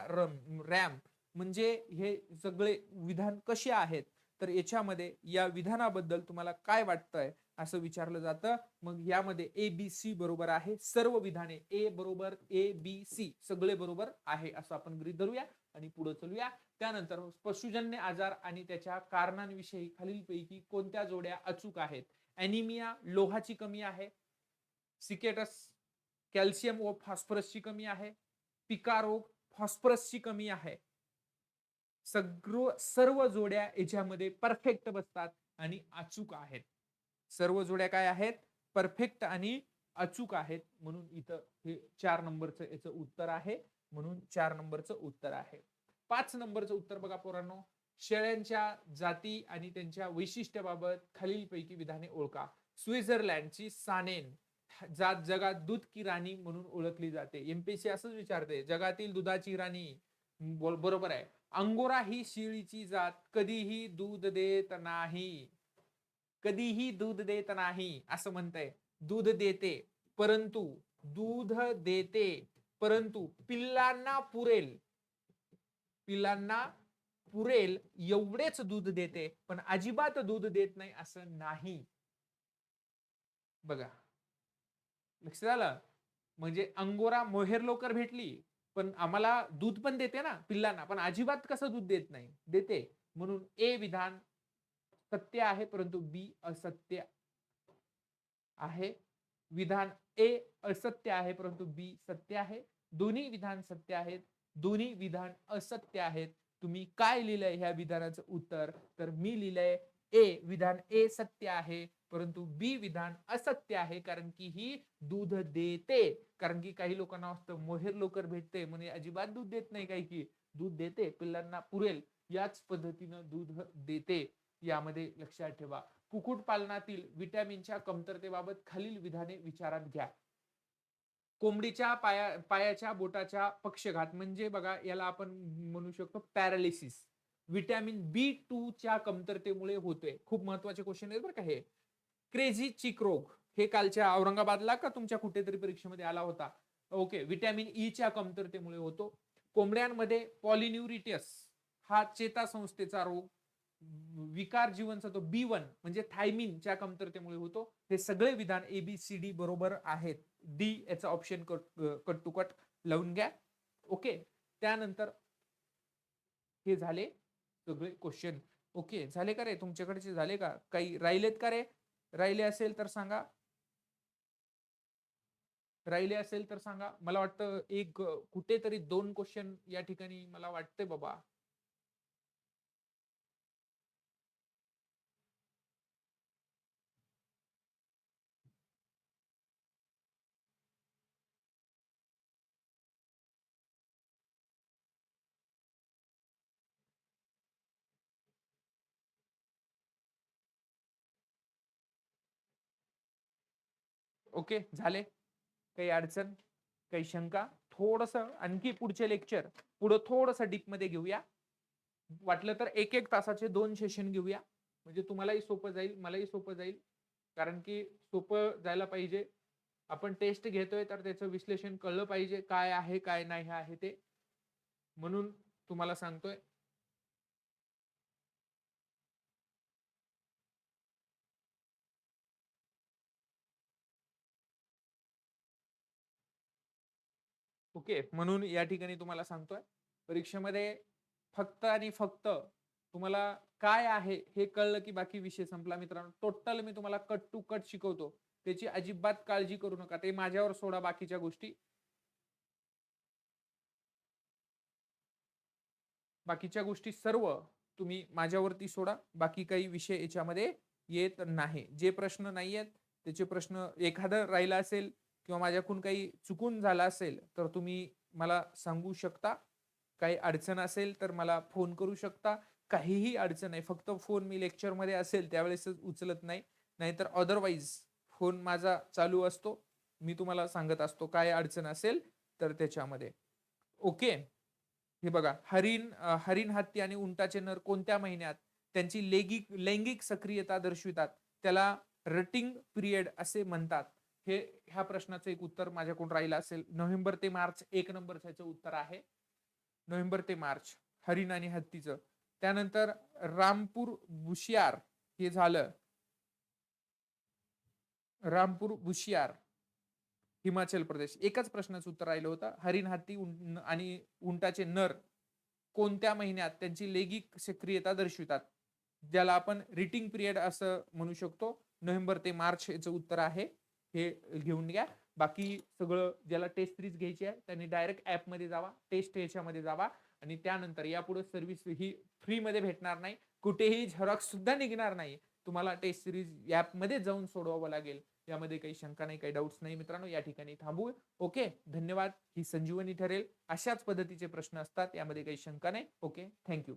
रॅम. म्हणजे हे सगळे विधान कसे आहेत? तर याच्यामध्ये या विधानाबद्दल तुम्हाला काय वाटतंय असं विचारलं जातं. मग यामध्ये ABC बरोबर आहे. सर्व विधाने ए बरोबर, ABC सगळे बरोबर आहे असं आपण गृहीत धरूया आणि पुढे चलूया. त्यानंतर पशुजन्य आजार आणि त्याच्या कारणांविषयी खालीलपैकी कोणत्या जोड्या अचूक आहेत? ॲनिमिया, लोहाची कमी आहे. सिकेटस कॅल्शियम व फॉस्फरसची कमी आहे. पिका रोग फॉस्फरसची कमी आहे. सर्व जोड्या याच्यामध्ये परफेक्ट बसतात आणि अचूक आहेत. सर्व जोड्या काय आहेत? परफेक्ट आणि अचूक आहेत. म्हणून इथं हे 4 नंबरचं याचं उत्तर आहे. म्हणून 4 नंबरचं उत्तर आहे. 5 नंबरचं उत्तर बघा पोरांनो. शेळ्यांच्या जाती आणि त्यांच्या वैशिष्ट्याबाबत खालीलपैकी विधाने ओळखा. स्वित्झर्लंडची सानेन जात जगात दूध की राणी म्हणून ओळखली जाते. एमपीएससी असंच विचारते, जगातील दुधाची राणी. बरोबर आहे. अंगोरा ही शेळीची जात कधीही दूध देत नाही. कधीही दूध देत नाही असं म्हणतंय. दूध देते परंतु दूध देते परंतु पिल्लांना पुरेल एवढेच दूध देते, पण अजिबात दूध देत नाही असं नाही. बघा लक्षात आलं. म्हणजे अंगोरा मोहेर लवकर भेटली पण आम्हाला दूध पण देते ना पिल्लांना, पण अजिबात कसं दूध देत नाही, देते. म्हणून ए विधान सत्य आहे परंतु बी असत्य आहे. विधान ए असत्य आहे परंतु बी सत्य आहे. दोन्ही विधान सत्य आहेत, दोन्ही विधान असत्य आहेत. तुम्ही काय लिहिलंय ह्या विधानाचं उत्तर? तर मी लिहिलंय ए विधान ए सत्य आहे परंतु बी विधान असत्य आहे. कारण की ही दूध देते. कारण की काही लोकांना वाटतं मोहेर लवकर भेटते म्हणजे अजिबात दूध देत नाही, काही की दूध देते, पिल्लांना पुरेल याच पद्धतीनं दूध देते. यामध्ये लक्षात ठेवा. कुक्कुटपालनातील विटॅमिनच्या कमतरतेबाबत खालील विधाने विचारात घ्या. कोंबडीच्या पायाच्या बोटाच्या पक्षघात म्हणजे बघा याला आपण म्हणू शकतो पॅरालिसिस. विटॅमिन B2 च्या कमतरतेमुळे होतोय. खूप महत्वाचे क्वेश्चन आहेत बरं का हे. क्रेझी चिक रोग हे कालच्या औरंगाबादला का तुमच्या कुठेतरी परीक्षेमध्ये आला होता. ओके. विटॅमिन ई च्या कमतरतेमुळे होतो. कोंबड्यांमध्ये पॉलिन्युरिटियस हा चेतासंस्थेचा रोग. विकार जीवनसत्व B1 म्हणजे थायमिनच्या कमतरतेमुळे होतो. हे सगळे विधान ABCD बरोबर आहेत. डी याचा ऑप्शन कट टू कट लावून घ्या. ओके. त्यानंतर हे झाले सगळे क्वेश्चन. ओके झाले का रे? तुमच्याकडचे झाले का? काही राहिलेत का रे? राहिले असेल तर सांगा. राहिले असेल तर सांगा. मला वाटतं एक कुठेतरी 2 क्वेश्चन या ठिकाणी मला वाटते बाबा. ओके झाले. काही अडचण, काही शंका? थोडस आणखी पुढचे लेक्चर पुढे थोडस डीप मध्ये घेऊया. वाटलं तर 1-1 तासाचे 2 सेशन घेऊया. म्हणजे तुम्हालाही सोपं जाईल, मलाही सोपं जाईल. कारण की सोपं जायला पाहिजे. आपण टेस्ट घेतोय तर त्याचं विश्लेषण कळलं पाहिजे, काय आहे काय नाही आहे ते. म्हणून तुम्हाला सांगतोय. ओके. म्हणून या ठिकाणी तुम्हाला सांगतोय परीक्षेमध्ये फक्त आणि फक्त तुम्हाला काय आहे हे कळलं की बाकी विषय संपला मित्रांनो. टोटल मी तुम्हाला कट टू कट शिकवतो. त्याची अजिबात काळजी करू नका. ते माझ्यावर सोडा बाकीच्या गोष्टी. बाकीच्या गोष्टी सर्व तुम्ही माझ्यावरती सोडा. बाकी काही विषय याच्यामध्ये येत नाही. जे प्रश्न नाही आहेत त्याचे प्रश्न एखादं राहिला असेल किंवा माझ्याकडून काही चुकून झाला असेल तर तुम्ही मला सांगू शकता. काही अडचण असेल तर मला फोन करू शकता. काहीही अडचण नाही. फक्त फोन मी लेक्चरमध्ये असेल त्यावेळेसच उचलत नाही. नाहीतर अदरवाईज फोन माझा चालू असतो. मी तुम्हाला सांगत असतो काय अडचण असेल तर त्याच्यामध्ये. ओके. हे बघा हरिण हत्ती आणि उंटाचे नर कोणत्या महिन्यात त्यांची लैंगिक सक्रियता दर्शवितात त्याला रटिंग पिरियड असे म्हणतात. हे ह्या प्रश्नाचं एक उत्तर माझ्याकडून राहिलं असेल. नोव्हेंबर ते मार्च 1 नंबरचं याचं उत्तर आहे. नोव्हेंबर ते मार्च हरिण आणि हत्तीचं. त्यानंतर रामपूर बुशियार हे झालं. रामपूर बुशियार हिमाचल प्रदेश. एकच प्रश्नाचं उत्तर राहिलं होतं. हरिण हत्ती आणि उंटाचे नर कोणत्या महिन्यात त्यांची लैंगिक सक्रियता दर्शवितात ज्याला आपण रिटिंग पिरियड असं म्हणू शकतो. नोव्हेंबर ते मार्च याचं उत्तर आहे. हे घेऊन घ्या. बाकी सगळं ज्याला टेस्ट सिरीज घ्यायची आहे त्यांनी डायरेक्ट ॲपमध्ये जावा, टेस्ट याच्यामध्ये जावा आणि त्यानंतर यापुढे सर्व्हिस ही फ्रीमध्ये भेटणार नाही. कुठेही झेरॉक्स सुद्धा निघणार नाही. तुम्हाला टेस्ट सिरीज ॲपमध्ये जाऊन सोडवावं लागेल. यामध्ये काही शंका नाही, काही डाऊट्स नाही मित्रांनो. या ठिकाणी थांबू. ओके, धन्यवाद. ही संजीवनी ठरेल. अशाच पद्धतीचे प्रश्न असतात, यामध्ये काही शंका नाही. Okay, thank you.